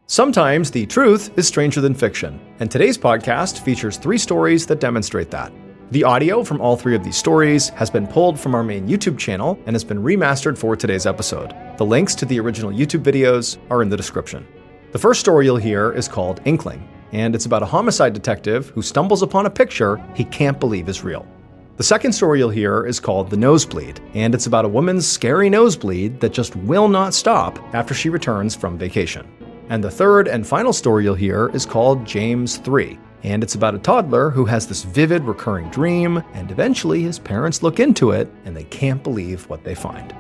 Sometimes the truth is stranger than fiction, and today's podcast features 3 stories that demonstrate that. The audio from all 3 of these stories has been pulled from our main YouTube channel and has been remastered for today's episode. The links to the original YouTube videos are in the description. The first story you'll hear is called Inkling, and it's about a homicide detective who stumbles upon a picture he can't believe is real. The second story you'll hear is called The Nosebleed, and it's about a woman's scary nosebleed that just will not stop after she returns from vacation. And the third and final story you'll hear is called James 3, and it's about a toddler who has this vivid recurring dream, and eventually his parents look into it and they can't believe what they find.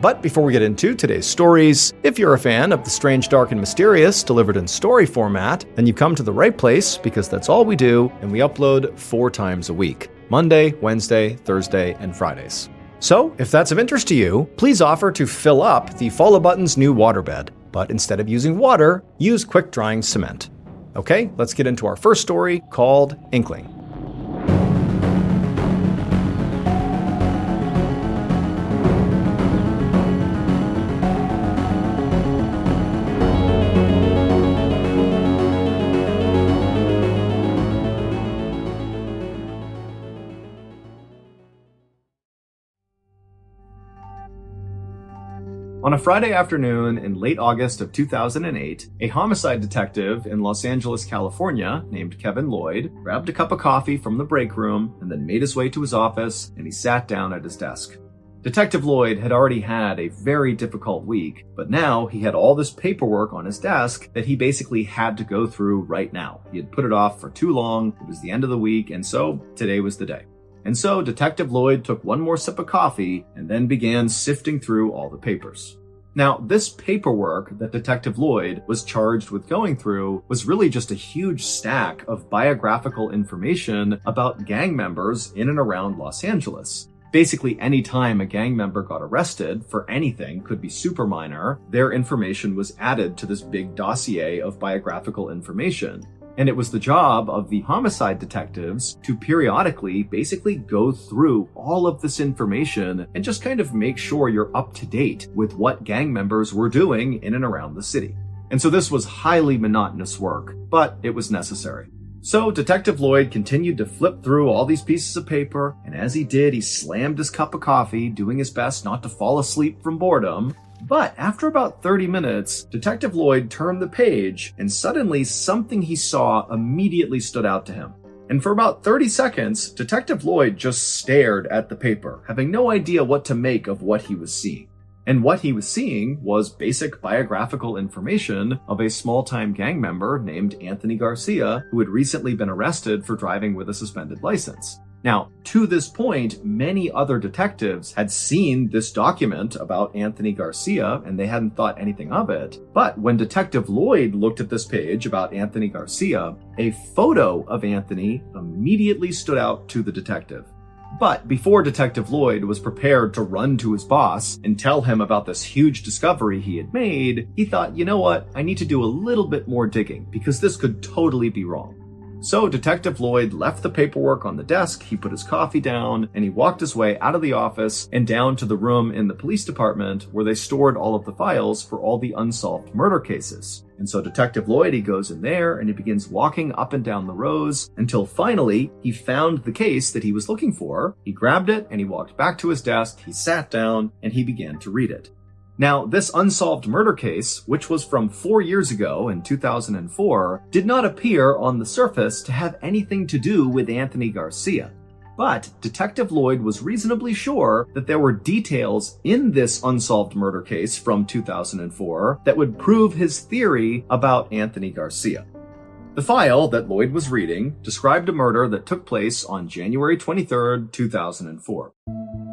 But before we get into today's stories, if you're a fan of the strange, dark, and mysterious delivered in story format, then you've come to the right place because that's all we do, and we upload 4 times a week: Monday, Wednesday, Thursday, and Fridays. So, if that's of interest to you, please offer to fill up the Follow Button's new waterbed. But instead of using water, use quick-drying cement. Okay, let's get into our first story called Inkling. On a Friday afternoon in late August of 2008, a homicide detective in Los Angeles, California, named Kevin Lloyd, grabbed a cup of coffee from the break room and then made his way to his office, and he sat down at his desk. Detective Lloyd had already had a very difficult week, but now he had all this paperwork on his desk that he basically had to go through right now. He had put it off for too long, it was the end of the week, and so today was the day. And so Detective Lloyd took one more sip of coffee and then began sifting through all the papers. Now, this paperwork that Detective Lloyd was charged with going through was really just a huge stack of biographical information about gang members in and around Los Angeles. Basically, any time a gang member got arrested for anything, could be super minor, their information was added to this big dossier of biographical information. And it was the job of the homicide detectives to periodically basically go through all of this information and just kind of make sure you're up to date with what gang members were doing in and around the city. And so this was highly monotonous work, but it was necessary. So Detective Lloyd continued to flip through all these pieces of paper, and as he did, he slammed his cup of coffee, doing his best not to fall asleep from boredom. But after about 30 minutes, Detective Lloyd turned the page, and suddenly something he saw immediately stood out to him. And for about 30 seconds, Detective Lloyd just stared at the paper, having no idea what to make of what he was seeing. And what he was seeing was basic biographical information of a small-time gang member named Anthony Garcia, who had recently been arrested for driving with a suspended license. Now, to this point, many other detectives had seen this document about Anthony Garcia, and they hadn't thought anything of it. But when Detective Lloyd looked at this page about Anthony Garcia, a photo of Anthony immediately stood out to the detective. But before Detective Lloyd was prepared to run to his boss and tell him about this huge discovery he had made, he thought, you know what, I need to do a little bit more digging, because this could totally be wrong. So Detective Lloyd left the paperwork on the desk, he put his coffee down, and he walked his way out of the office and down to the room in the police department where they stored all of the files for all the unsolved murder cases. And so Detective Lloyd, he goes in there and he begins walking up and down the rows until finally he found the case that he was looking for. He grabbed it and he walked back to his desk, he sat down, and he began to read it. Now, this unsolved murder case, which was from 4 years ago in 2004, did not appear on the surface to have anything to do with Anthony Garcia. But Detective Lloyd was reasonably sure that there were details in this unsolved murder case from 2004 that would prove his theory about Anthony Garcia. The file that Lloyd was reading described a murder that took place on January 23, 2004.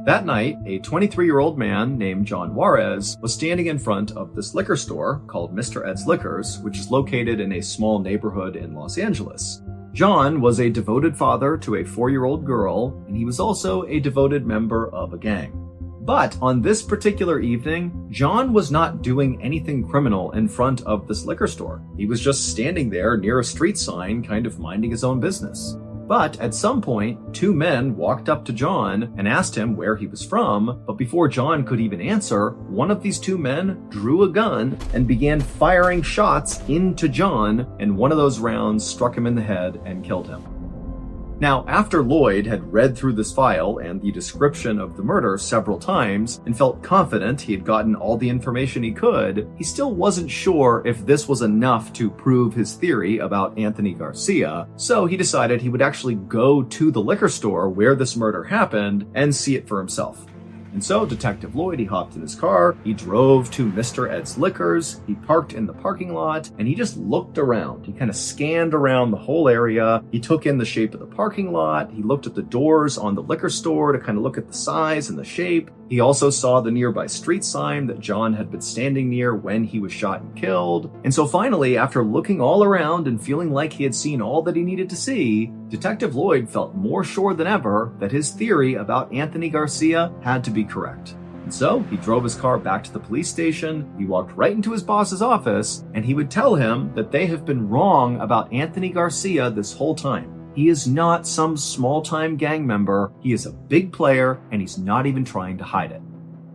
That night, a 23-year-old man named John Juarez was standing in front of this liquor store called Mr. Ed's Liquors, which is located in a small neighborhood in Los Angeles. John was a devoted father to a 4-year-old girl, and he was also a devoted member of a gang. But on this particular evening, John was not doing anything criminal in front of this liquor store. He was just standing there near a street sign, kind of minding his own business. But at some point, two men walked up to John and asked him where he was from, but before John could even answer, one of these two men drew a gun and began firing shots into John, and one of those rounds struck him in the head and killed him. Now, after Lloyd had read through this file and the description of the murder several times and felt confident he had gotten all the information he could, he still wasn't sure if this was enough to prove his theory about Anthony Garcia, so he decided he would actually go to the liquor store where this murder happened and see it for himself. And so Detective Lloyd, he hopped in his car, he drove to Mr. Ed's Liquors, he parked in the parking lot, and he just looked around. He kind of scanned around the whole area. He took in the shape of the parking lot. He looked at the doors on the liquor store to kind of look at the size and the shape. He also saw the nearby street sign that John had been standing near when he was shot and killed. And so finally, after looking all around and feeling like he had seen all that he needed to see, Detective Lloyd felt more sure than ever that his theory about Anthony Garcia had to be correct. And so he drove his car back to the police station, he walked right into his boss's office, and he would tell him that they have been wrong about Anthony Garcia this whole time. He is not some small-time gang member, he is a big player, and he's not even trying to hide it.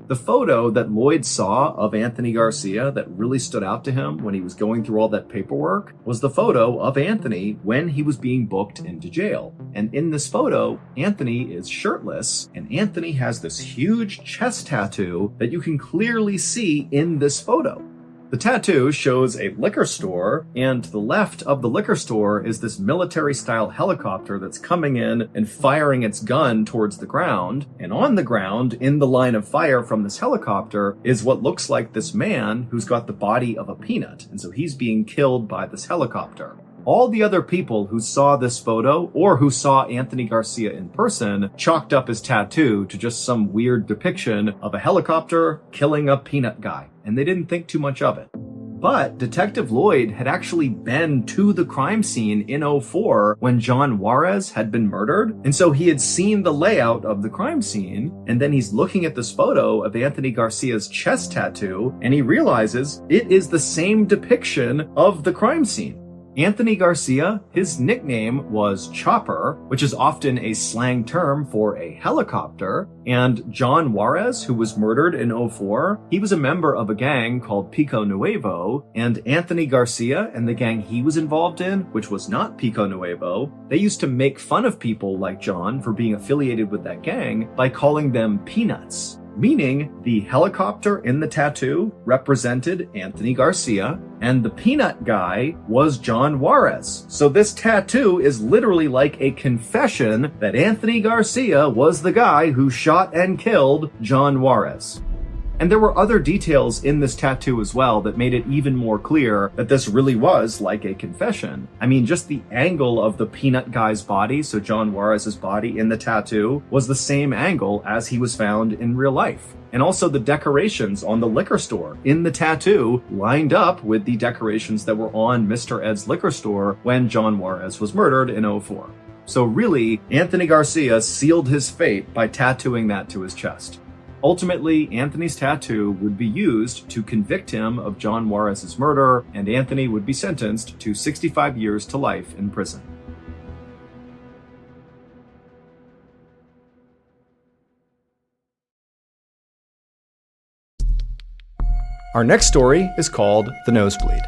The photo that Lloyd saw of Anthony Garcia that really stood out to him when he was going through all that paperwork was the photo of Anthony when he was being booked into jail. And in this photo, Anthony is shirtless, and Anthony has this huge chest tattoo that you can clearly see in this photo. The tattoo shows a liquor store, and to the left of the liquor store is this military-style helicopter that's coming in and firing its gun towards the ground. And on the ground, in the line of fire from this helicopter, is what looks like this man who's got the body of a peanut. And so he's being killed by this helicopter. All the other people who saw this photo or who saw Anthony Garcia in person chalked up his tattoo to just some weird depiction of a helicopter killing a peanut guy, and they didn't think too much of it. But Detective Lloyd had actually been to the crime scene in '04 when John Juarez had been murdered, and so he had seen the layout of the crime scene, and then he's looking at this photo of Anthony Garcia's chest tattoo, and he realizes it is the same depiction of the crime scene. Anthony Garcia, his nickname was Chopper, which is often a slang term for a helicopter, and John Juarez, who was murdered in '04, he was a member of a gang called Pico Nuevo, and Anthony Garcia and the gang he was involved in, which was not Pico Nuevo, they used to make fun of people like John for being affiliated with that gang by calling them peanuts. Meaning the helicopter in the tattoo represented Anthony Garcia, and the peanut guy was John Juarez. So this tattoo is literally like a confession that Anthony Garcia was the guy who shot and killed John Juarez. And there were other details in this tattoo as well that made it even more clear that this really was like a confession. I mean, just the angle of the peanut guy's body, so John Juarez's body in the tattoo, was the same angle as he was found in real life. And also the decorations on the liquor store in the tattoo lined up with the decorations that were on Mr. Ed's liquor store when John Juarez was murdered in '04. So really, Anthony Garcia sealed his fate by tattooing that to his chest. Ultimately, Anthony's tattoo would be used to convict him of John Juarez's murder, and Anthony would be sentenced to 65 years to life in prison. Our next story is called The Nosebleed.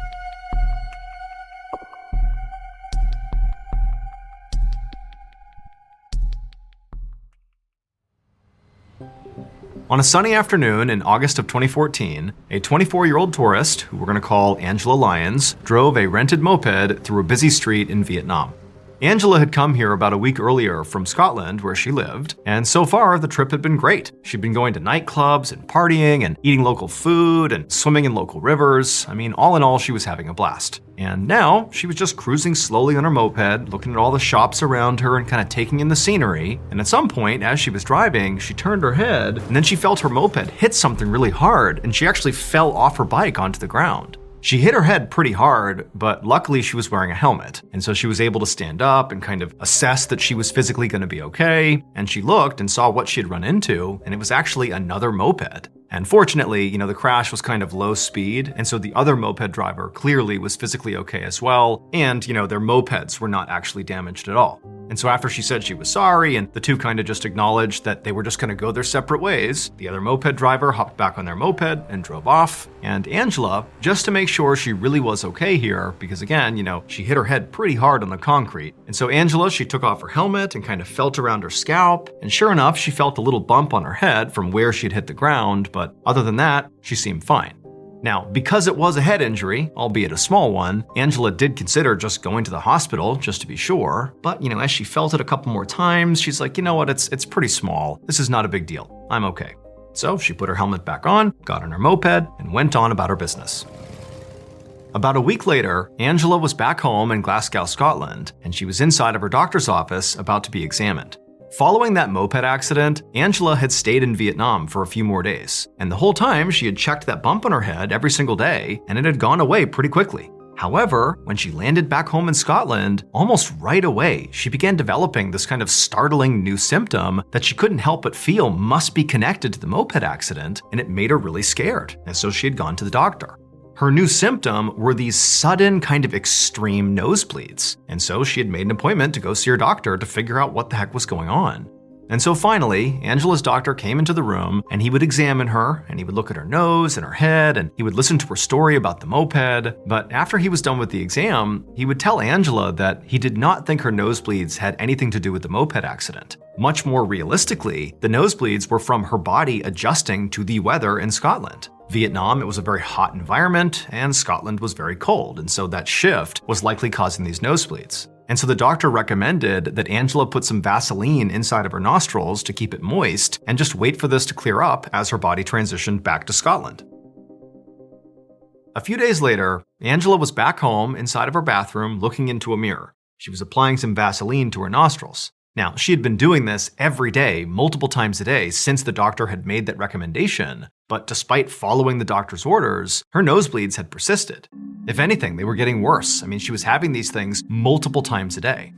On a sunny afternoon in August of 2014, a 24-year-old tourist, who we're going to call Angela Lyons, drove a rented moped through a busy street in Vietnam. Angela had come here about a week earlier from Scotland, where she lived, and so far the trip had been great. She'd been going to nightclubs and partying and eating local food and swimming in local rivers. I mean, all in all, she was having a blast. And now she was just cruising slowly on her moped, looking at all the shops around her and kind of taking in the scenery. And at some point, as she was driving, she turned her head and then she felt her moped hit something really hard, and she actually fell off her bike onto the ground. She hit her head pretty hard, but luckily she was wearing a helmet, and so she was able to stand up and kind of assess that she was physically going to be okay, and she looked and saw what she had run into, and it was actually another moped. And fortunately, the crash was kind of low speed, and so the other moped driver clearly was physically okay as well, and, their mopeds were not actually damaged at all. And so after she said she was sorry and the two kind of just acknowledged that they were just going to go their separate ways, the other moped driver hopped back on their moped and drove off. And Angela, just to make sure she really was okay here, because again, she hit her head pretty hard on the concrete. And so Angela, she took off her helmet and kind of felt around her scalp. And sure enough, she felt a little bump on her head from where she'd hit the ground. But other than that, she seemed fine. Now, because it was a head injury, albeit a small one, Angela did consider just going to the hospital just to be sure. But, as she felt it a couple more times, she's like, you know what, it's pretty small. This is not a big deal. I'm okay. So she put her helmet back on, got on her moped, and went on about her business. About a week later, Angela was back home in Glasgow, Scotland, and she was inside of her doctor's office about to be examined. Following that moped accident, Angela had stayed in Vietnam for a few more days, and the whole time she had checked that bump on her head every single day, and it had gone away pretty quickly. However, when she landed back home in Scotland, almost right away, she began developing this kind of startling new symptom that she couldn't help but feel must be connected to the moped accident, and it made her really scared, and so she had gone to the doctor. Her new symptom were these sudden kind of extreme nosebleeds, and so she had made an appointment to go see her doctor to figure out what the heck was going on. And so finally, Angela's doctor came into the room and he would examine her and he would look at her nose and her head and he would listen to her story about the moped. But after he was done with the exam, he would tell Angela that he did not think her nosebleeds had anything to do with the moped accident. Much more realistically, the nosebleeds were from her body adjusting to the weather in Scotland. Vietnam, it was a very hot environment, and Scotland was very cold, and so that shift was likely causing these nosebleeds. And so the doctor recommended that Angela put some Vaseline inside of her nostrils to keep it moist and just wait for this to clear up as her body transitioned back to Scotland. A few days later, Angela was back home inside of her bathroom looking into a mirror. She was applying some Vaseline to her nostrils. Now, she had been doing this every day, multiple times a day, since the doctor had made that recommendation, but despite following the doctor's orders, her nosebleeds had persisted. If anything, they were getting worse. She was having these things multiple times a day.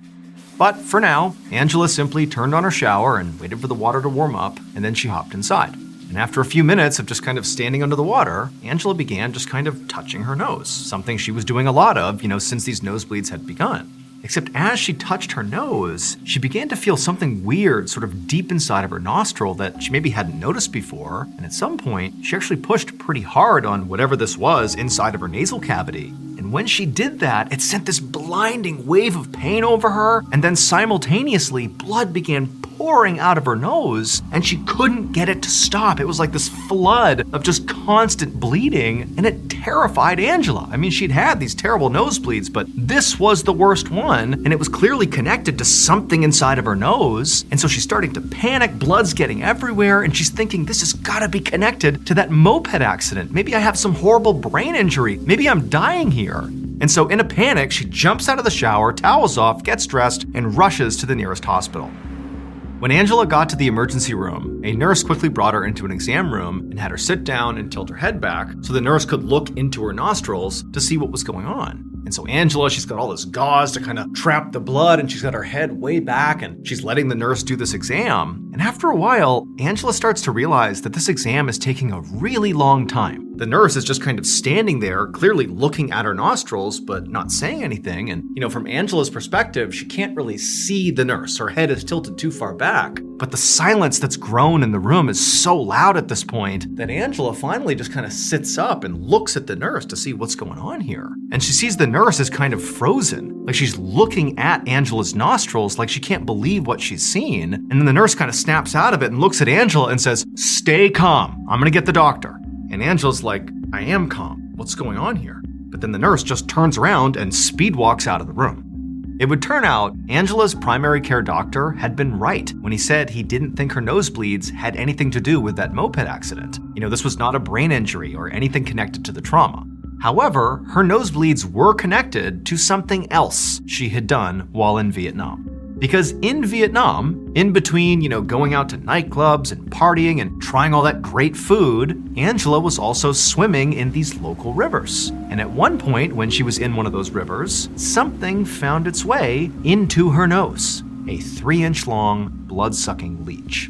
But for now, Angela simply turned on her shower and waited for the water to warm up, and then she hopped inside. And after a few minutes of just kind of standing under the water, Angela began just kind of touching her nose, something she was doing a lot of, since these nosebleeds had begun. Except as she touched her nose, she began to feel something weird sort of deep inside of her nostril that she maybe hadn't noticed before, and at some point, she actually pushed pretty hard on whatever this was inside of her nasal cavity. And when she did that, it sent this blinding wave of pain over her, and then simultaneously, blood began pouring out of her nose, and she couldn't get it to stop. It was like this flood of just constant bleeding, and it terrified Angela. She'd had these terrible nosebleeds, but this was the worst one, and it was clearly connected to something inside of her nose, and so she's starting to panic, blood's getting everywhere, and she's thinking, this has gotta be connected to that moped accident. Maybe I have some horrible brain injury. Maybe I'm dying here. And so in a panic, she jumps out of the shower, towels off, gets dressed, and rushes to the nearest hospital. When Angela got to the emergency room, a nurse quickly brought her into an exam room and had her sit down and tilt her head back so the nurse could look into her nostrils to see what was going on. And so Angela, she's got all this gauze to kind of trap the blood, and she's got her head way back, and she's letting the nurse do this exam. And after a while, Angela starts to realize that this exam is taking a really long time. The nurse is just kind of standing there, clearly looking at her nostrils, but not saying anything. And, from Angela's perspective, she can't really see the nurse. Her head is tilted too far back. But the silence that's grown in the room is so loud at this point that Angela finally just kind of sits up and looks at the nurse to see what's going on here. And she sees the nurse is kind of frozen, like she's looking at Angela's nostrils like she can't believe what she's seen. And then the nurse kind of snaps out of it and looks at Angela and says, "Stay calm. I'm gonna get the doctor." And Angela's like, "I am calm. What's going on here?" But then the nurse just turns around and speed walks out of the room. It would turn out Angela's primary care doctor had been right when he said he didn't think her nosebleeds had anything to do with that moped accident. This was not a brain injury or anything connected to the trauma. However, her nosebleeds were connected to something else she had done while in Vietnam. Because in Vietnam, in between, going out to nightclubs and partying and trying all that great food, Angela was also swimming in these local rivers. And at one point, when she was in one of those rivers, something found its way into her nose, a 3-inch long, blood-sucking leech.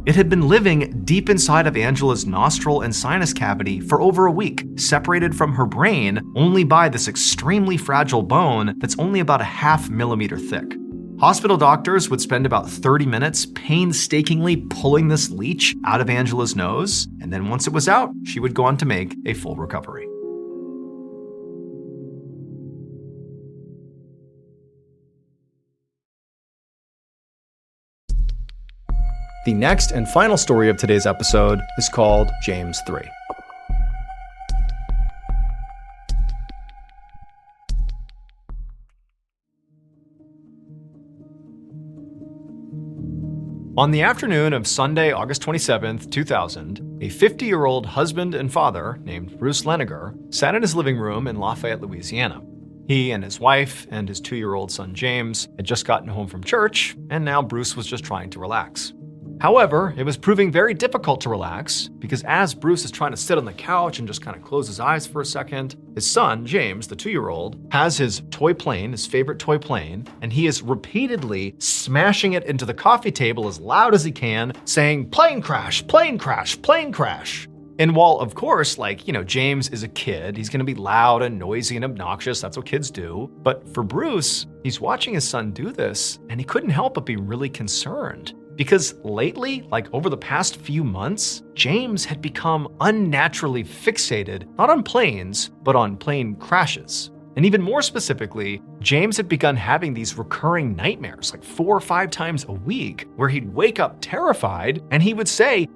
It had been living deep inside of Angela's nostril and sinus cavity for over a week, separated from her brain only by this extremely fragile bone that's only about a 0.5 millimeter thick. Hospital doctors would spend about 30 minutes painstakingly pulling this leech out of Angela's nose, and then once it was out, she would go on to make a full recovery. The next and final story of today's episode is called James 3. On the afternoon of Sunday, August 27th, 2000, a 50-year-old husband and father named Bruce Leniger sat in his living room in Lafayette, Louisiana. He and his wife and his 2-year-old son James had just gotten home from church, and now Bruce was just trying to relax. However, it was proving very difficult to relax because as Bruce is trying to sit on the couch and just kind of close his eyes for a second, his son, James, the 2-year-old, has his toy plane, his favorite toy plane, and he is repeatedly smashing it into the coffee table as loud as he can, saying, "Plane crash, plane crash, plane crash." And while, of course, James is a kid, he's gonna be loud and noisy and obnoxious, that's what kids do. But for Bruce, he's watching his son do this, and he couldn't help but be really concerned. Because lately, over the past few months, James had become unnaturally fixated, not on planes, but on plane crashes. And even more specifically, James had begun having these recurring nightmares, 4 or 5 times a week, where he'd wake up terrified and he would say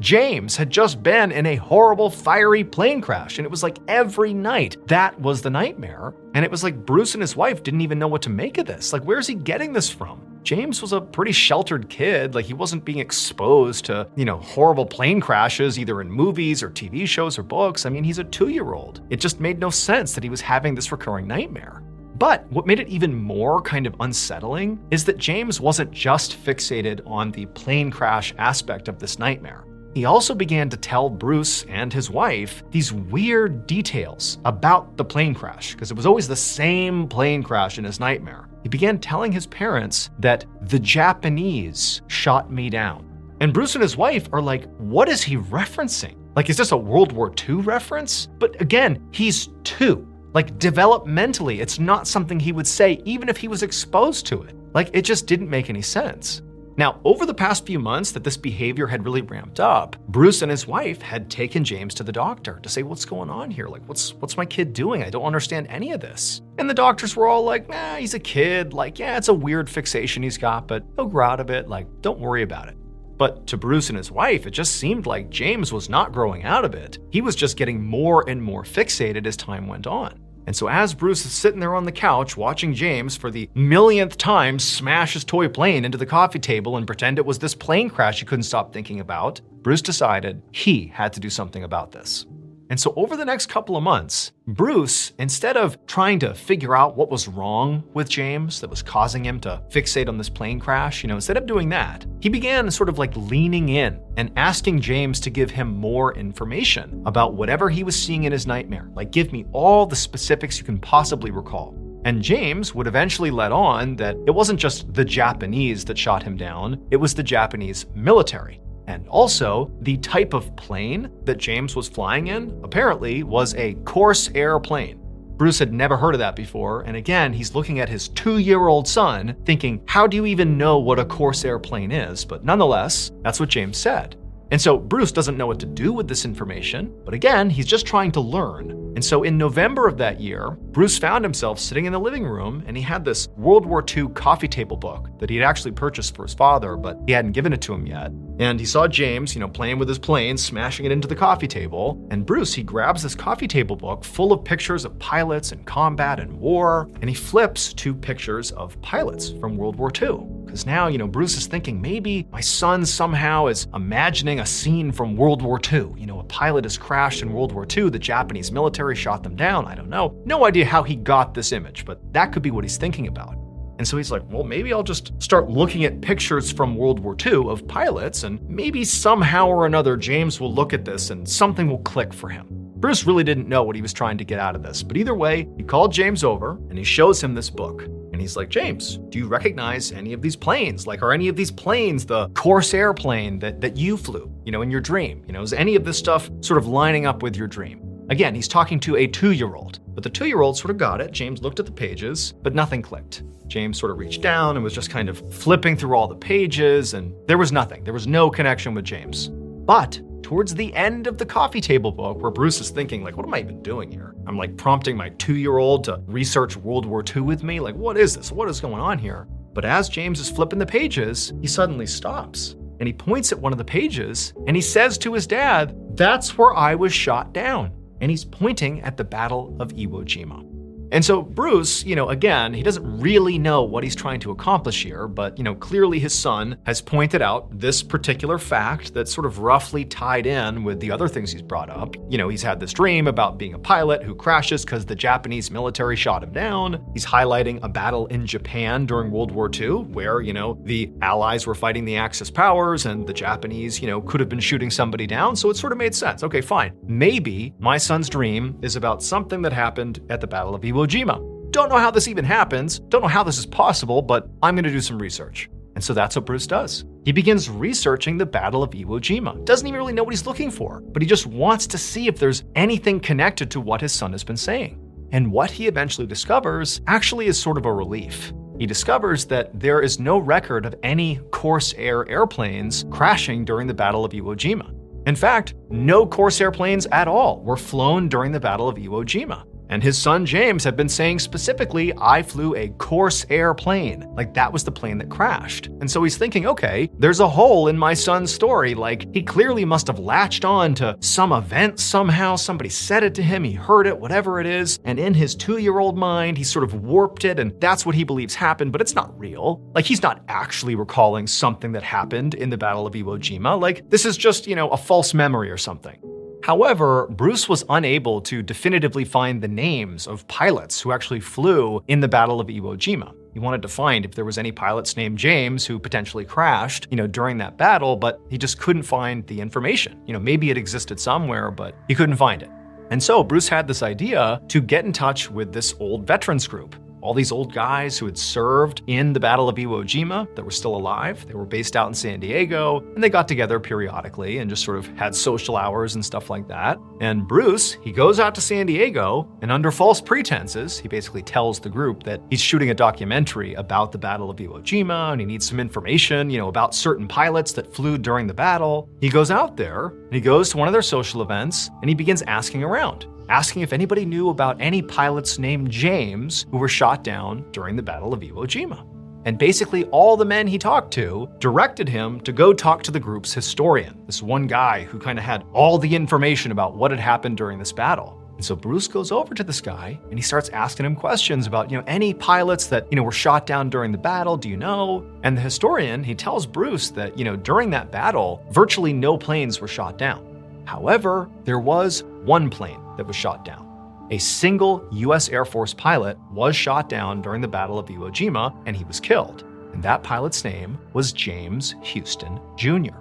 James, had just been in a horrible fiery plane crash. And it was every night, that was the nightmare. And it was Bruce and his wife didn't even know what to make of this. Where's he getting this from? James was a pretty sheltered kid. He wasn't being exposed to, horrible plane crashes, either in movies or TV shows or books. I mean, he's a 2-year-old. It just made no sense that he was having this recurring nightmare. But what made it even more kind of unsettling is that James wasn't just fixated on the plane crash aspect of this nightmare. He also began to tell Bruce and his wife these weird details about the plane crash, because it was always the same plane crash in his nightmare. He began telling his parents that the Japanese shot me down. And Bruce and his wife are like, what is he referencing? Is this a World War II reference? But again, he's 2. Developmentally, it's not something he would say even if he was exposed to it. It just didn't make any sense. Now, over the past few months that this behavior had really ramped up, Bruce and his wife had taken James to the doctor to say, what's going on here? What's my kid doing? I don't understand any of this. And the doctors were all like, he's a kid. It's a weird fixation he's got, but he'll grow out of it. Don't worry about it. But to Bruce and his wife, it just seemed like James was not growing out of it. He was just getting more and more fixated as time went on. And so as Bruce is sitting there on the couch watching James for the millionth time smash his toy plane into the coffee table and pretend it was this plane crash he couldn't stop thinking about, Bruce decided he had to do something about this. And so over the next couple of months, Bruce, instead of trying to figure out what was wrong with James that was causing him to fixate on this plane crash, instead of doing that, he began sort of leaning in and asking James to give him more information about whatever he was seeing in his nightmare. Give me all the specifics you can possibly recall. And James would eventually let on that it wasn't just the Japanese that shot him down, it was the Japanese military. And also, the type of plane that James was flying in apparently was a Corsair plane. Bruce had never heard of that before, and again, he's looking at his 2-year-old son thinking, how do you even know what a Corsair plane is? But nonetheless, that's what James said. And so Bruce doesn't know what to do with this information, but again, he's just trying to learn. And so in November of that year, Bruce found himself sitting in the living room and he had this World War II coffee table book that he had actually purchased for his father, but he hadn't given it to him yet. And he saw James, playing with his plane, smashing it into the coffee table. And Bruce, he grabs this coffee table book full of pictures of pilots and combat and war, and he flips to pictures of pilots from World War II. Because now, Bruce is thinking maybe my son somehow is imagining a scene from World War II. A pilot has crashed in World War II, the Japanese military shot them down, I don't know. No idea how he got this image, but that could be what he's thinking about. And so he's like, well, maybe I'll just start looking at pictures from World War II of pilots, and maybe somehow or another James will look at this and something will click for him. Bruce really didn't know what he was trying to get out of this, but either way, he called James over and he shows him this book. And he's like, James, do you recognize any of these planes? Are any of these planes the Corsair plane that you flew, in your dream? Is any of this stuff sort of lining up with your dream? Again, he's talking to a 2-year-old, but the 2-year-old sort of got it. James looked at the pages, but nothing clicked. James sort of reached down and was just kind of flipping through all the pages, and there was nothing. There was no connection with James. But towards the end of the coffee table book, where Bruce is thinking, like, what am I even doing here? I'm like prompting my 2-year-old to research World War II with me. Like, what is this? What is going on here? But as James is flipping the pages, he suddenly stops and he points at one of the pages and he says to his dad, "That's where I was shot down." And he's pointing at the Battle of Iwo Jima. And so Bruce, again, he doesn't really know what he's trying to accomplish here, but, clearly his son has pointed out this particular fact that's sort of roughly tied in with the other things he's brought up. He's had this dream about being a pilot who crashes because the Japanese military shot him down. He's highlighting a battle in Japan during World War II where, the Allies were fighting the Axis powers and the Japanese, could have been shooting somebody down. So it sort of made sense. Okay, fine. Maybe my son's dream is about something that happened at the Battle of Iwo Jima. Don't know how this even happens, don't know how this is possible, but I'm going to do some research. And so that's what Bruce does. He begins researching the Battle of Iwo Jima. Doesn't even really know what he's looking for, but he just wants to see if there's anything connected to what his son has been saying. And what he eventually discovers actually is sort of a relief. He discovers that there is no record of any Corsair airplanes crashing during the Battle of Iwo Jima. In fact, no Corsair planes at all were flown during the Battle of Iwo Jima. And his son James had been saying specifically, "I flew a Corsair plane." Like that was the plane that crashed. And so he's thinking, okay, there's a hole in my son's story. Like he clearly must have latched on to some event somehow. Somebody said it to him, he heard it, whatever it is. And in his 2-year-old mind, he sort of warped it and that's what he believes happened, but it's not real. Like he's not actually recalling something that happened in the Battle of Iwo Jima. Like this is just, a false memory or something. However, Bruce was unable to definitively find the names of pilots who actually flew in the Battle of Iwo Jima. He wanted to find if there was any pilots named James who potentially crashed, during that battle, but he just couldn't find the information. Maybe it existed somewhere, but he couldn't find it. And so Bruce had this idea to get in touch with this old veterans group. All these old guys who had served in the Battle of Iwo Jima that were still alive. They were based out in San Diego, and they got together periodically and just sort of had social hours and stuff like that. And Bruce, he goes out to San Diego, and under false pretenses, he basically tells the group that he's shooting a documentary about the Battle of Iwo Jima, and he needs some information, about certain pilots that flew during the battle. He goes out there, and he goes to one of their social events, and he begins asking around. Asking if anybody knew about any pilots named James who were shot down during the Battle of Iwo Jima. And basically all the men he talked to directed him to go talk to the group's historian, this one guy who kind of had all the information about what had happened during this battle. And so Bruce goes over to this guy and he starts asking him questions about, any pilots that, were shot down during the battle, do you know? And the historian, he tells Bruce that, during that battle, virtually no planes were shot down. However, there was one plane that was shot down. A single US Air Force pilot was shot down during the Battle of Iwo Jima, and he was killed. And that pilot's name was James Houston Jr.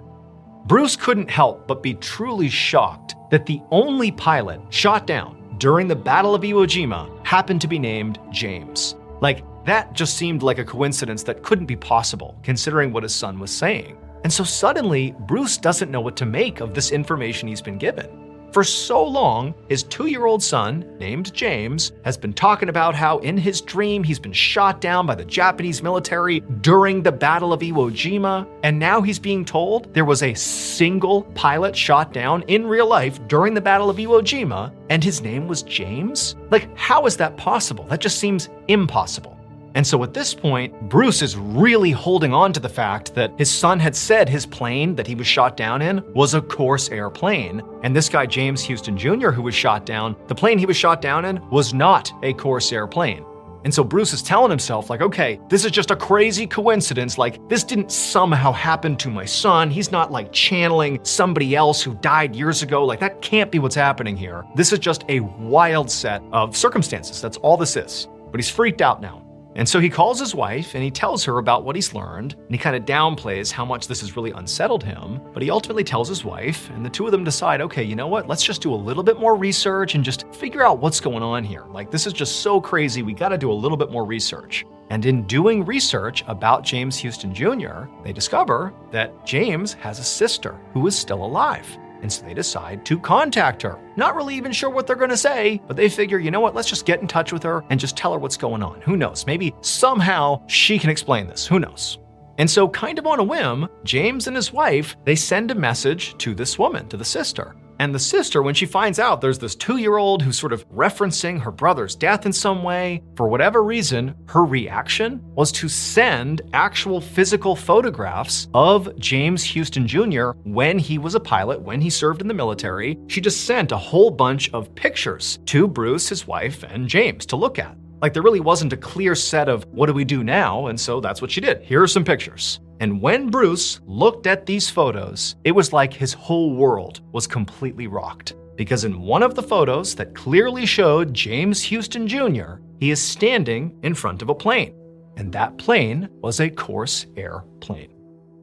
Bruce couldn't help but be truly shocked that the only pilot shot down during the Battle of Iwo Jima happened to be named James. Like, that just seemed like a coincidence that couldn't be possible, considering what his son was saying. And so suddenly, Bruce doesn't know what to make of this information he's been given. For so long, his 2-year-old son, named James, has been talking about how in his dream he's been shot down by the Japanese military during the Battle of Iwo Jima, and now he's being told there was a single pilot shot down in real life during the Battle of Iwo Jima, and his name was James? Like, how is that possible? That just seems impossible. And so at this point, Bruce is really holding on to the fact that his son had said his plane that he was shot down in was a Corsair plane. And this guy, James Houston Jr., who was shot down, the plane he was shot down in was not a Corsair plane. And so Bruce is telling himself, like, okay, this is just a crazy coincidence. Like, this didn't somehow happen to my son. He's not like channeling somebody else who died years ago. Like, that can't be what's happening here. This is just a wild set of circumstances. That's all this is. But he's freaked out now. And so he calls his wife and he tells her about what he's learned, and he kind of downplays how much this has really unsettled him, but he ultimately tells his wife, and the two of them decide, okay, you know what, let's just do a little bit more research and just figure out what's going on here. Like, this is just so crazy, we gotta do a little bit more research. And in doing research about James Houston Jr., they discover that James has a sister who is still alive. And so they decide to contact her. Not really even sure what they're going to say, but they figure, you know what, let's just get in touch with her and just tell her what's going on. Who knows? Maybe somehow she can explain this. Who knows? And so kind of on a whim, James and his wife, they send a message to this woman, to the sister. And the sister, when she finds out there's this 2-year-old who's sort of referencing her brother's death in some way, for whatever reason, her reaction was to send actual physical photographs of James Houston Jr. when he was a pilot, when he served in the military. She just sent a whole bunch of pictures to Bruce, his wife, and James to look at. Like there really wasn't a clear set of what do we do now, and so that's what she did. Here are some pictures. And when Bruce looked at these photos, it was like his whole world was completely rocked. Because in one of the photos that clearly showed James Houston Jr., he is standing in front of a plane. And that plane was a Corsair plane.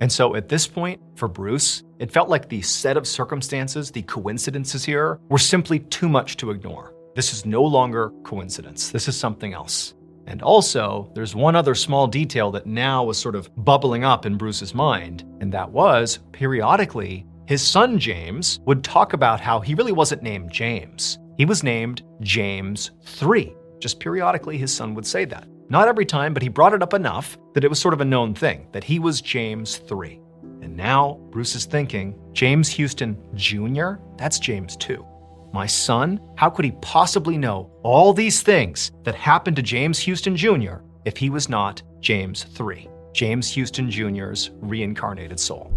And so at this point, for Bruce, it felt like the set of circumstances, the coincidences here, were simply too much to ignore. This is no longer coincidence. This is something else. And also, there's one other small detail that now was sort of bubbling up in Bruce's mind, and that was, periodically, his son James would talk about how he really wasn't named James. He was named James III. Just periodically, his son would say that. Not every time, but he brought it up enough that it was sort of a known thing, that he was James III. And now, Bruce is thinking, James Houston Jr.? That's James II. My son? How could he possibly know all these things that happened to James Houston Jr. if he was not James III, James Houston Jr.'s reincarnated soul?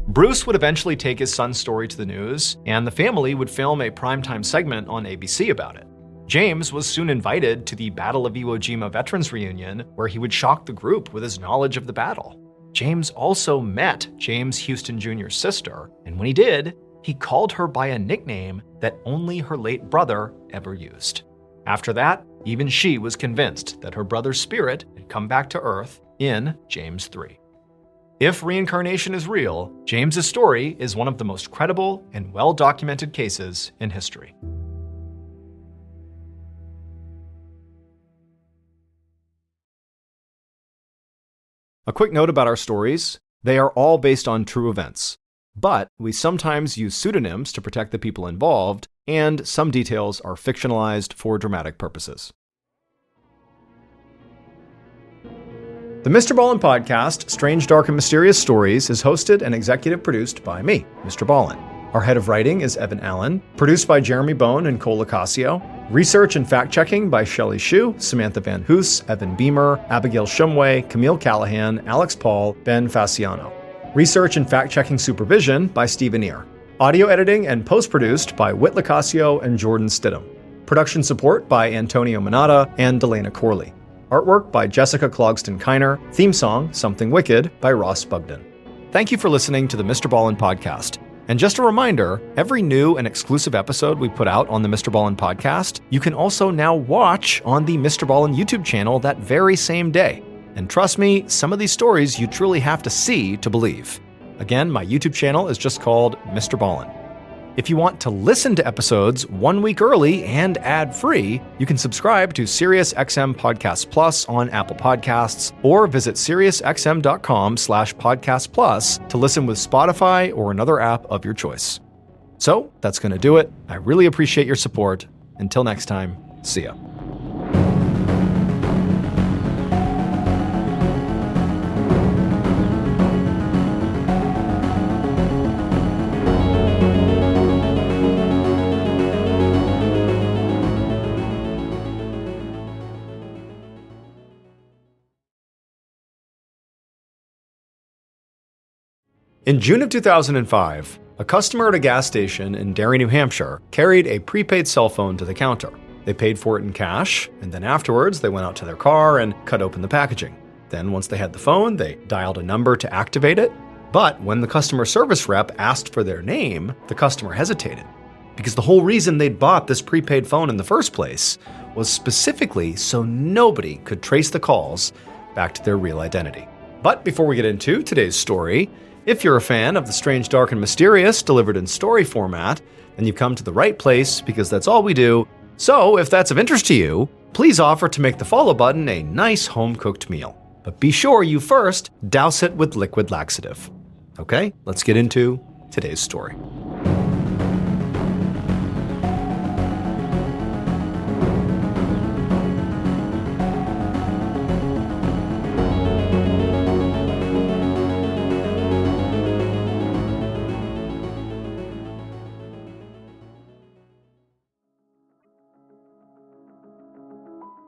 Bruce would eventually take his son's story to the news, and the family would film a primetime segment on ABC about it. James was soon invited to the Battle of Iwo Jima Veterans Reunion, where he would shock the group with his knowledge of the battle. James also met James Houston Jr.'s sister, and when he did, he called her by a nickname that only her late brother ever used. After that, even she was convinced that her brother's spirit had come back to Earth in James III. If reincarnation is real, James's story is one of the most credible and well-documented cases in history. A quick note about our stories. They are all based on true events. But we sometimes use pseudonyms to protect the people involved, and some details are fictionalized for dramatic purposes. The MrBallen podcast, Strange, Dark, and Mysterious Stories, is hosted and executive produced by me, MrBallen. Our head of writing is Evan Allen, produced by Jeremy Bone and Cole Lacasio. Research and fact-checking by Shelley Shue, Samantha Van Hoos, Evan Beamer, Abigail Shumway, Camille Callahan, Alex Paul, Ben Fasciano. Research and fact-checking supervision by Stephen Ear. Audio editing and post-produced by Whit Lacasio and Jordan Stidham. Production support by Antonio Manata and Delana Corley. Artwork by Jessica Clogston-Kiner. Theme song, Something Wicked, by Ross Bugden. Thank you for listening to the MrBallen podcast. And just a reminder, every new and exclusive episode we put out on the MrBallen podcast, you can also now watch on the MrBallen YouTube channel that very same day. And trust me, some of these stories you truly have to see to believe. Again, my YouTube channel is just called MrBallen. If you want to listen to episodes 1 week early and ad-free, you can subscribe to SiriusXM Podcast Plus on Apple Podcasts, or visit SiriusXM.com/Podcast Plus to listen with Spotify or another app of your choice. So that's going to do it. I really appreciate your support. Until next time, see ya. In June of 2005, a customer at a gas station in Derry, New Hampshire, carried a prepaid cell phone to the counter. They paid for it in cash, and then afterwards they went out to their car and cut open the packaging. Then once they had the phone, they dialed a number to activate it. But when the customer service rep asked for their name, the customer hesitated. Because the whole reason they'd bought this prepaid phone in the first place was specifically so nobody could trace the calls back to their real identity. But before we get into today's story, if you're a fan of the strange, dark, and mysterious delivered in story format, then you've come to the right place because that's all we do. So if that's of interest to you, please offer to make the follow button a nice home-cooked meal. But be sure you first douse it with liquid laxative. Okay, let's get into today's story.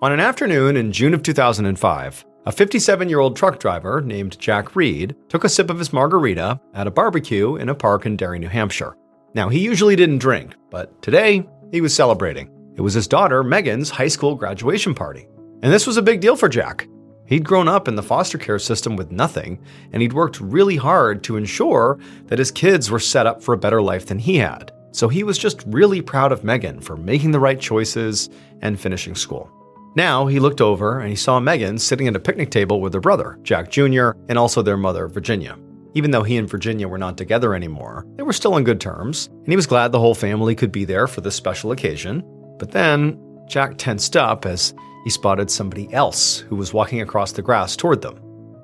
On an afternoon in June of 2005, a 57-year-old truck driver named Jack Reed took a sip of his margarita at a barbecue in a park in Derry, New Hampshire. Now, he usually didn't drink, but today he was celebrating. It was his daughter Megan's high school graduation party. And this was a big deal for Jack. He'd grown up in the foster care system with nothing, and he'd worked really hard to ensure that his kids were set up for a better life than he had. So he was just really proud of Megan for making the right choices and finishing school. Now, he looked over and he saw Megan sitting at a picnic table with her brother, Jack Jr., and also their mother, Virginia. Even though he and Virginia were not together anymore, they were still on good terms, and he was glad the whole family could be there for this special occasion. But then, Jack tensed up as he spotted somebody else who was walking across the grass toward them,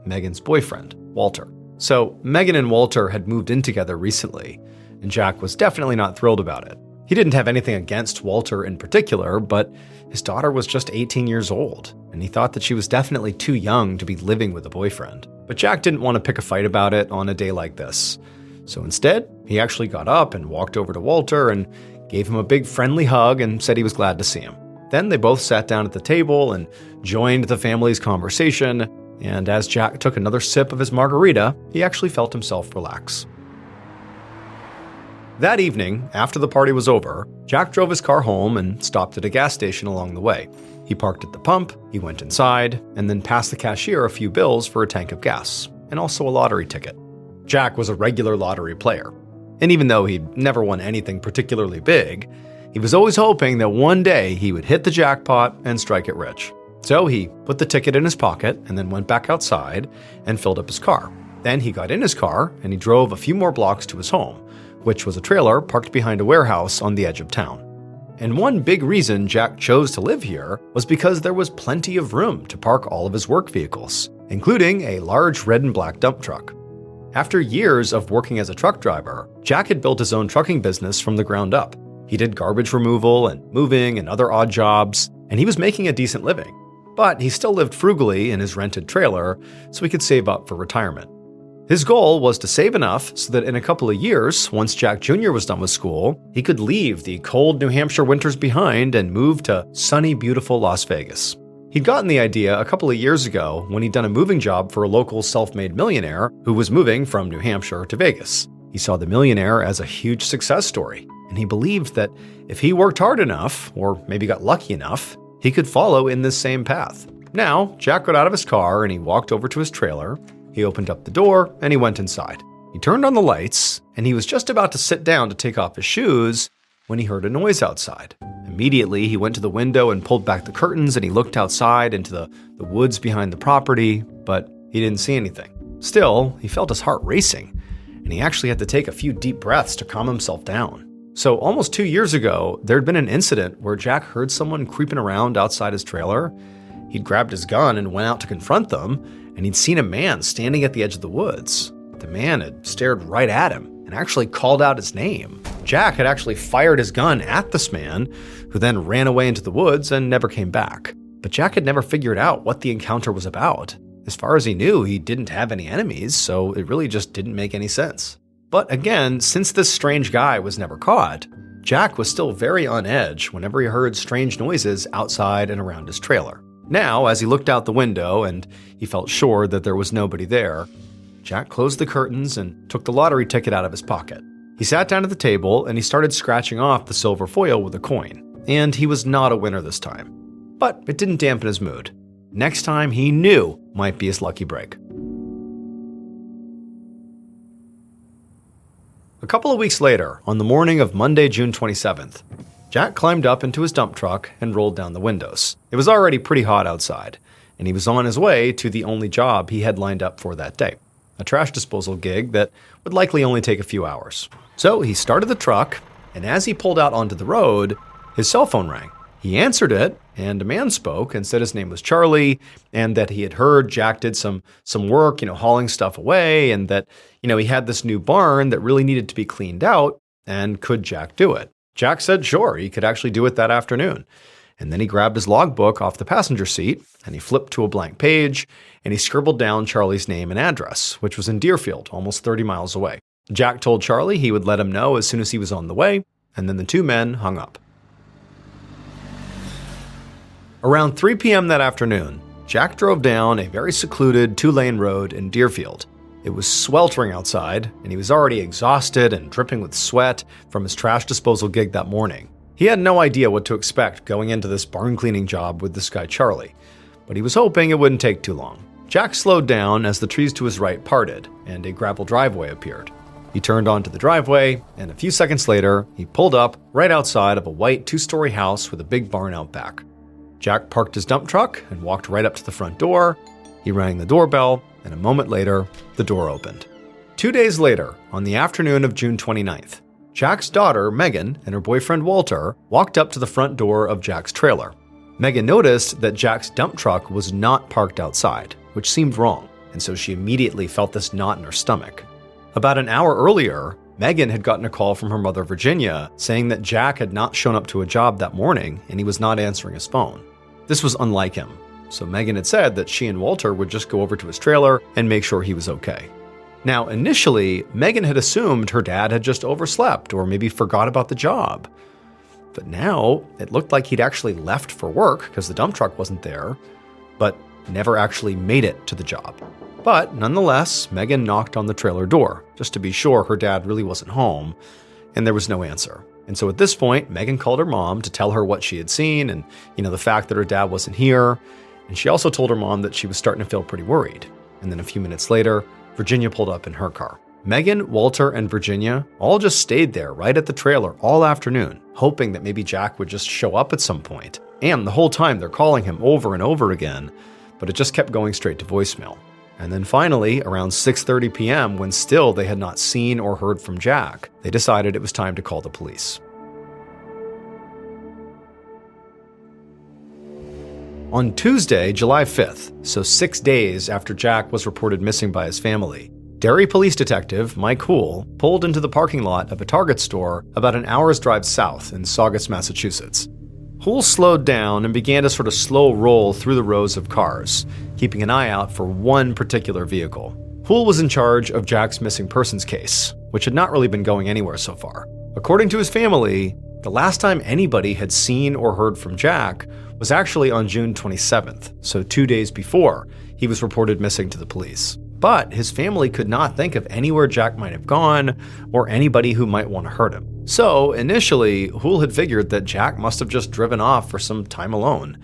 Megan's boyfriend, Walter. So, Megan and Walter had moved in together recently, and Jack was definitely not thrilled about it. He didn't have anything against Walter in particular, but his daughter was just 18 years old, and he thought that she was definitely too young to be living with a boyfriend. But Jack didn't want to pick a fight about it on a day like this. So instead, he actually got up and walked over to Walter and gave him a big friendly hug and said he was glad to see him. Then they both sat down at the table and joined the family's conversation, and as Jack took another sip of his margarita, he actually felt himself relax. That evening, after the party was over, Jack drove his car home and stopped at a gas station along the way. He parked at the pump, he went inside, and then passed the cashier a few bills for a tank of gas, and also a lottery ticket. Jack was a regular lottery player, and even though he'd never won anything particularly big, he was always hoping that one day he would hit the jackpot and strike it rich. So he put the ticket in his pocket and then went back outside and filled up his car. Then he got in his car and he drove a few more blocks to his home, which was a trailer parked behind a warehouse on the edge of town. And one big reason Jack chose to live here was because there was plenty of room to park all of his work vehicles, including a large red and black dump truck. After years of working as a truck driver, Jack had built his own trucking business from the ground up. He did garbage removal and moving and other odd jobs, and he was making a decent living. But he still lived frugally in his rented trailer so he could save up for retirement. His goal was to save enough so that in a couple of years, once Jack Jr. was done with school, he could leave the cold New Hampshire winters behind and move to sunny, beautiful Las Vegas. He'd gotten the idea a couple of years ago when he'd done a moving job for a local self-made millionaire who was moving from New Hampshire to Vegas. He saw the millionaire as a huge success story, and he believed that if he worked hard enough, or maybe got lucky enough, he could follow in this same path. Now, Jack got out of his car and he walked over to his trailer. He opened up the door and he went inside. He turned on the lights and he was just about to sit down to take off his shoes when he heard a noise outside. Immediately, he went to the window and pulled back the curtains and he looked outside into the woods behind the property, but he didn't see anything. Still, he felt his heart racing and he actually had to take a few deep breaths to calm himself down. So almost 2 years ago, there'd been an incident where Jack heard someone creeping around outside his trailer. He'd grabbed his gun and went out to confront them, and he'd seen a man standing at the edge of the woods. The man had stared right at him and actually called out his name. Jack had actually fired his gun at this man, who then ran away into the woods and never came back. But Jack had never figured out what the encounter was about. As far as he knew, he didn't have any enemies, so it really just didn't make any sense. But again, since this strange guy was never caught, Jack was still very on edge whenever he heard strange noises outside and around his trailer. Now, as he looked out the window and he felt sure that there was nobody there, Jack closed the curtains and took the lottery ticket out of his pocket. He sat down at the table and he started scratching off the silver foil with a coin. And he was not a winner this time. But it didn't dampen his mood. Next time he knew might be his lucky break. A couple of weeks later, on the morning of Monday, June 27th, Jack climbed up into his dump truck and rolled down the windows. It was already pretty hot outside, and he was on his way to the only job he had lined up for that day, a trash disposal gig that would likely only take a few hours. So he started the truck, and as he pulled out onto the road, his cell phone rang. He answered it, and a man spoke and said his name was Charlie, and that he had heard Jack did some work, hauling stuff away, and that, he had this new barn that really needed to be cleaned out, and could Jack do it? Jack said sure, he could actually do it that afternoon. And then he grabbed his logbook off the passenger seat, and he flipped to a blank page, and he scribbled down Charlie's name and address, which was in Deerfield, almost 30 miles away. Jack told Charlie he would let him know as soon as he was on the way, and then the two men hung up. Around 3 p.m. that afternoon, Jack drove down a very secluded 2-lane road in Deerfield. It was sweltering outside, and he was already exhausted and dripping with sweat from his trash disposal gig that morning. He had no idea what to expect going into this barn cleaning job with this guy Charlie, but he was hoping it wouldn't take too long. Jack slowed down as the trees to his right parted, and a gravel driveway appeared. He turned onto the driveway, and a few seconds later, he pulled up right outside of a white 2-story house with a big barn out back. Jack parked his dump truck and walked right up to the front door. He rang the doorbell, and a moment later, the door opened. 2 days later, on the afternoon of June 29th, Jack's daughter, Megan, and her boyfriend, Walter, walked up to the front door of Jack's trailer. Megan noticed that Jack's dump truck was not parked outside, which seemed wrong, and so she immediately felt this knot in her stomach. About an hour earlier, Megan had gotten a call from her mother, Virginia, saying that Jack had not shown up to a job that morning and he was not answering his phone. This was unlike him, so Megan had said that she and Walter would just go over to his trailer and make sure he was okay. Now, initially, Megan had assumed her dad had just overslept or maybe forgot about the job. But now, it looked like he'd actually left for work because the dump truck wasn't there, but never actually made it to the job. But nonetheless, Megan knocked on the trailer door, just to be sure her dad really wasn't home, and there was no answer. And so at this point, Megan called her mom to tell her what she had seen and, the fact that her dad wasn't here. And she also told her mom that she was starting to feel pretty worried. And then a few minutes later, Virginia pulled up in her car. Megan, Walter, and Virginia all just stayed there right at the trailer all afternoon, hoping that maybe Jack would just show up at some point. And the whole time they're calling him over and over again, but it just kept going straight to voicemail. And then finally, around 6:30 p.m., when still they had not seen or heard from Jack, they decided it was time to call the police. On Tuesday, July 5th, so 6 days after Jack was reported missing by his family, Derry police detective Mike Hoole pulled into the parking lot of a Target store about an hour's drive south in Saugus, Massachusetts. Hoole slowed down and began to sort of slow roll through the rows of cars, keeping an eye out for one particular vehicle. Hoole was in charge of Jack's missing persons case, which had not really been going anywhere so far. According to his family, the last time anybody had seen or heard from Jack was actually on June 27th, so 2 days before he was reported missing to the police. But his family could not think of anywhere Jack might have gone or anybody who might want to hurt him. So initially, Hoole had figured that Jack must have just driven off for some time alone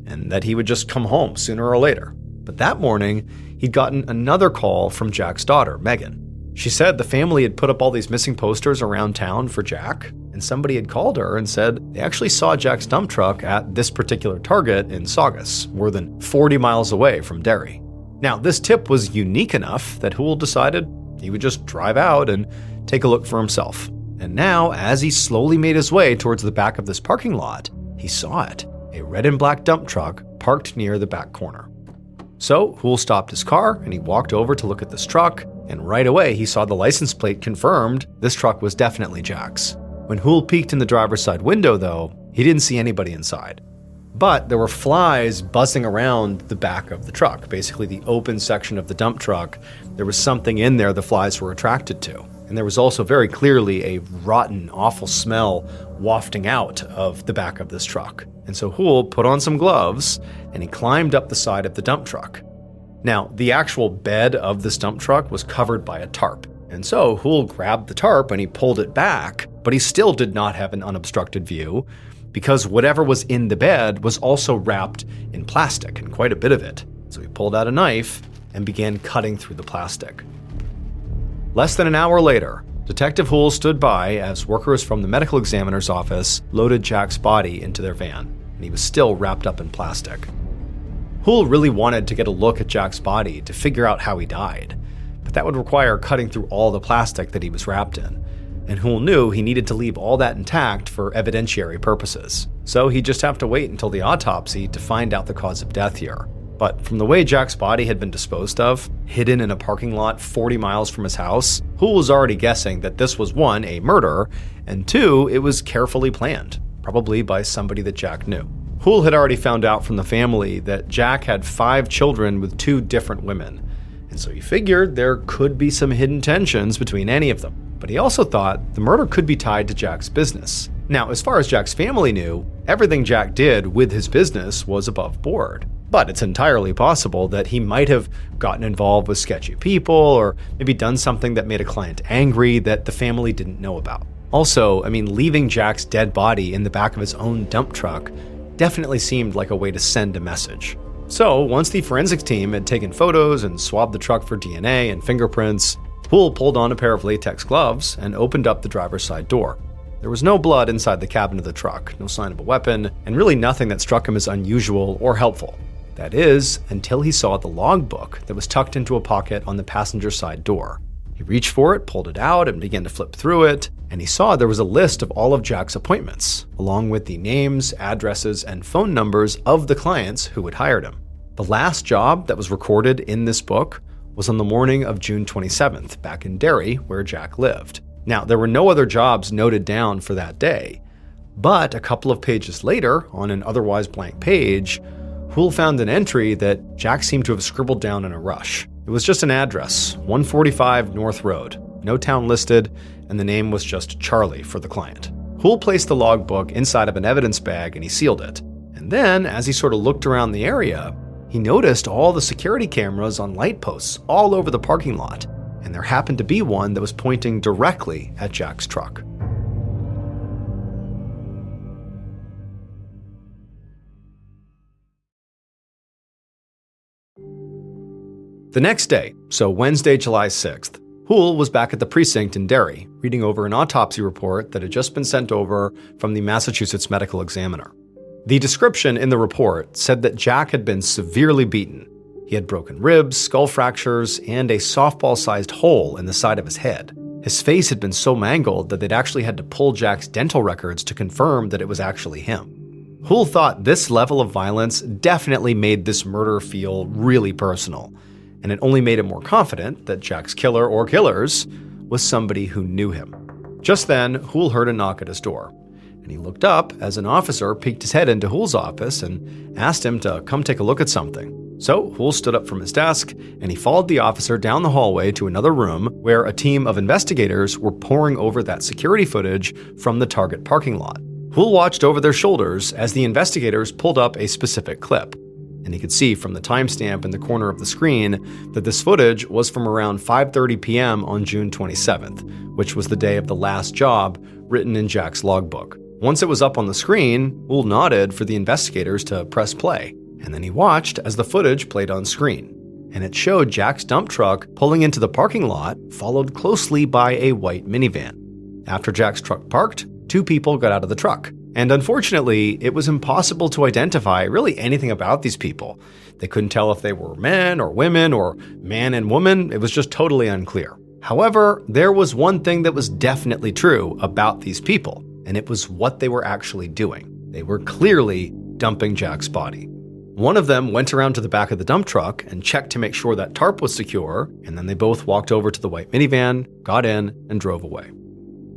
and that he would just come home sooner or later. But that morning, he'd gotten another call from Jack's daughter, Megan. She said the family had put up all these missing posters around town for Jack, and somebody had called her and said they actually saw Jack's dump truck at this particular Target in Saugus, more than 40 miles away from Derry. Now, this tip was unique enough that Hoole decided he would just drive out and take a look for himself. And now, as he slowly made his way towards the back of this parking lot, he saw it, a red and black dump truck parked near the back corner. So Hoole stopped his car and he walked over to look at this truck, and right away he saw the license plate confirmed this truck was definitely Jack's. When Hoole peeked in the driver's side window, though, he didn't see anybody inside. But there were flies buzzing around the back of the truck, basically the open section of the dump truck. There was something in there the flies were attracted to. And there was also very clearly a rotten, awful smell wafting out of the back of this truck. And so Hoole put on some gloves and he climbed up the side of the dump truck. Now, the actual bed of this dump truck was covered by a tarp. And so Hoole grabbed the tarp and he pulled it back, but he still did not have an unobstructed view, because whatever was in the bed was also wrapped in plastic, and quite a bit of it. So he pulled out a knife and began cutting through the plastic. Less than an hour later, Detective Hoole stood by as workers from the medical examiner's office loaded Jack's body into their van, and he was still wrapped up in plastic. Hoole really wanted to get a look at Jack's body to figure out how he died, but that would require cutting through all the plastic that he was wrapped in. and Hool knew he needed to leave all that intact for evidentiary purposes. So he'd just have to wait until the autopsy to find out the cause of death here. But from the way Jack's body had been disposed of, hidden in a parking lot 40 miles from his house, Hool was already guessing that this was 1, a murder, and 2, it was carefully planned, probably by somebody that Jack knew. Hool had already found out from the family that Jack had 5 children with 2 different women, and so he figured there could be some hidden tensions between any of them. But he also thought the murder could be tied to Jack's business. Now, as far as Jack's family knew, everything Jack did with his business was above board. But it's entirely possible that he might have gotten involved with sketchy people or maybe done something that made a client angry that the family didn't know about. Also, leaving Jack's dead body in the back of his own dump truck definitely seemed like a way to send a message. So, once the forensics team had taken photos and swabbed the truck for DNA and fingerprints, Hool pulled on a pair of latex gloves and opened up the driver's side door. There was no blood inside the cabin of the truck, no sign of a weapon, and really nothing that struck him as unusual or helpful. That is, until he saw the logbook that was tucked into a pocket on the passenger side door. He reached for it, pulled it out, and began to flip through it, and he saw there was a list of all of Jack's appointments, along with the names, addresses, and phone numbers of the clients who had hired him. The last job that was recorded in this book was on the morning of June 27th, back in Derry, where Jack lived. Now, there were no other jobs noted down for that day, but a couple of pages later, on an otherwise blank page, Hool found an entry that Jack seemed to have scribbled down in a rush. It was just an address, 145 North Road, no town listed, and the name was just Charlie for the client. Hool placed the logbook inside of an evidence bag and he sealed it. And then, as he sort of looked around the area, he noticed all the security cameras on light posts all over the parking lot, and there happened to be one that was pointing directly at Jack's truck. The next day, so Wednesday, July 6th, Hool was back at the precinct in Derry, reading over an autopsy report that had just been sent over from the Massachusetts Medical Examiner. The description in the report said that Jack had been severely beaten. He had broken ribs, skull fractures, and a softball-sized hole in the side of his head. His face had been so mangled that they'd actually had to pull Jack's dental records to confirm that it was actually him. Hool thought this level of violence definitely made this murder feel really personal, and it only made him more confident that Jack's killer or killers was somebody who knew him. Just then, Hool heard a knock at his door, and he looked up as an officer peeked his head into Hool's office and asked him to come take a look at something. So Hool stood up from his desk, and he followed the officer down the hallway to another room where a team of investigators were poring over that security footage from the Target parking lot. Hool watched over their shoulders as the investigators pulled up a specific clip, and he could see from the timestamp in the corner of the screen that this footage was from around 5:30 p.m. on June 27th, which was the day of the last job written in Jack's logbook. Once it was up on the screen, Hool nodded for the investigators to press play, and then he watched as the footage played on screen. And it showed Jack's dump truck pulling into the parking lot, followed closely by a white minivan. After Jack's truck parked, 2 people got out of the truck. And unfortunately, it was impossible to identify really anything about these people. They couldn't tell if they were men or women or man and woman. It was just totally unclear. However, there was one thing that was definitely true about these people, and it was what they were actually doing. They were clearly dumping Jack's body. One of them went around to the back of the dump truck and checked to make sure that tarp was secure, and then they both walked over to the white minivan, got in, and drove away.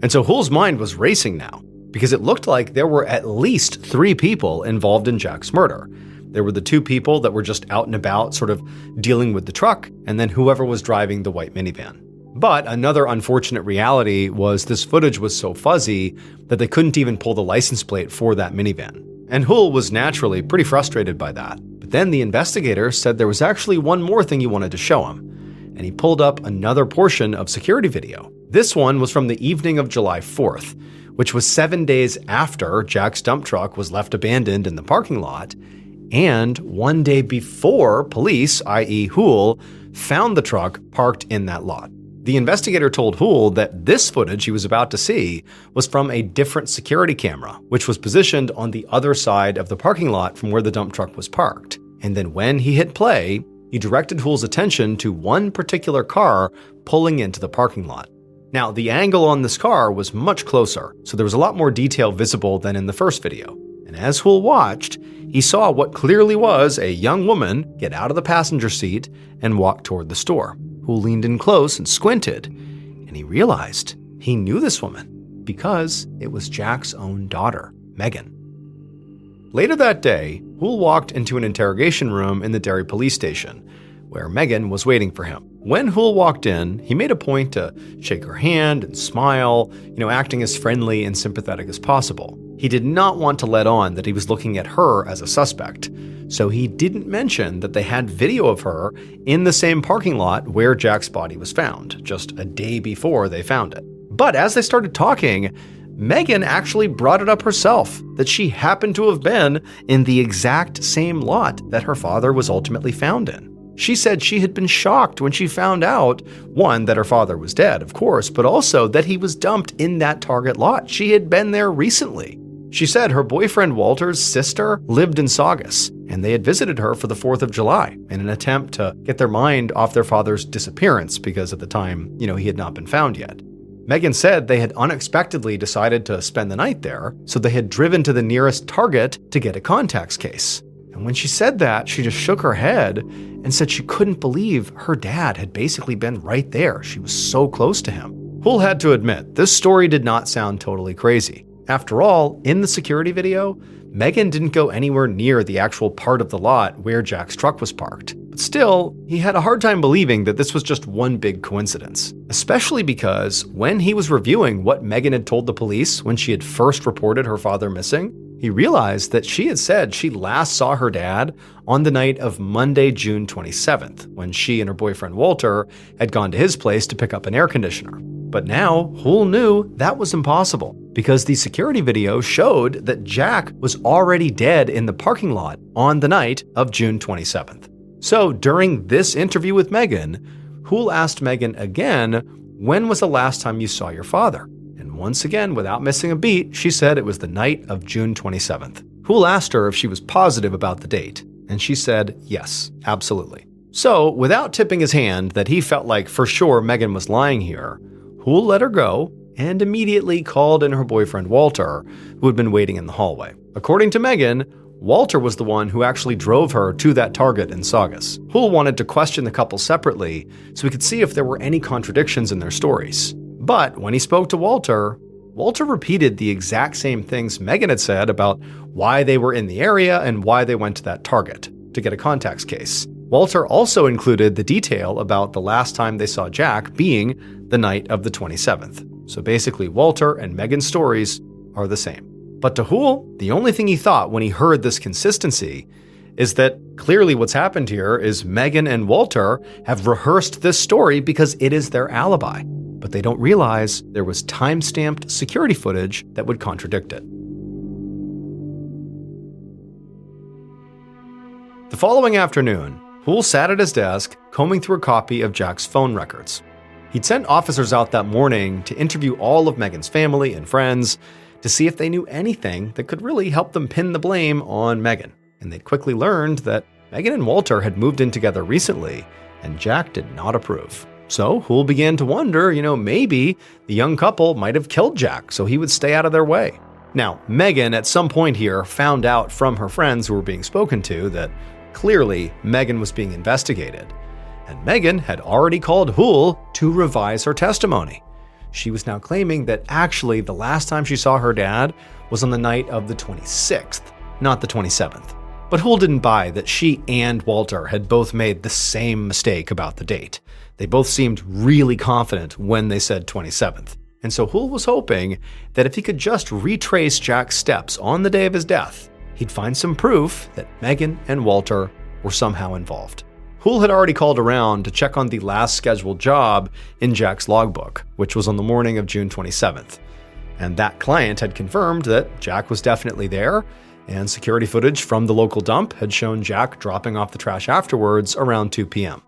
And so Hool's mind was racing now, because it looked like there were at least 3 people involved in Jack's murder. There were the 2 people that were just out and about, sort of dealing with the truck, and then whoever was driving the white minivan. But another unfortunate reality was this footage was so fuzzy that they couldn't even pull the license plate for that minivan. And Hool was naturally pretty frustrated by that. But then the investigator said there was actually one more thing he wanted to show him, and he pulled up another portion of security video. This one was from the evening of July 4th, which was 7 days after Jack's dump truck was left abandoned in the parking lot, and 1 day before police, i.e. Hool, found the truck parked in that lot. The investigator told Hool that this footage he was about to see was from a different security camera, which was positioned on the other side of the parking lot from where the dump truck was parked. And then when he hit play, he directed Hool's attention to one particular car pulling into the parking lot. Now, the angle on this car was much closer, so there was a lot more detail visible than in the first video. And as Hool watched, he saw what clearly was a young woman get out of the passenger seat and walk toward the store. Hool leaned in close and squinted, and he realized he knew this woman because it was Jack's own daughter, Megan. Later that day, Hool walked into an interrogation room in the Derry police station, where Megan was waiting for him. When Hool walked in, he made a point to shake her hand and smile, acting as friendly and sympathetic as possible. He did not want to let on that he was looking at her as a suspect, so he didn't mention that they had video of her in the same parking lot where Jack's body was found, just a day before they found it. But as they started talking, Megan actually brought it up herself, that she happened to have been in the exact same lot that her father was ultimately found in. She said she had been shocked when she found out, one, that her father was dead, of course, but also that he was dumped in that Target lot. She had been there recently. She said her boyfriend Walter's sister lived in Saugus, and they had visited her for the 4th of July in an attempt to get their mind off their father's disappearance because at the time, he had not been found yet. Megan said they had unexpectedly decided to spend the night there, so they had driven to the nearest Target to get a contacts case. And when she said that, she just shook her head and said she couldn't believe her dad had basically been right there. She was so close to him. Hool had to admit, this story did not sound totally crazy. After all, in the security video, Megan didn't go anywhere near the actual part of the lot where Jack's truck was parked. But still, he had a hard time believing that this was just one big coincidence, especially because when he was reviewing what Megan had told the police when she had first reported her father missing, he realized that she had said she last saw her dad on the night of Monday, June 27th, when she and her boyfriend Walter had gone to his place to pick up an air conditioner. But now, Hool knew that was impossible because the security video showed that Jack was already dead in the parking lot on the night of June 27th. So during this interview with Megan, Hool asked Megan again, when was the last time you saw your father? And once again, without missing a beat, she said it was the night of June 27th. Hool asked her if she was positive about the date, and she said yes, absolutely. So without tipping his hand that he felt like for sure Megan was lying here, Hool let her go and immediately called in her boyfriend Walter, who had been waiting in the hallway. According to Megan, Walter was the one who actually drove her to that Target in Saugus. Hool wanted to question the couple separately so he could see if there were any contradictions in their stories. But when he spoke to Walter, Walter repeated the exact same things Megan had said about why they were in the area and why they went to that Target to get a contacts case. Walter also included the detail about the last time they saw Jack being the night of the 27th. So basically, Walter and Megan's stories are the same. But to Hool, the only thing he thought when he heard this consistency is that clearly what's happened here is Megan and Walter have rehearsed this story because it is their alibi. But they don't realize there was time-stamped security footage that would contradict it. The following afternoon, Hool sat at his desk combing through a copy of Jack's phone records. He'd sent officers out that morning to interview all of Megan's family and friends to see if they knew anything that could really help them pin the blame on Megan. And they'd quickly learned that Megan and Walter had moved in together recently, and Jack did not approve. So Hool began to wonder, maybe the young couple might have killed Jack so he would stay out of their way. Now, Megan at some point here found out from her friends who were being spoken to that clearly Megan was being investigated. And Megan had already called Hool to revise her testimony. She was now claiming that actually the last time she saw her dad was on the night of the 26th, not the 27th. But Hool didn't buy that she and Walter had both made the same mistake about the date. They both seemed really confident when they said 27th. And so Hool was hoping that if he could just retrace Jack's steps on the day of his death, he'd find some proof that Megan and Walter were somehow involved. Hool had already called around to check on the last scheduled job in Jack's logbook, which was on the morning of June 27th. And that client had confirmed that Jack was definitely there, and security footage from the local dump had shown Jack dropping off the trash afterwards around 2 p.m.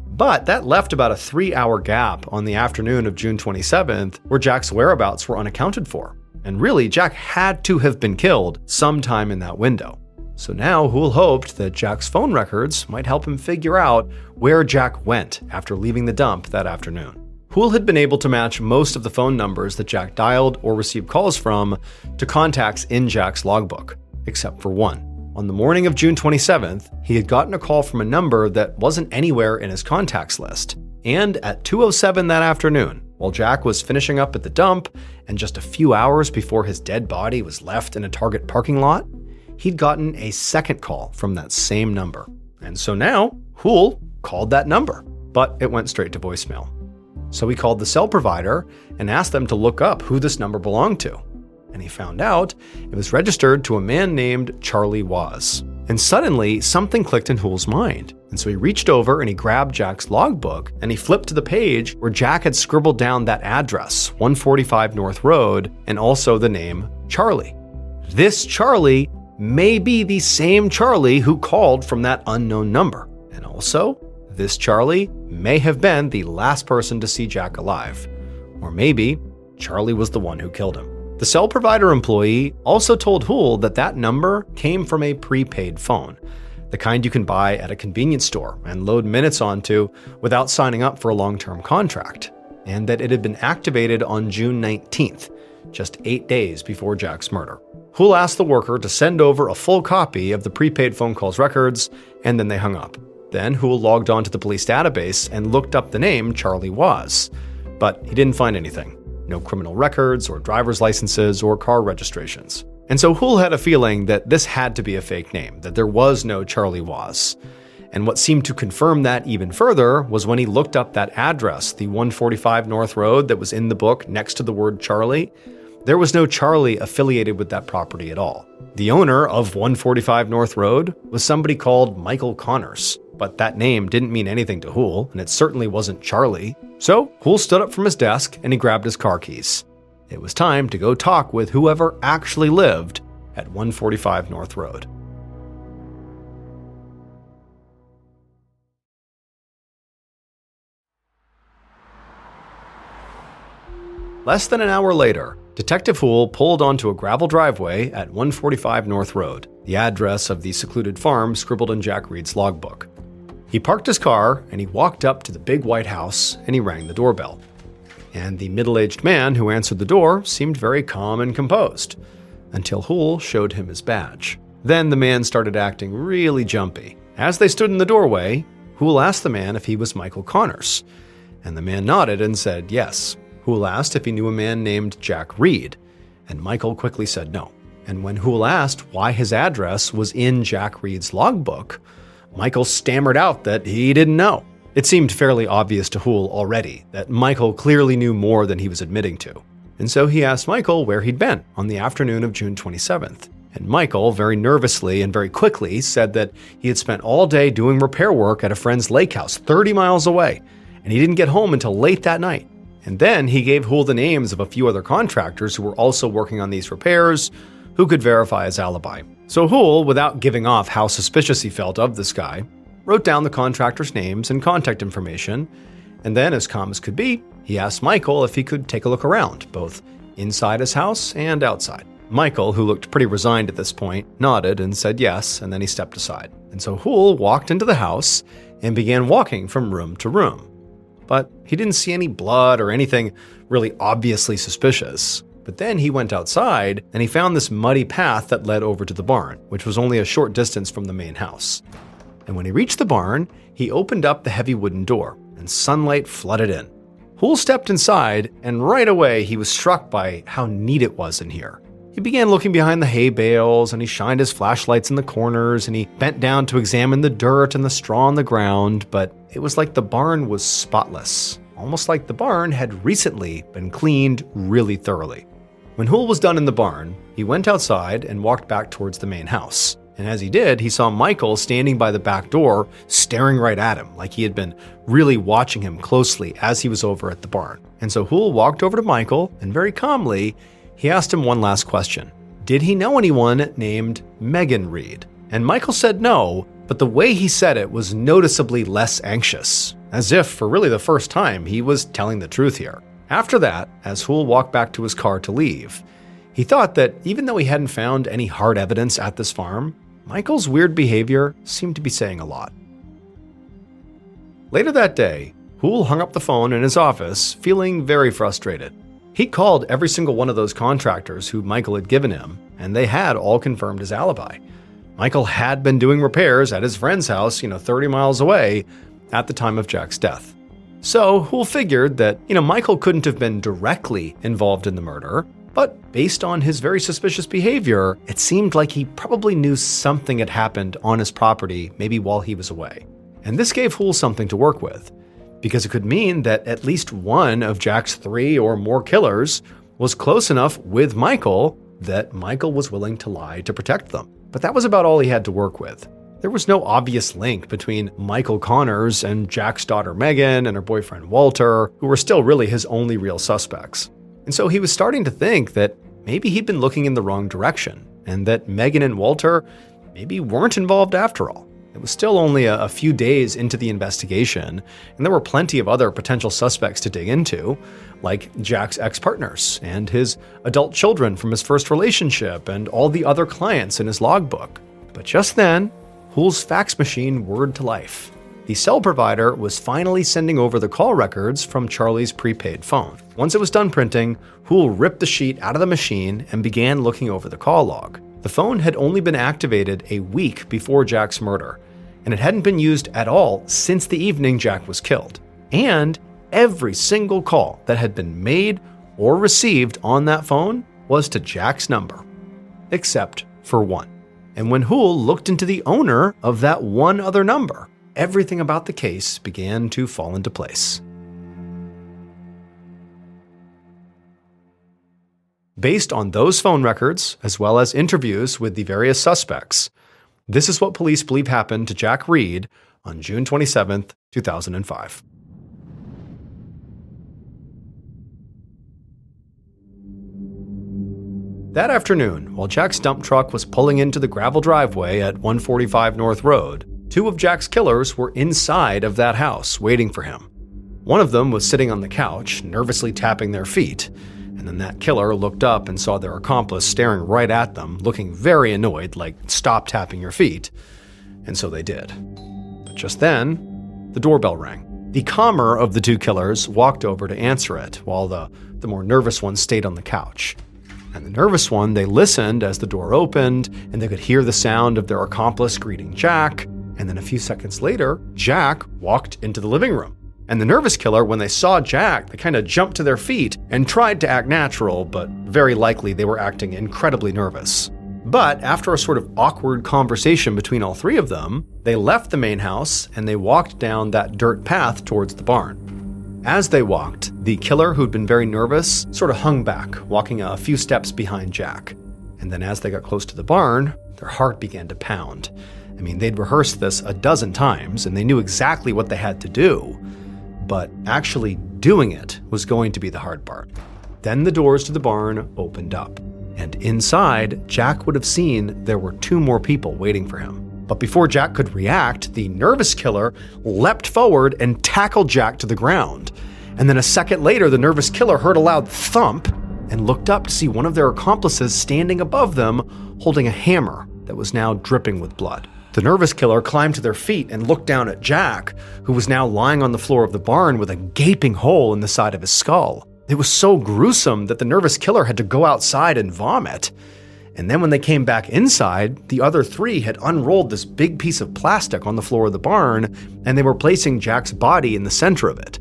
But that left about a 3-hour gap on the afternoon of June 27th where Jack's whereabouts were unaccounted for. And really, Jack had to have been killed sometime in that window. So now Hool hoped that Jack's phone records might help him figure out where Jack went after leaving the dump that afternoon. Hool had been able to match most of the phone numbers that Jack dialed or received calls from to contacts in Jack's logbook, except for one. On the morning of June 27th, he had gotten a call from a number that wasn't anywhere in his contacts list. And at 2:07 that afternoon, while Jack was finishing up at the dump and just a few hours before his dead body was left in a Target parking lot, he'd gotten a second call from that same number. And so now, Hool called that number, but it went straight to voicemail. So he called the cell provider and asked them to look up who this number belonged to. And he found out it was registered to a man named Charlie Waz. And suddenly, something clicked in Hool's mind. And so he reached over and he grabbed Jack's logbook and he flipped to the page where Jack had scribbled down that address, 145 North Road, and also the name Charlie. This Charlie may be the same Charlie who called from that unknown number. And also, this Charlie may have been the last person to see Jack alive. Or maybe Charlie was the one who killed him. The cell provider employee also told Hool that that number came from a prepaid phone, the kind you can buy at a convenience store and load minutes onto without signing up for a long-term contract, and that it had been activated on June 19th, just 8 days before Jack's murder. Hool asked the worker to send over a full copy of the prepaid phone call's records, and then they hung up. Then Hool logged onto the police database and looked up the name Charlie Waz, but he didn't find anything. No criminal records or driver's licenses or car registrations. And so Hool had a feeling that this had to be a fake name, that there was no Charlie Waz. And what seemed to confirm that even further was when he looked up that address, the 145 North Road that was in the book next to the word Charlie. There was no Charlie affiliated with that property at all. The owner of 145 North Road was somebody called Michael Connors, but that name didn't mean anything to Hool, and it certainly wasn't Charlie. So Hool stood up from his desk and he grabbed his car keys. It was time to go talk with whoever actually lived at 145 North Road. Less than an hour later, Detective Hool pulled onto a gravel driveway at 145 North Road, the address of the secluded farm scribbled in Jack Reed's logbook. He parked his car and he walked up to the big white house and he rang the doorbell. And the middle-aged man who answered the door seemed very calm and composed, until Hool showed him his badge. Then the man started acting really jumpy. As they stood in the doorway, Hool asked the man if he was Michael Connors, and the man nodded and said yes. Hool asked if he knew a man named Jack Reed, and Michael quickly said no. And when Hool asked why his address was in Jack Reed's logbook, Michael stammered out that he didn't know. It seemed fairly obvious to Hool already that Michael clearly knew more than he was admitting to. And so he asked Michael where he'd been on the afternoon of June 27th. And Michael, very nervously and very quickly, said that he had spent all day doing repair work at a friend's lake house 30 miles away, and he didn't get home until late that night. And then he gave Hool the names of a few other contractors who were also working on these repairs, who could verify his alibi. So Hool, without giving off how suspicious he felt of this guy, wrote down the contractors' names and contact information, and then, as calm as could be, he asked Michael if he could take a look around, both inside his house and outside. Michael, who looked pretty resigned at this point, nodded and said yes, and then he stepped aside. And so Hool walked into the house and began walking from room to room. But he didn't see any blood or anything really obviously suspicious. But then he went outside and he found this muddy path that led over to the barn, which was only a short distance from the main house. And when he reached the barn, he opened up the heavy wooden door and sunlight flooded in. Hool stepped inside and right away he was struck by how neat it was in here. He began looking behind the hay bales and he shined his flashlights in the corners and he bent down to examine the dirt and the straw on the ground, but it was like the barn was spotless, almost like the barn had recently been cleaned really thoroughly. When Hool was done in the barn, he went outside and walked back towards the main house. And as he did, he saw Michael standing by the back door, staring right at him, like he had been really watching him closely as he was over at the barn. And so Hool walked over to Michael, and very calmly, he asked him one last question. Did he know anyone named Megan Reed? And Michael said no, but the way he said it was noticeably less anxious, as if, for really the first time, he was telling the truth here. After that, as Hool walked back to his car to leave, he thought that even though he hadn't found any hard evidence at this farm, Michael's weird behavior seemed to be saying a lot. Later that day, Hoole hung up the phone in his office, feeling very frustrated. He called every single one of those contractors who Michael had given him, and they had all confirmed his alibi. Michael had been doing repairs at his friend's house, 30 miles away, at the time of Jack's death. So Hoole figured that, Michael couldn't have been directly involved in the murder, but based on his very suspicious behavior, it seemed like he probably knew something had happened on his property, maybe while he was away. And this gave Hoole something to work with, because it could mean that at least one of Jack's 3 or more killers was close enough with Michael that Michael was willing to lie to protect them. But that was about all he had to work with. There was no obvious link between Michael Connors and Jack's daughter Megan and her boyfriend Walter, who were still really his only real suspects. And so he was starting to think that maybe he'd been looking in the wrong direction, and that Megan and Walter maybe weren't involved after all. It was still only a few days into the investigation, and there were plenty of other potential suspects to dig into, like Jack's ex-partners and his adult children from his first relationship and all the other clients in his logbook. But just then, Hoole's fax machine whirred to life. The cell provider was finally sending over the call records from Charlie's prepaid phone. Once it was done printing, Hoole ripped the sheet out of the machine and began looking over the call log. The phone had only been activated a week before Jack's murder, and it hadn't been used at all since the evening Jack was killed. And every single call that had been made or received on that phone was to Jack's number, except for one. And when Hoole looked into the owner of that one other number, everything about the case began to fall into place. Based on those phone records, as well as interviews with the various suspects, this is what police believe happened to Jack Reed on June 27, 2005. That afternoon, while Jack's dump truck was pulling into the gravel driveway at 145 North Road, 2 of Jack's killers were inside of that house waiting for him. One of them was sitting on the couch, nervously tapping their feet, and then that killer looked up and saw their accomplice staring right at them, looking very annoyed, like, "Stop tapping your feet." And so they did. But just then, the doorbell rang. The calmer of the 2 killers walked over to answer it, while the more nervous one stayed on the couch. And the nervous one, they listened as the door opened, and they could hear the sound of their accomplice greeting Jack. And then a few seconds later, Jack walked into the living room. And the nervous killer, when they saw Jack, they kind of jumped to their feet and tried to act natural, but very likely they were acting incredibly nervous. But after a sort of awkward conversation between all 3 of them, they left the main house and they walked down that dirt path towards the barn. As they walked, the killer, who'd been very nervous, sort of hung back, walking a few steps behind Jack. And then as they got close to the barn, their heart began to pound. I mean, they'd rehearsed this a dozen times and they knew exactly what they had to do. But actually doing it was going to be the hard part. Then the doors to the barn opened up, and inside, Jack would have seen there were 2 more people waiting for him. But before Jack could react, the nervous killer leapt forward and tackled Jack to the ground. And then a second later, the nervous killer heard a loud thump and looked up to see one of their accomplices standing above them, holding a hammer that was now dripping with blood. The nervous killer climbed to their feet and looked down at Jack, who was now lying on the floor of the barn with a gaping hole in the side of his skull. It was so gruesome that the nervous killer had to go outside and vomit. And then when they came back inside, the other 3 had unrolled this big piece of plastic on the floor of the barn, and they were placing Jack's body in the center of it.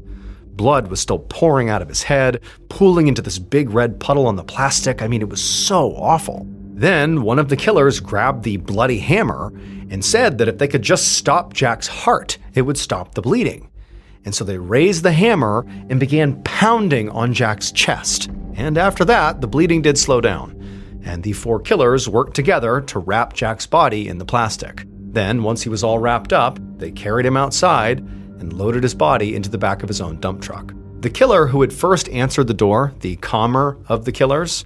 Blood was still pouring out of his head, pooling into this big red puddle on the plastic. I mean, it was so awful. Then one of the killers grabbed the bloody hammer and said that if they could just stop Jack's heart, it would stop the bleeding. And so they raised the hammer and began pounding on Jack's chest. And after that, the bleeding did slow down, and the 4 killers worked together to wrap Jack's body in the plastic. Then, once he was all wrapped up, they carried him outside and loaded his body into the back of his own dump truck. The killer who had first answered the door, the calmer of the killers,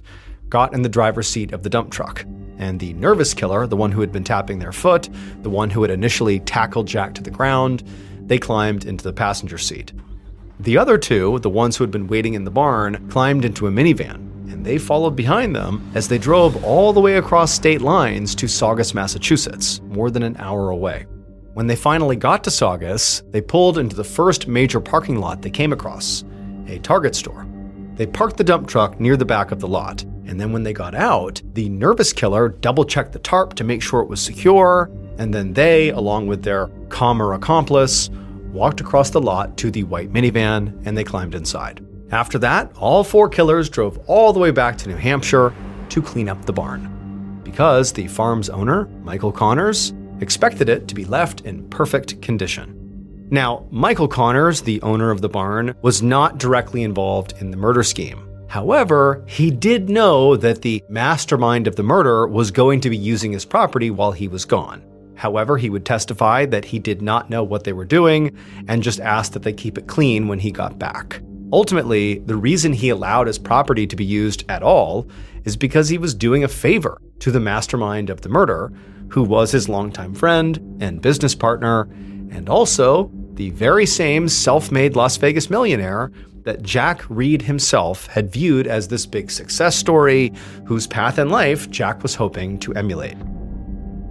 got in the driver's seat of the dump truck, and the nervous killer, the one who had been tapping their foot, the one who had initially tackled Jack to the ground, they climbed into the passenger seat. The other 2, the ones who had been waiting in the barn, climbed into a minivan, and they followed behind them as they drove all the way across state lines to Saugus, Massachusetts, more than an hour away. When they finally got to Saugus, they pulled into the first major parking lot they came across, a Target store. They parked the dump truck near the back of the lot, and then when they got out, the nervous killer double-checked the tarp to make sure it was secure, and then they, along with their calmer accomplice, walked across the lot to the white minivan, and they climbed inside. After that, all 4 killers drove all the way back to New Hampshire to clean up the barn, because the farm's owner, Michael Connors, expected it to be left in perfect condition. Now, Michael Connors, the owner of the barn, was not directly involved in the murder scheme. However, he did know that the mastermind of the murder was going to be using his property while he was gone. However, he would testify that he did not know what they were doing and just asked that they keep it clean when he got back. Ultimately, the reason he allowed his property to be used at all is because he was doing a favor to the mastermind of the murder, who was his longtime friend and business partner, and also the very same self-made Las Vegas millionaire that Jack Reed himself had viewed as this big success story, whose path in life Jack was hoping to emulate.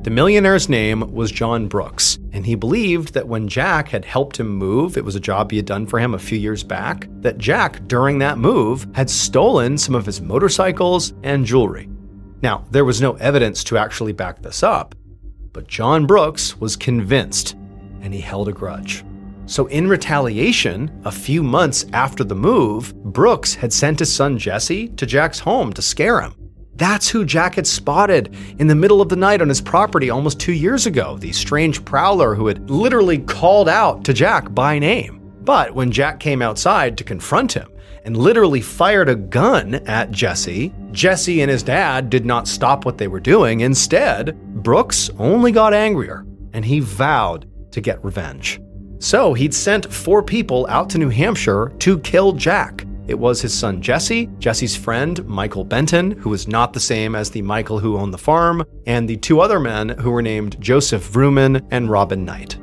The millionaire's name was John Brooks, and he believed that when Jack had helped him move, it was a job he had done for him a few years back, that Jack, during that move, had stolen some of his motorcycles and jewelry. Now, there was no evidence to actually back this up, but John Brooks was convinced, and he held a grudge. So in retaliation, a few months after the move, Brooks had sent his son Jesse to Jack's home to scare him. That's who Jack had spotted in the middle of the night on his property almost 2 years ago, the strange prowler who had literally called out to Jack by name. But when Jack came outside to confront him and literally fired a gun at Jesse, Jesse and his dad did not stop what they were doing. Instead, Brooks only got angrier, and he vowed to get revenge. So he'd sent 4 people out to New Hampshire to kill Jack. It was his son Jesse, Jesse's friend Michael Benton, who was not the same as the Michael who owned the farm, and the 2 other men who were named Joseph Vrooman and Robin Knight.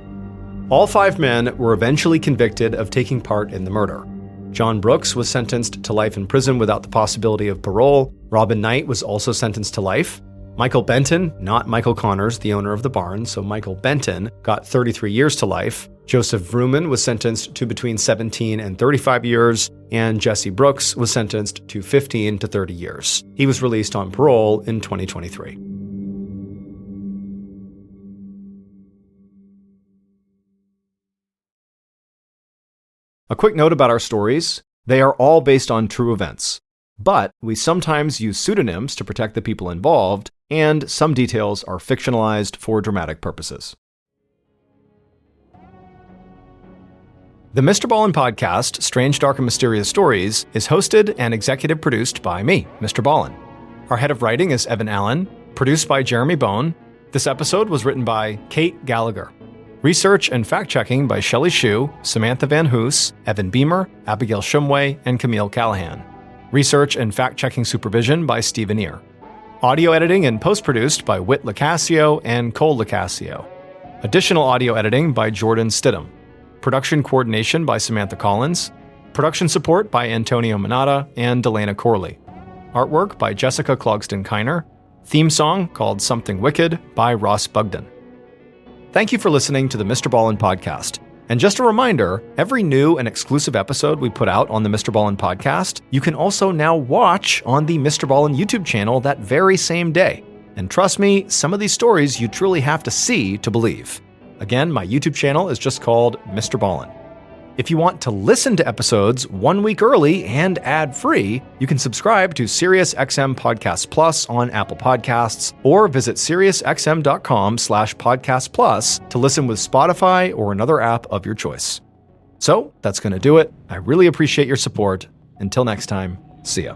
All 5 men were eventually convicted of taking part in the murder. John Brooks was sentenced to life in prison without the possibility of parole. Robin Knight was also sentenced to life. Michael Benton, not Michael Connors, the owner of the barn, so Michael Benton got 33 years to life. Joseph Vrooman was sentenced to between 17 and 35 years, and Jesse Brooks was sentenced to 15 to 30 years. He was released on parole in 2023. A quick note about our stories: they are all based on true events, but we sometimes use pseudonyms to protect the people involved, and some details are fictionalized for dramatic purposes. The MrBallen podcast, Strange, Dark, and Mysterious Stories, is hosted and executive produced by me, MrBallen. Our head of writing is Evan Allen, produced by Jeremy Bone. This episode was written by Kate Gallagher. Research and fact-checking by Shelley Shue, Samantha Van Hoos, Evan Beamer, Abigail Shumway, and Camille Callahan. Research and fact-checking supervision by Stephen Ear. Audio editing and post-produced by Whit Lacasio and Cole Lacasio. Additional audio editing by Jordan Stidham. Production coordination by Samantha Collins. Production support by Antonio Manata and Delana Corley. Artwork by Jessica Clogston-Kiner. Theme song called Something Wicked by Ross Bugden. Thank you for listening to the MrBallen podcast. And just a reminder, every new and exclusive episode we put out on the MrBallen podcast, you can also now watch on the MrBallen YouTube channel that very same day. And trust me, some of these stories you truly have to see to believe. Again, my YouTube channel is just called MrBallen. If you want to listen to episodes 1 week early and ad-free, you can subscribe to SiriusXM Podcast Plus on Apple Podcasts or visit SiriusXM.com/Podcast Plus to listen with Spotify or another app of your choice. So that's going to do it. I really appreciate your support. Until next time, see ya.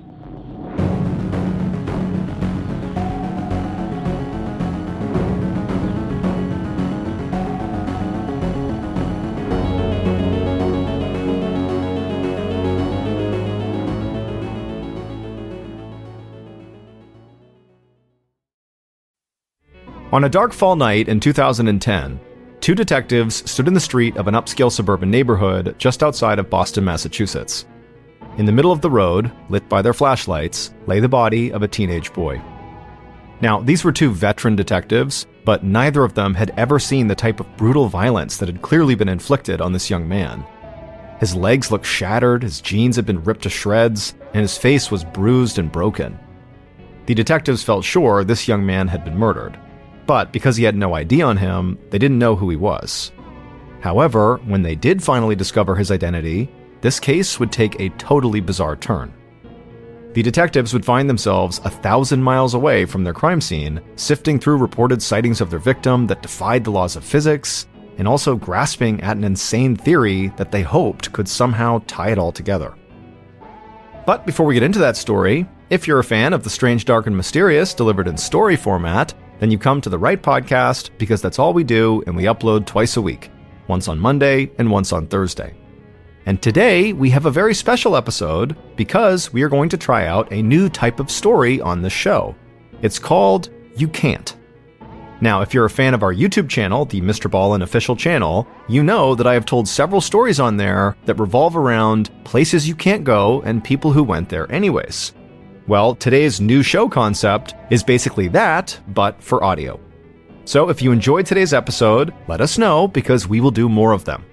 On a dark fall night in 2010, 2 detectives stood in the street of an upscale suburban neighborhood just outside of Boston, Massachusetts. In the middle of the road, lit by their flashlights, lay the body of a teenage boy. Now, these were 2 veteran detectives, but neither of them had ever seen the type of brutal violence that had clearly been inflicted on this young man. His legs looked shattered, his jeans had been ripped to shreds, and his face was bruised and broken. The detectives felt sure this young man had been murdered, but because he had no ID on him, they didn't know who he was. However, when they did finally discover his identity, this case would take a totally bizarre turn. The detectives would find themselves 1,000 miles away from their crime scene, sifting through reported sightings of their victim that defied the laws of physics, and also grasping at an insane theory that they hoped could somehow tie it all together. But before we get into that story, if you're a fan of the strange, dark, and mysterious delivered in story format, then you've come to the right podcast, because that's all we do, and we upload twice a week, once on Monday and once on Thursday. And today we have a very special episode because we are going to try out a new type of story on this show. It's called You Can't. Now, if you're a fan of our YouTube channel, the MrBallen official channel, you know that I have told several stories on there that revolve around places you can't go and people who went there anyways. Well, today's new show concept is basically that, but for audio. So if you enjoyed today's episode, let us know because we will do more of them.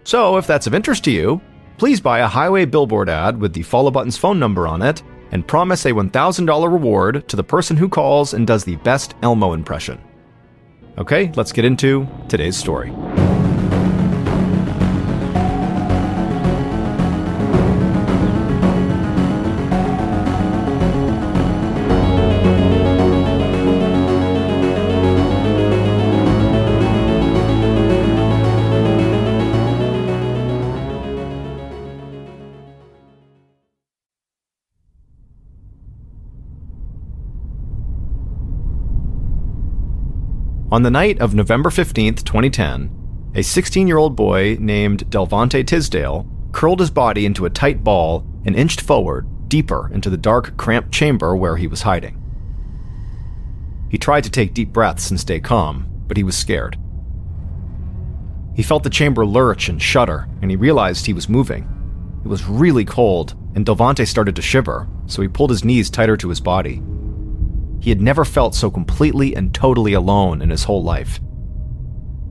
So if that's of interest to you, please buy a highway billboard ad with the Follow Button's phone number on it and promise a $1,000 reward to the person who calls and does the best Elmo impression. Okay, let's get into today's story. On the night of November 15th, 2010, a 16-year-old boy named Delvante Tisdale curled his body into a tight ball and inched forward, deeper into the dark, cramped chamber where he was hiding. He tried to take deep breaths and stay calm, but he was scared. He felt the chamber lurch and shudder, and he realized he was moving. It was really cold, and Delvante started to shiver, so he pulled his knees tighter to his body. He had never felt so completely and totally alone in his whole life.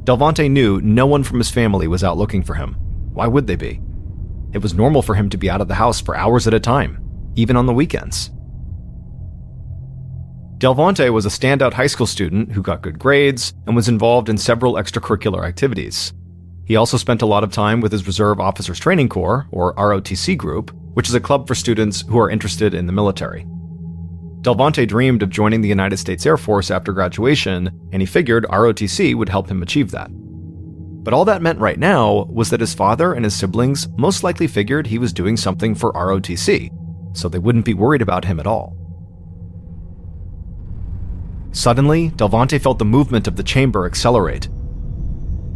Delvante knew no one from his family was out looking for him. Why would they be? It was normal for him to be out of the house for hours at a time, even on the weekends. Delvante was a standout high school student who got good grades and was involved in several extracurricular activities. He also spent a lot of time with his Reserve Officers Training Corps, or ROTC group, which is a club for students who are interested in the military. Delvante dreamed of joining the United States Air Force after graduation, and he figured ROTC would help him achieve that. But all that meant right now was that his father and his siblings most likely figured he was doing something for ROTC, so they wouldn't be worried about him at all. Suddenly, Delvante felt the movement of the chamber accelerate.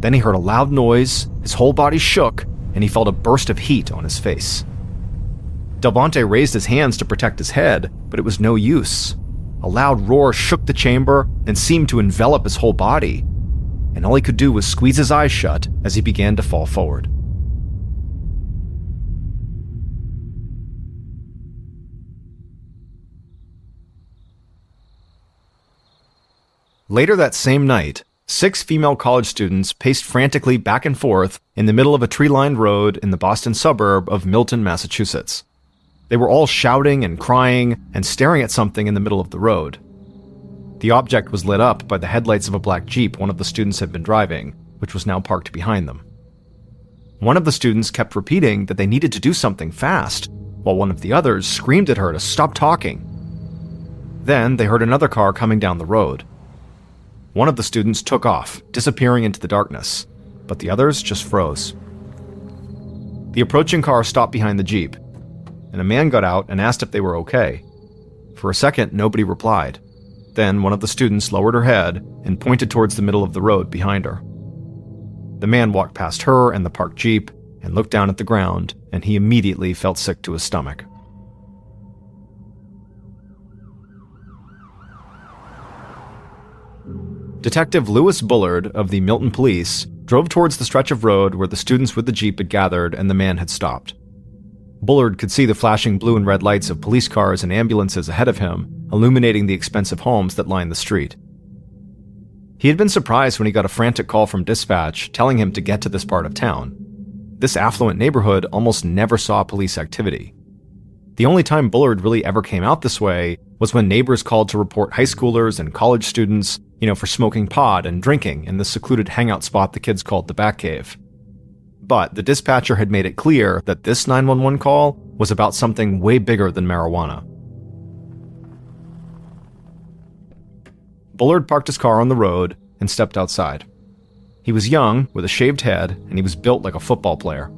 Then he heard a loud noise, his whole body shook, and he felt a burst of heat on his face. Delvante raised his hands to protect his head, but it was no use. A loud roar shook the chamber and seemed to envelop his whole body, and all he could do was squeeze his eyes shut as he began to fall forward. Later that same night, 6 female college students paced frantically back and forth in the middle of a tree-lined road in the Boston suburb of Milton, Massachusetts. They were all shouting and crying and staring at something in the middle of the road. The object was lit up by the headlights of a black Jeep one of the students had been driving, which was now parked behind them. One of the students kept repeating that they needed to do something fast, while one of the others screamed at her to stop talking. Then they heard another car coming down the road. One of the students took off, disappearing into the darkness, but the others just froze. The approaching car stopped behind the Jeep, and a man got out and asked if they were okay. For a second, nobody replied. Then one of the students lowered her head and pointed towards the middle of the road behind her. The man walked past her and the parked Jeep and looked down at the ground, and he immediately felt sick to his stomach. Detective Lewis Bullard of the Milton Police drove towards the stretch of road where the students with the Jeep had gathered and the man had stopped. Bullard could see the flashing blue and red lights of police cars and ambulances ahead of him, illuminating the expensive homes that lined the street. He had been surprised when he got a frantic call from dispatch telling him to get to this part of town. This affluent neighborhood almost never saw police activity. The only time Bullard really ever came out this way was when neighbors called to report high schoolers and college students, for smoking pot and drinking in the secluded hangout spot the kids called the Batcave. But the dispatcher had made it clear that this 911 call was about something way bigger than marijuana. Bullard parked his car on the road and stepped outside. He was young, with a shaved head, and he was built like a football player.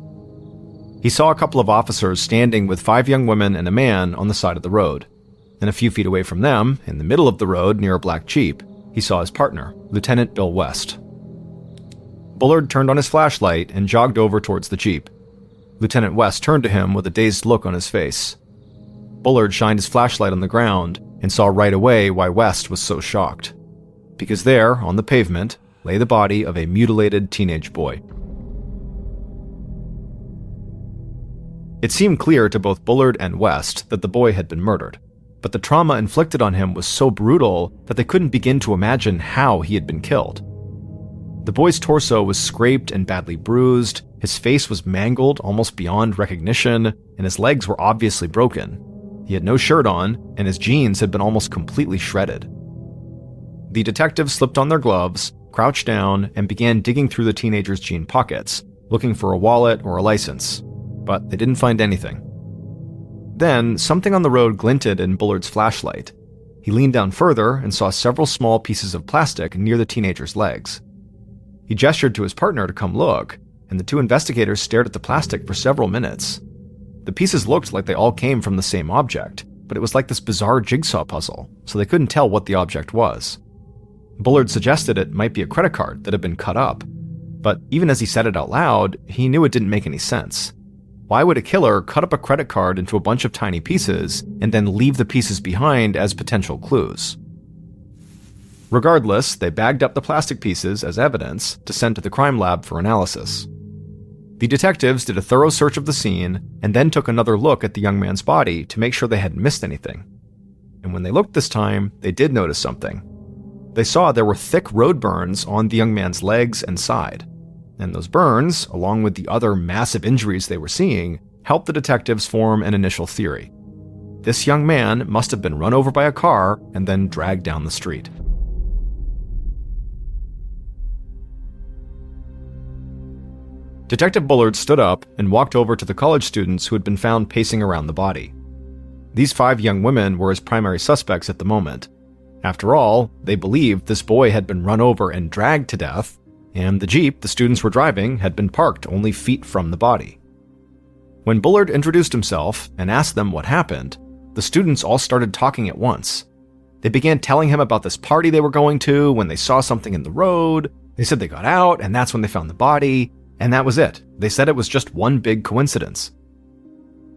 He saw a couple of officers standing with 5 young women and a man on the side of the road. And a few feet away from them, in the middle of the road near a black Jeep, he saw his partner, Lieutenant Bill West. Bullard turned on his flashlight and jogged over towards the Jeep. Lieutenant West turned to him with a dazed look on his face. Bullard shined his flashlight on the ground and saw right away why West was so shocked. Because there, on the pavement, lay the body of a mutilated teenage boy. It seemed clear to both Bullard and West that the boy had been murdered, but the trauma inflicted on him was so brutal that they couldn't begin to imagine how he had been killed. The boy's torso was scraped and badly bruised, his face was mangled almost beyond recognition, and his legs were obviously broken. He had no shirt on, and his jeans had been almost completely shredded. The detectives slipped on their gloves, crouched down, and began digging through the teenager's jean pockets, looking for a wallet or a license, but they didn't find anything. Then, something on the road glinted in Bullard's flashlight. He leaned down further and saw several small pieces of plastic near the teenager's legs. He gestured to his partner to come look, and the 2 investigators stared at the plastic for several minutes. The pieces looked like they all came from the same object, but it was like this bizarre jigsaw puzzle, so they couldn't tell what the object was. Bullard suggested it might be a credit card that had been cut up, but even as he said it out loud, he knew it didn't make any sense. Why would a killer cut up a credit card into a bunch of tiny pieces and then leave the pieces behind as potential clues? Regardless, they bagged up the plastic pieces as evidence to send to the crime lab for analysis. The detectives did a thorough search of the scene and then took another look at the young man's body to make sure they hadn't missed anything. And when they looked this time, they did notice something. They saw there were thick road burns on the young man's legs and side. And those burns, along with the other massive injuries they were seeing, helped the detectives form an initial theory. This young man must have been run over by a car and then dragged down the street. Detective Bullard stood up and walked over to the college students who had been found pacing around the body. These 5 young women were his primary suspects at the moment. After all, they believed this boy had been run over and dragged to death, and the Jeep the students were driving had been parked only feet from the body. When Bullard introduced himself and asked them what happened, the students all started talking at once. They began telling him about this party they were going to when they saw something in the road. They said they got out, and that's when they found the body, and that was it. They said it was just one big coincidence.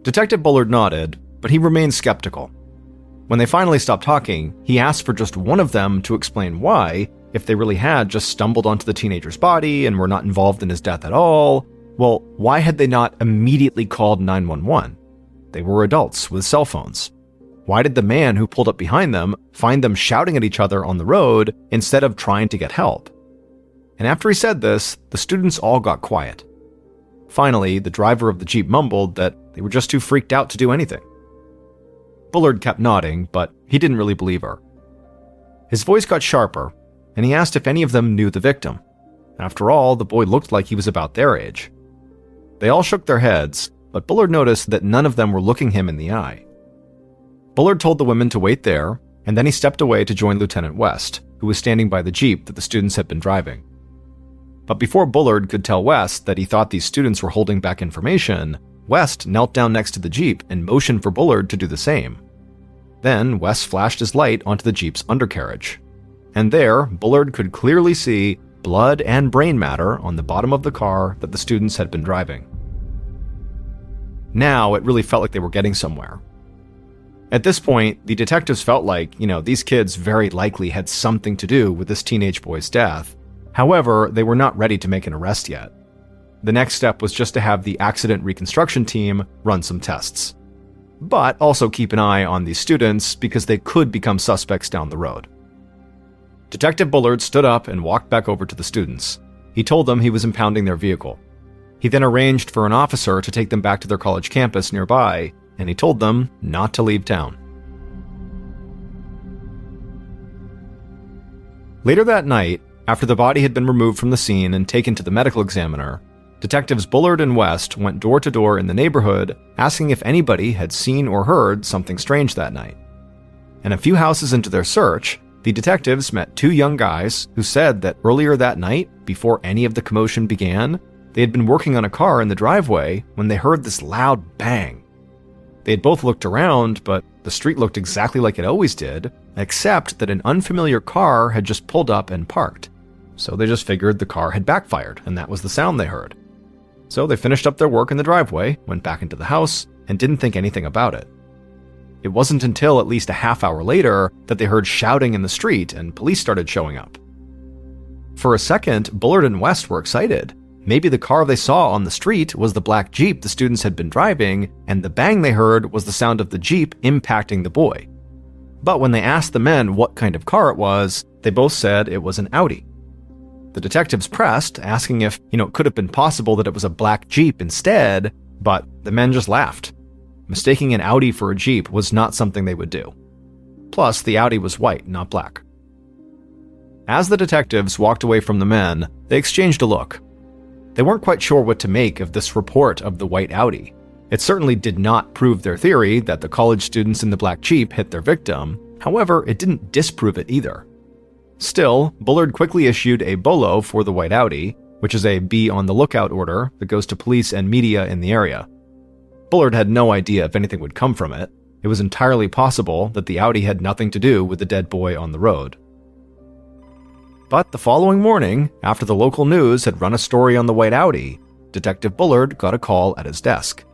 Detective Bullard nodded, but he remained skeptical. When they finally stopped talking, he asked for just one of them to explain why, if they really had just stumbled onto the teenager's body and were not involved in his death at all, well, why had they not immediately called 911? They were adults with cell phones. Why did the man who pulled up behind them find them shouting at each other on the road instead of trying to get help? And after he said this, the students all got quiet. Finally, the driver of the Jeep mumbled that they were just too freaked out to do anything. Bullard kept nodding, but he didn't really believe her. His voice got sharper, and he asked if any of them knew the victim. After all, the boy looked like he was about their age. They all shook their heads, but Bullard noticed that none of them were looking him in the eye. Bullard told the women to wait there, and then he stepped away to join Lieutenant West, who was standing by the Jeep that the students had been driving. But before Bullard could tell West that he thought these students were holding back information, West knelt down next to the Jeep and motioned for Bullard to do the same. Then West flashed his light onto the Jeep's undercarriage. And there, Bullard could clearly see blood and brain matter on the bottom of the car that the students had been driving. Now, it really felt like they were getting somewhere. At this point, the detectives felt like, these kids very likely had something to do with this teenage boy's death. However, they were not ready to make an arrest yet. The next step was just to have the accident reconstruction team run some tests. But also keep an eye on these students because they could become suspects down the road. Detective Bullard stood up and walked back over to the students. He told them he was impounding their vehicle. He then arranged for an officer to take them back to their college campus nearby, and he told them not to leave town. Later that night, after the body had been removed from the scene and taken to the medical examiner, Detectives Bullard and West went door to door in the neighborhood asking if anybody had seen or heard something strange that night. And a few houses into their search, the detectives met two young guys who said that earlier that night, before any of the commotion began, they had been working on a car in the driveway when they heard this loud bang. They had both looked around, but the street looked exactly like it always did, except that an unfamiliar car had just pulled up and parked. So they just figured the car had backfired, and that was the sound they heard. So they finished up their work in the driveway, went back into the house, and didn't think anything about it. It wasn't until at least a half hour later that they heard shouting in the street and police started showing up. For a second, Bullard and West were excited. Maybe the car they saw on the street was the black Jeep the students had been driving, and the bang they heard was the sound of the Jeep impacting the boy. But when they asked the men what kind of car it was, they both said it was an Audi. The detectives pressed, asking if, it could have been possible that it was a black Jeep instead, but the men just laughed. Mistaking an Audi for a Jeep was not something they would do. Plus, the Audi was white, not black. As the detectives walked away from the men, they exchanged a look. They weren't quite sure what to make of this report of the white Audi. It certainly did not prove their theory that the college students in the black Jeep hit their victim. However, it didn't disprove it either. Still, Bullard quickly issued a bolo for the white Audi, which is a be on the lookout order that goes to police and media in the area. Bullard had no idea if anything would come from it. It was entirely possible that the Audi had nothing to do with the dead boy on the road. But the following morning, after the local news had run a story on the white Audi, Detective Bullard got a call at his desk.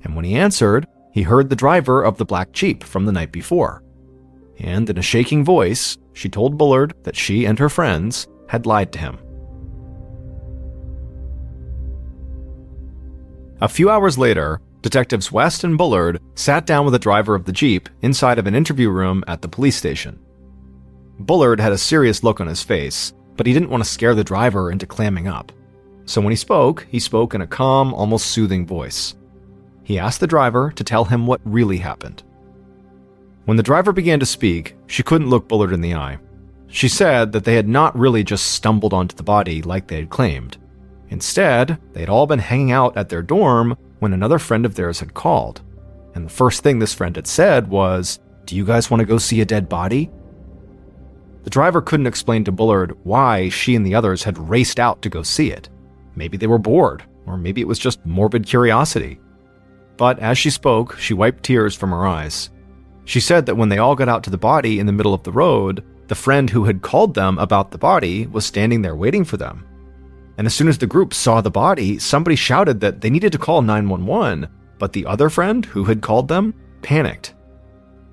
And when he answered, he heard the driver of the black Jeep from the night before. And in a shaking voice, she told Bullard that she and her friends had lied to him. A few hours later, Detectives West and Bullard sat down with the driver of the Jeep inside of an interview room at the police station. Bullard had a serious look on his face, but he didn't want to scare the driver into clamming up. So when he spoke in a calm, almost soothing voice. He asked the driver to tell him what really happened. When the driver began to speak, she couldn't look Bullard in the eye. She said that they had not really just stumbled onto the body like they had claimed. Instead, they had all been hanging out at their dorm when another friend of theirs had called. And the first thing this friend had said was, "Do you guys want to go see a dead body?" The driver couldn't explain to Bullard why she and the others had raced out to go see it. Maybe they were bored, or maybe it was just morbid curiosity. But as she spoke, she wiped tears from her eyes. She said that when they all got out to the body in the middle of the road, the friend who had called them about the body was standing there waiting for them. And as soon as the group saw the body, somebody shouted that they needed to call 911, but the other friend who had called them panicked.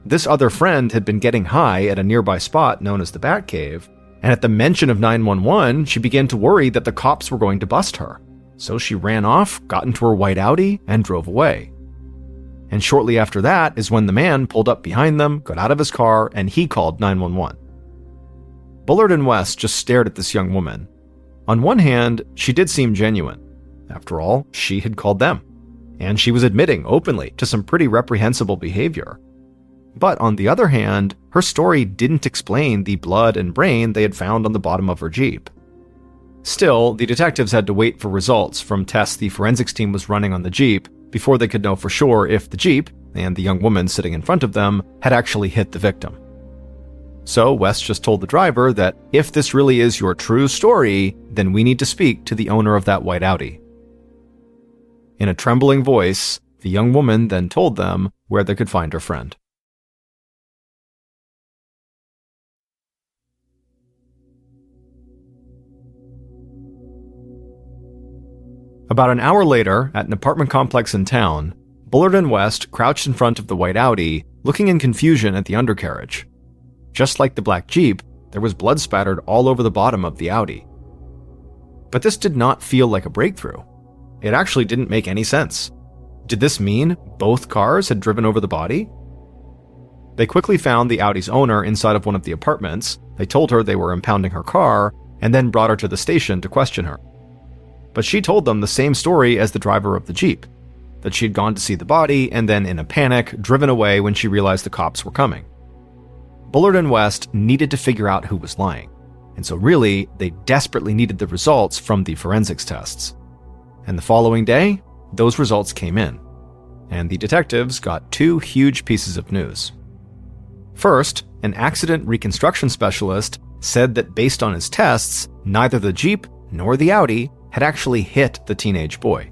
This other friend had been getting high at a nearby spot known as the Batcave, and at the mention of 911, she began to worry that the cops were going to bust her. So she ran off, got into her white Audi, and drove away. And shortly after that is when the man pulled up behind them, got out of his car, and he called 911. Bullard and West just stared at this young woman. On one hand, she did seem genuine. After all, she had called them. And she was admitting openly to some pretty reprehensible behavior. But on the other hand, her story didn't explain the blood and brain they had found on the bottom of her Jeep. Still, the detectives had to wait for results from tests the forensics team was running on the Jeep before they could know for sure if the Jeep, and the young woman sitting in front of them, had actually hit the victim. So West just told the driver that if this really is your true story, then we need to speak to the owner of that white Audi. In a trembling voice, the young woman then told them where they could find her friend. About an hour later, at an apartment complex in town, Bullard and West crouched in front of the white Audi, looking in confusion at the undercarriage. Just like the black Jeep, there was blood spattered all over the bottom of the Audi. But this did not feel like a breakthrough. It actually didn't make any sense. Did this mean both cars had driven over the body? They quickly found the Audi's owner inside of one of the apartments, They told her they were impounding her car and then brought her to the station to question her. But she told them the same story as the driver of the Jeep, that she had gone to see the body and then in a panic driven away when she realized the cops were coming. Bullard and West needed to figure out who was lying, and so really they desperately needed the results from the forensics tests. And the following day, those results came in, and the detectives got two huge pieces of news. First, an accident reconstruction specialist said that based on his tests, neither the Jeep nor the Audi had actually hit the teenage boy.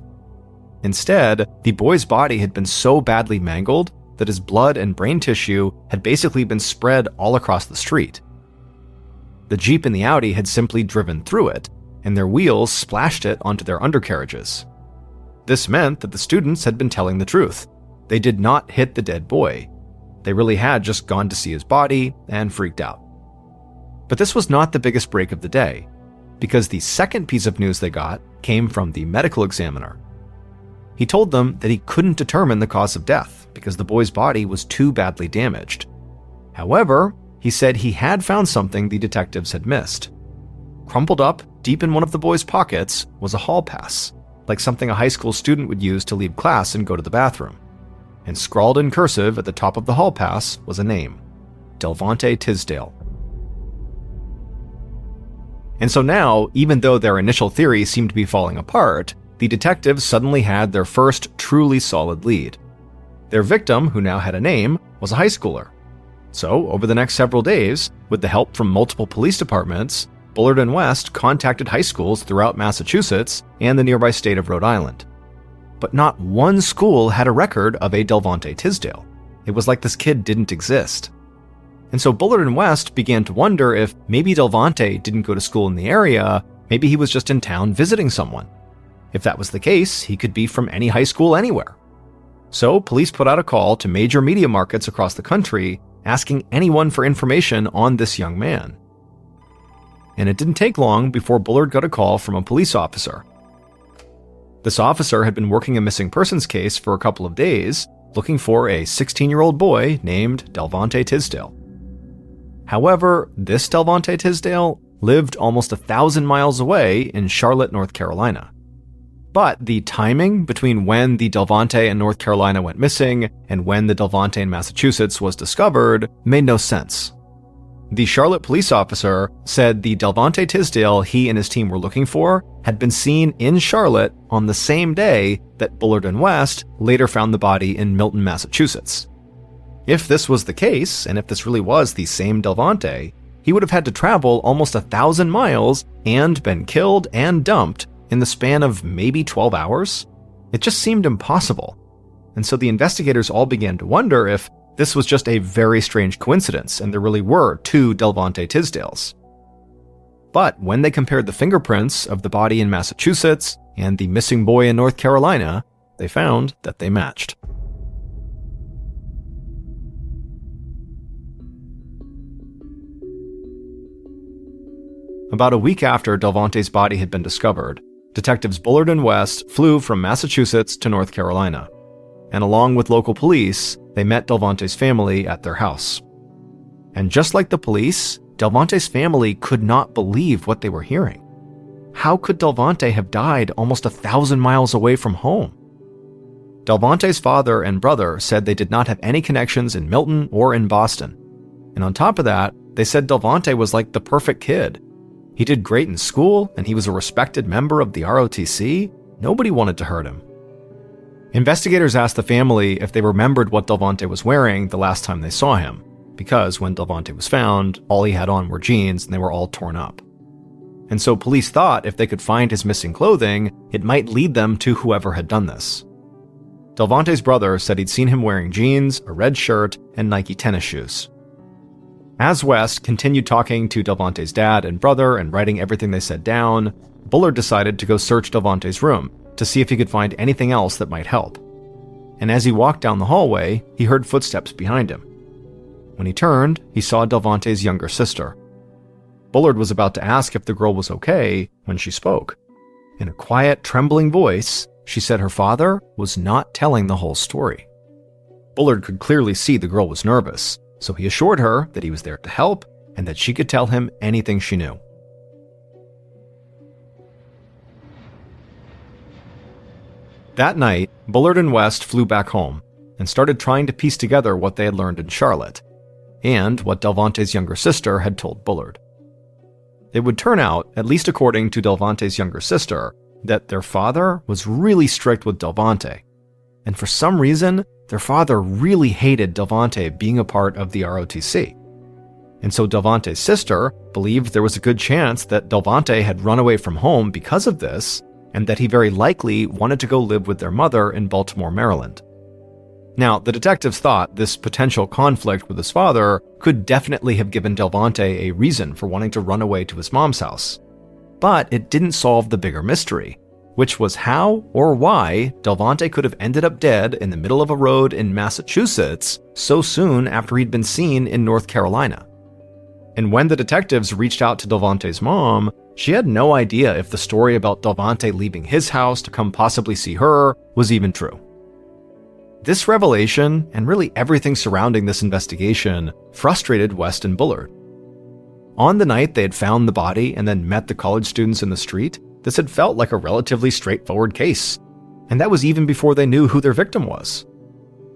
Instead, the boy's body had been so badly mangled that his blood and brain tissue had basically been spread all across the street. The Jeep and the Audi had simply driven through it, and their wheels splashed it onto their undercarriages. This meant that the students had been telling the truth. They did not hit the dead boy. They really had just gone to see his body and freaked out. But this was not the biggest break of the day, because the second piece of news they got came from the medical examiner. He told them that he couldn't determine the cause of death because the boy's body was too badly damaged. However, he said he had found something the detectives had missed. Crumpled up deep in one of the boy's pockets was a hall pass, like something a high school student would use to leave class and go to the bathroom. And scrawled in cursive at the top of the hall pass was a name: Delvante Tisdale. And so now, even though their initial theory seemed to be falling apart, the detectives suddenly had their first truly solid lead. Their victim, who now had a name, was a high schooler. So, over the next several days, with the help from multiple police departments, Bullard and West contacted high schools throughout Massachusetts and the nearby state of Rhode Island. But not one school had a record of a Delvante Tisdale. It was like this kid didn't exist. And so Bullard and West began to wonder if maybe Delvante didn't go to school in the area, maybe he was just in town visiting someone. If that was the case, he could be from any high school anywhere. So police put out a call to major media markets across the country, asking anyone for information on this young man. And it didn't take long before Bullard got a call from a police officer. This officer had been working a missing persons case for a couple of days, looking for a 16-year-old boy named Delvante Tisdale. However, this Delvante Tisdale lived almost 1,000 miles away in Charlotte, North Carolina. But the timing between when the Delvante in North Carolina went missing and when the Delvante in Massachusetts was discovered made no sense. The Charlotte police officer said the Delvante Tisdale he and his team were looking for had been seen in Charlotte on the same day that Bullard and West later found the body in Milton, Massachusetts. If this was the case, and if this really was the same Delvante, he would have had to travel almost 1,000 miles and been killed and dumped in the span of maybe 12 hours? It just seemed impossible. And so the investigators all began to wonder if this was just a very strange coincidence and there really were two Delvante Tisdales. But when they compared the fingerprints of the body in Massachusetts and the missing boy in North Carolina, they found that they matched. About a week after Delvante's body had been discovered, detectives Bullard and West flew from Massachusetts to North Carolina. And along with local police, they met Delvante's family at their house. And just like the police, Delvante's family could not believe what they were hearing. How could Delvante have died almost 1,000 miles away from home? Delvante's father and brother said they did not have any connections in Milton or in Boston. And on top of that, they said Delvante was like the perfect kid. He did great in school, and he was a respected member of the ROTC. Nobody wanted to hurt him. Investigators asked the family if they remembered what Delvante was wearing the last time they saw him, because when Delvante was found, all he had on were jeans and they were all torn up. And so police thought if they could find his missing clothing, it might lead them to whoever had done this. Delvante's brother said he'd seen him wearing jeans, a red shirt, and Nike tennis shoes. As West continued talking to Delvante's dad and brother and writing everything they said down, Bullard decided to go search Delvante's room to see if he could find anything else that might help. And as he walked down the hallway, he heard footsteps behind him. When he turned, he saw Delvante's younger sister. Bullard was about to ask if the girl was okay when she spoke. In a quiet, trembling voice, she said her father was not telling the whole story. Bullard could clearly see the girl was nervous, so he assured her that he was there to help and that she could tell him anything she knew. That night, Bullard and West flew back home and started trying to piece together what they had learned in Charlotte, and what Delvante's younger sister had told Bullard. It would turn out, at least according to Delvante's younger sister, that their father was really strict with Delvante, and for some reason, their father really hated Delvante being a part of the ROTC. And so Delvante's sister believed there was a good chance that Delvante had run away from home because of this, and that he very likely wanted to go live with their mother in Baltimore, Maryland. Now, the detectives thought this potential conflict with his father could definitely have given Delvante a reason for wanting to run away to his mom's house. But it didn't solve the bigger mystery, which was how or why Delvante could have ended up dead in the middle of a road in Massachusetts so soon after he'd been seen in North Carolina. And when the detectives reached out to Delvante's mom, she had no idea if the story about Delvante leaving his house to come possibly see her was even true. This revelation, and really everything surrounding this investigation, frustrated West and Bullard. On the night they had found the body and then met the college students in the street, this had felt like a relatively straightforward case, and that was even before they knew who their victim was.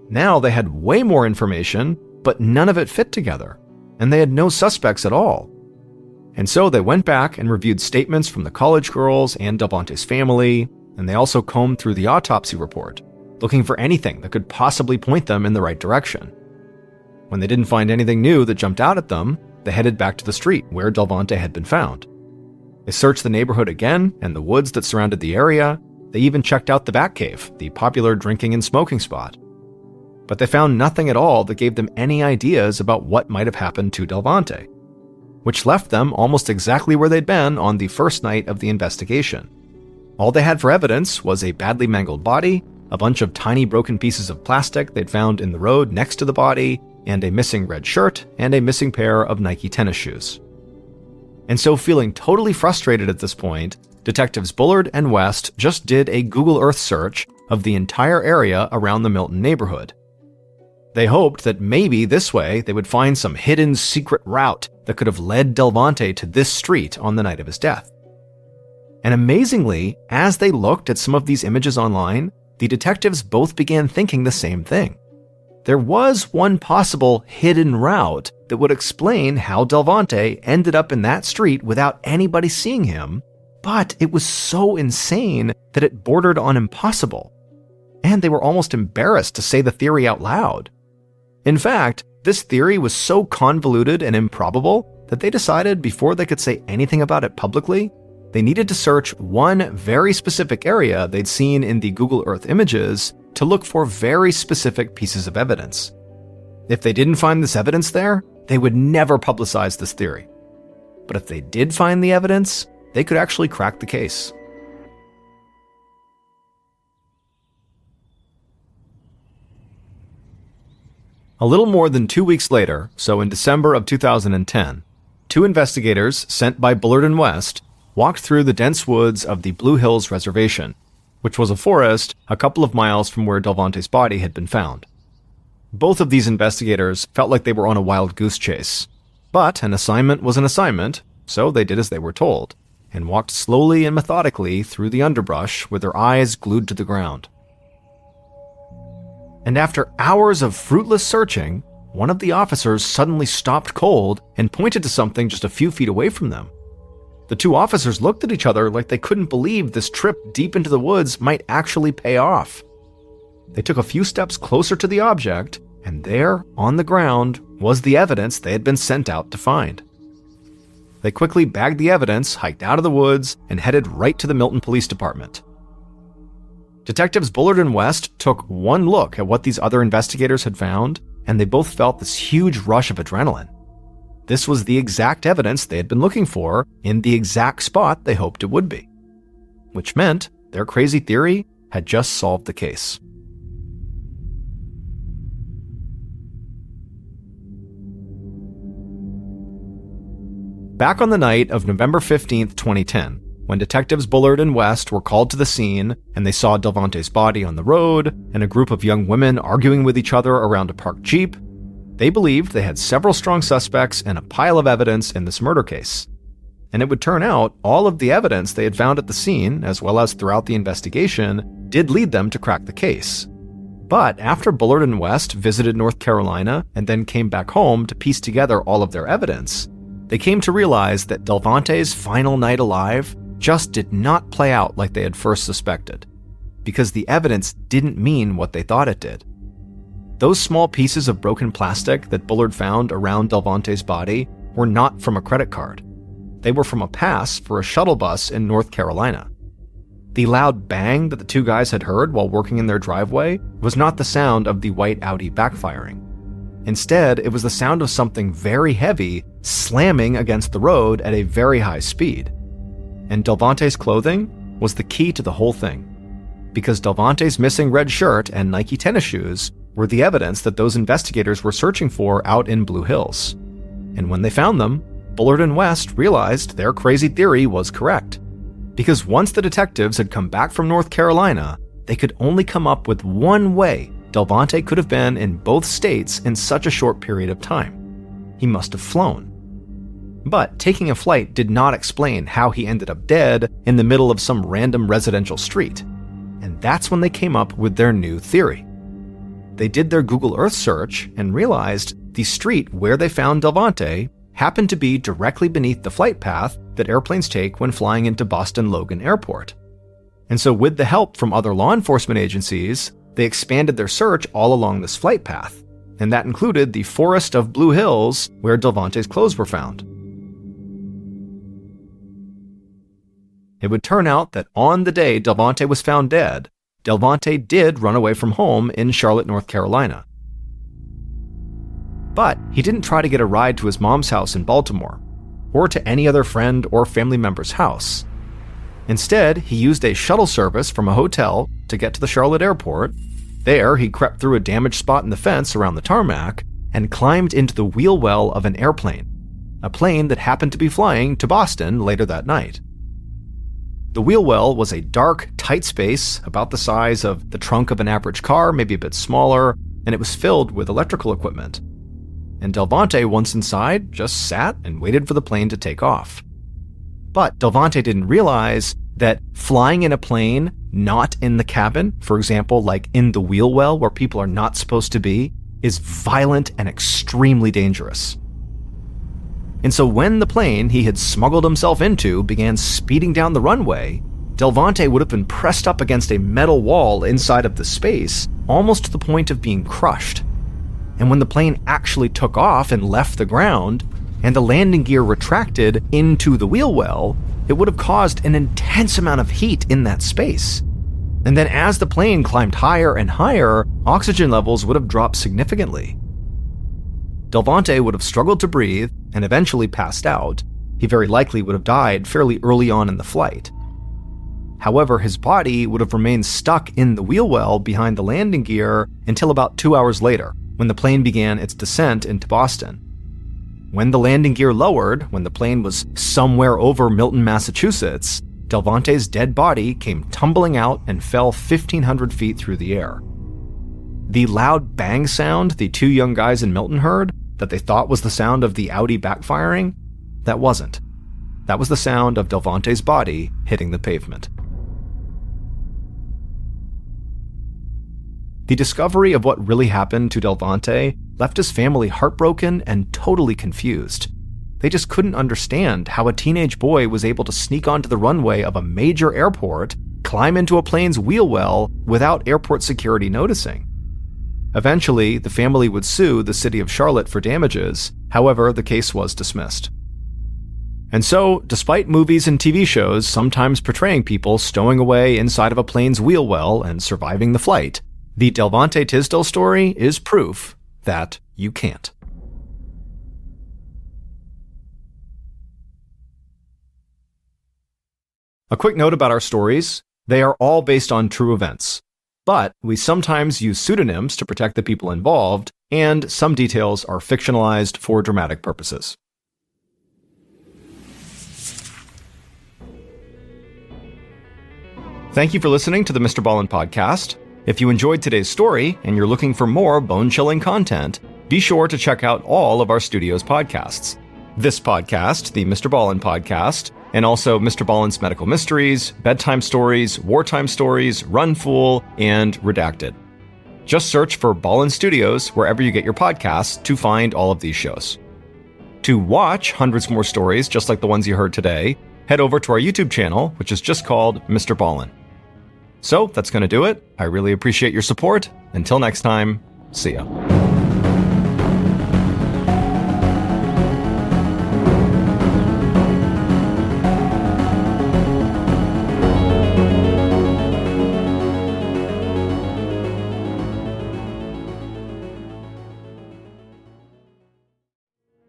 Now they had way more information, but none of it fit together, and they had no suspects at all. And so they went back and reviewed statements from the college girls and Delvante's family, and they also combed through the autopsy report, looking for anything that could possibly point them in the right direction. When they didn't find anything new that jumped out at them, they headed back to the street where Delvante had been found. They searched the neighborhood again and the woods that surrounded the area. They even checked out the Batcave, the popular drinking and smoking spot. But they found nothing at all that gave them any ideas about what might have happened to Delvante, which left them almost exactly where they'd been on the first night of the investigation. All they had for evidence was a badly mangled body, a bunch of tiny broken pieces of plastic they'd found in the road next to the body, and a missing red shirt and a missing pair of Nike tennis shoes. And so, feeling totally frustrated at this point, detectives Bullard and West just did a Google Earth search of the entire area around the Milton neighborhood. They hoped that maybe this way they would find some hidden secret route that could have led Delvante to this street on the night of his death. And amazingly, as they looked at some of these images online, the detectives both began thinking the same thing. There was one possible hidden route that would explain how Delvante ended up in that street without anybody seeing him, but it was so insane that it bordered on impossible. And they were almost embarrassed to say the theory out loud. In fact, this theory was so convoluted and improbable that they decided before they could say anything about it publicly, they needed to search one very specific area they'd seen in the Google Earth images to look for very specific pieces of evidence. If they didn't find this evidence there, they would never publicize this theory. But if they did find the evidence, they could actually crack the case. A little more than 2 weeks later, so in December of 2010, two investigators sent by Bullard and West walked through the dense woods of the Blue Hills Reservation, which was a forest a couple of miles from where Delvante's body had been found. Both of these investigators felt like they were on a wild goose chase, but an assignment was an assignment, so they did as they were told, and walked slowly and methodically through the underbrush with their eyes glued to the ground. And after hours of fruitless searching, one of the officers suddenly stopped cold and pointed to something just a few feet away from them. The two officers looked at each other like they couldn't believe this trip deep into the woods might actually pay off. They took a few steps closer to the object, and there, on the ground, was the evidence they had been sent out to find. They quickly bagged the evidence, hiked out of the woods, and headed right to the Milton Police Department. Detectives Bullard and West took one look at what these other investigators had found, and they both felt this huge rush of adrenaline. This was the exact evidence they had been looking for in the exact spot they hoped it would be, which meant their crazy theory had just solved the case. Back on the night of November 15th, 2010, when detectives Bullard and West were called to the scene and they saw Delvante's body on the road and a group of young women arguing with each other around a parked Jeep, They believed they had several strong suspects and a pile of evidence in this murder case. And it would turn out all of the evidence they had found at the scene, as well as throughout the investigation, did lead them to crack the case. But after Bullard and West visited North Carolina and then came back home to piece together all of their evidence, they came to realize that Delvante's final night alive just did not play out like they had first suspected, because the evidence didn't mean what they thought it did. Those small pieces of broken plastic that Bullard found around Delvante's body were not from a credit card. They were from a pass for a shuttle bus in North Carolina. The loud bang that the two guys had heard while working in their driveway was not the sound of the white Audi backfiring. Instead, it was the sound of something very heavy slamming against the road at a very high speed. And Delvante's clothing was the key to the whole thing, because Delvante's missing red shirt and Nike tennis shoes were the evidence that those investigators were searching for out in Blue Hills. And when they found them, Bullard and West realized their crazy theory was correct. Because once the detectives had come back from North Carolina, they could only come up with one way Delvante could have been in both states in such a short period of time. He must have flown. But taking a flight did not explain how he ended up dead in the middle of some random residential street. And that's when they came up with their new theory. They did their Google Earth search and realized the street where they found Delvante happened to be directly beneath the flight path that airplanes take when flying into Boston Logan Airport. And so with the help from other law enforcement agencies, they expanded their search all along this flight path, and that included the forest of Blue Hills where Delvante's clothes were found. It would turn out that on the day Delvante was found dead, Delvante did run away from home in Charlotte, North Carolina. But he didn't try to get a ride to his mom's house in Baltimore, or to any other friend or family member's house. Instead, he used a shuttle service from a hotel to get to the Charlotte airport. There, he crept through a damaged spot in the fence around the tarmac and climbed into the wheel well of an airplane, a plane that happened to be flying to Boston later that night. The wheel well was a dark, tight space about the size of the trunk of an average car, maybe a bit smaller, and it was filled with electrical equipment. And Delvante, once inside, just sat and waited for the plane to take off. But Delvante didn't realize that flying in a plane not in the cabin, for example, like in the wheel well where people are not supposed to be, is violent and extremely dangerous. And so when the plane he had smuggled himself into began speeding down the runway, Delvante would have been pressed up against a metal wall inside of the space, almost to the point of being crushed. And when the plane actually took off and left the ground, and the landing gear retracted into the wheel well, it would have caused an intense amount of heat in that space. And then as the plane climbed higher and higher, oxygen levels would have dropped significantly. Delvante would have struggled to breathe and eventually passed out. He very likely would have died fairly early on in the flight. However, his body would have remained stuck in the wheel well behind the landing gear until about 2 hours later, when the plane began its descent into Boston. When the landing gear lowered, when the plane was somewhere over Milton, Massachusetts, Delvante's dead body came tumbling out and fell 1,500 feet through the air. The loud bang sound the two young guys in Milton heard, that they thought was the sound of the Audi backfiring, that wasn't. That was the sound of Delvante's body hitting the pavement. The discovery of what really happened to Delvante left his family heartbroken and totally confused. They just couldn't understand how a teenage boy was able to sneak onto the runway of a major airport, climb into a plane's wheel well without airport security noticing. Eventually, the family would sue the city of Charlotte for damages. However, the case was dismissed. And so, despite movies and TV shows sometimes portraying people stowing away inside of a plane's wheel well and surviving the flight, the Delvante Tisdale story is proof that you can't. A quick note about our stories: they are all based on true events, but we sometimes use pseudonyms to protect the people involved, and some details are fictionalized for dramatic purposes. Thank you for listening to the MrBallen podcast. If you enjoyed today's story and you're looking for more bone-chilling content, Be sure to check out all of our studio's podcasts. This podcast, the MrBallen podcast, and also MrBallen's Medical Mysteries, Bedtime Stories, Wartime Stories, Run Fool, and Redacted. Just search for Ballen Studios wherever you get your podcasts to find all of these shows. To watch hundreds more stories just like the ones you heard today, head over to our YouTube channel, which is just called MrBallen. So that's going to do it. I really appreciate your support. Until next time, see ya.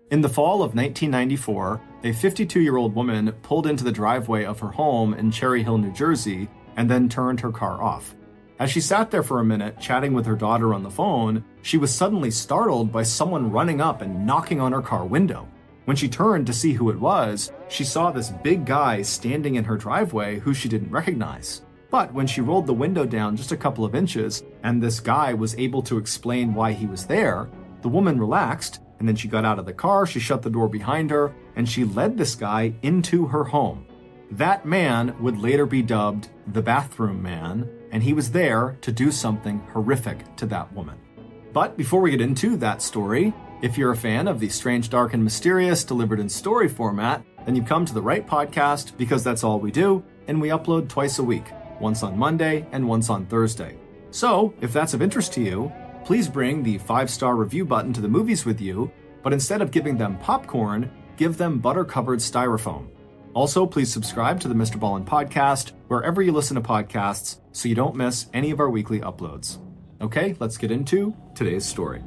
In the fall of 1994, a 52-year-old woman pulled into the driveway of her home in Cherry Hill, New Jersey, and then turned her car off. As she sat there for a minute chatting with her daughter on the phone, she was suddenly startled by someone running up and knocking on her car window. When she turned to see who it was, she saw this big guy standing in her driveway who she didn't recognize. But when she rolled the window down just a couple of inches, and this guy was able to explain why he was there, the woman relaxed, and then she got out of the car, she shut the door behind her, and she led this guy into her home. That man would later be dubbed the Bathroom Man, and he was there to do something horrific to that woman. But before we get into that story, if you're a fan of the strange, dark, and mysterious delivered in story format, then you've come to the right podcast because that's all we do, and we upload twice a week, once on Monday and once on Thursday. So, if that's of interest to you, please bring the 5-star review button to the movies with you, but instead of giving them popcorn, give them butter-covered styrofoam. Also, please subscribe to the MrBallen podcast wherever you listen to podcasts so you don't miss any of our weekly uploads. Okay, let's get into today's story.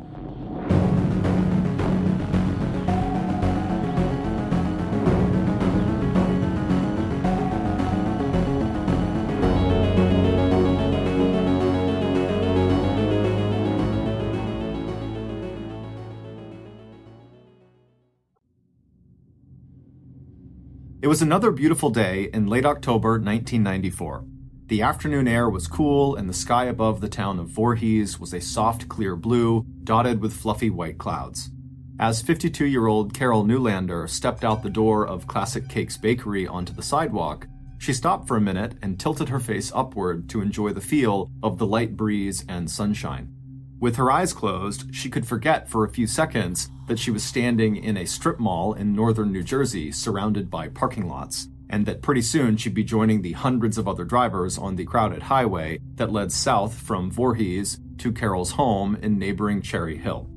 It was another beautiful day in late October 1994. The afternoon air was cool, and the sky above the town of Voorhees was a soft, clear blue, dotted with fluffy white clouds. As 52-year-old Carol Newlander stepped out the door of Classic Cakes Bakery onto the sidewalk, she stopped for a minute and tilted her face upward to enjoy the feel of the light breeze and sunshine. With her eyes closed, she could forget for a few seconds that she was standing in a strip mall in northern New Jersey surrounded by parking lots, and that pretty soon she'd be joining the hundreds of other drivers on the crowded highway that led south from Voorhees to Carol's home in neighboring Cherry Hill.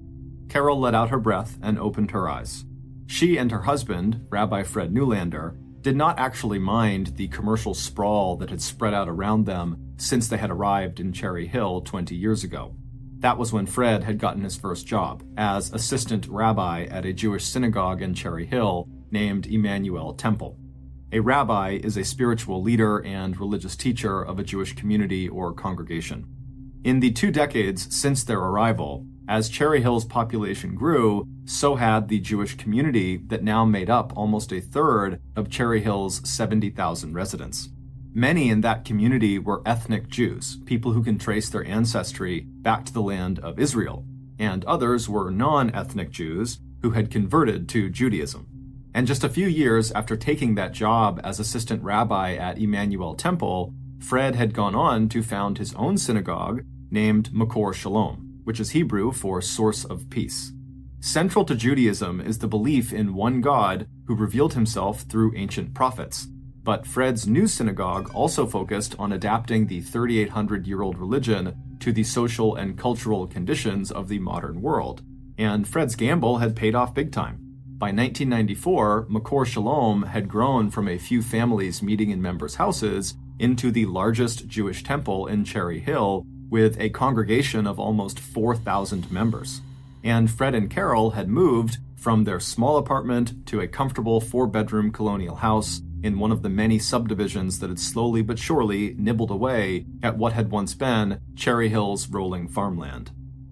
Carol let out her breath and opened her eyes. She and her husband, Rabbi Fred Newlander, did not actually mind the commercial sprawl that had spread out around them since they had arrived in Cherry Hill 20 years ago. That was when Fred had gotten his first job, as assistant rabbi at a Jewish synagogue in Cherry Hill named Emmanuel Temple. A rabbi is a spiritual leader and religious teacher of a Jewish community or congregation. In the 2 decades since their arrival, as Cherry Hill's population grew, so had the Jewish community that now made up almost a third of Cherry Hill's 70,000 residents. Many in that community were ethnic Jews, people who can trace their ancestry back to the land of Israel, and others were non-ethnic Jews who had converted to Judaism. And just a few years after taking that job as assistant rabbi at Emmanuel Temple, Fred had gone on to found his own synagogue named Makor Shalom, which is Hebrew for source of peace. Central to Judaism is the belief in one God who revealed himself through ancient prophets. But Fred's new synagogue also focused on adapting the 3,800-year-old religion to the social and cultural conditions of the modern world. And Fred's gamble had paid off big time. By 1994, Makor Shalom had grown from a few families meeting in members' houses into the largest Jewish temple in Cherry Hill, with a congregation of almost 4,000 members. And Fred and Carol had moved from their small apartment to a comfortable 4-bedroom colonial house in one of the many subdivisions that had slowly but surely nibbled away at what had once been Cherry Hill's rolling farmland.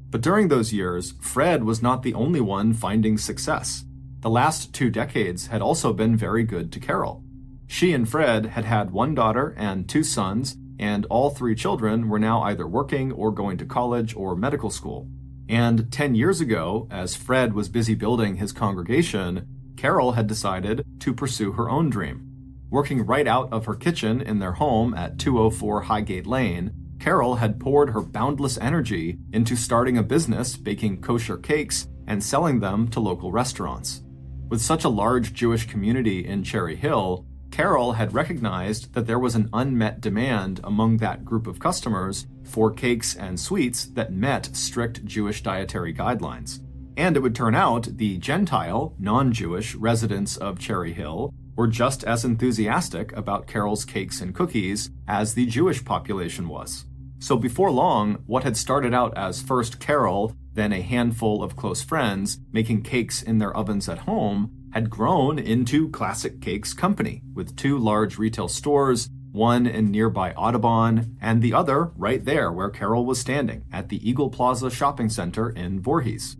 But during those years, Fred was not the only one finding success. The last 2 decades had also been very good to Carol. She and Fred had had 1 daughter and 2 sons, and all 3 children were now either working or going to college or medical school. And 10 years ago, as Fred was busy building his congregation, Carol had decided to pursue her own dream. Working right out of her kitchen in their home at 204 Highgate Lane, Carol had poured her boundless energy into starting a business baking kosher cakes and selling them to local restaurants. With such a large Jewish community in Cherry Hill, Carol had recognized that there was an unmet demand among that group of customers for cakes and sweets that met strict Jewish dietary guidelines. And it would turn out the Gentile, non-Jewish residents of Cherry Hill were just as enthusiastic about Carol's cakes and cookies as the Jewish population was. So before long, what had started out as first Carol, then a handful of close friends making cakes in their ovens at home, had grown into Classic Cakes Company, with 2 large retail stores, one in nearby Audubon, and the other right there where Carol was standing, at the Eagle Plaza Shopping Center in Voorhees.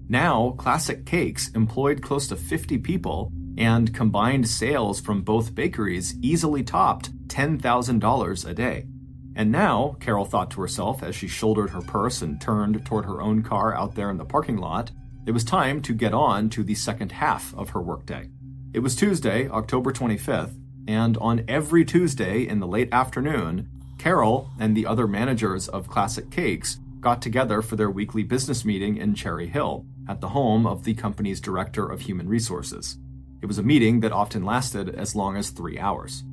Now, Classic Cakes employed close to 50 people, and combined sales from both bakeries easily topped $10,000 a day. And now, Carol thought to herself as she shouldered her purse and turned toward her own car out there in the parking lot, it was time to get on to the second half of her workday. It was Tuesday, October 25th, and on every Tuesday in the late afternoon, Carol and the other managers of Classic Cakes got together for their weekly business meeting in Cherry Hill, at the home of the company's Director of Human Resources. It was a meeting that often lasted as long as 3 hours.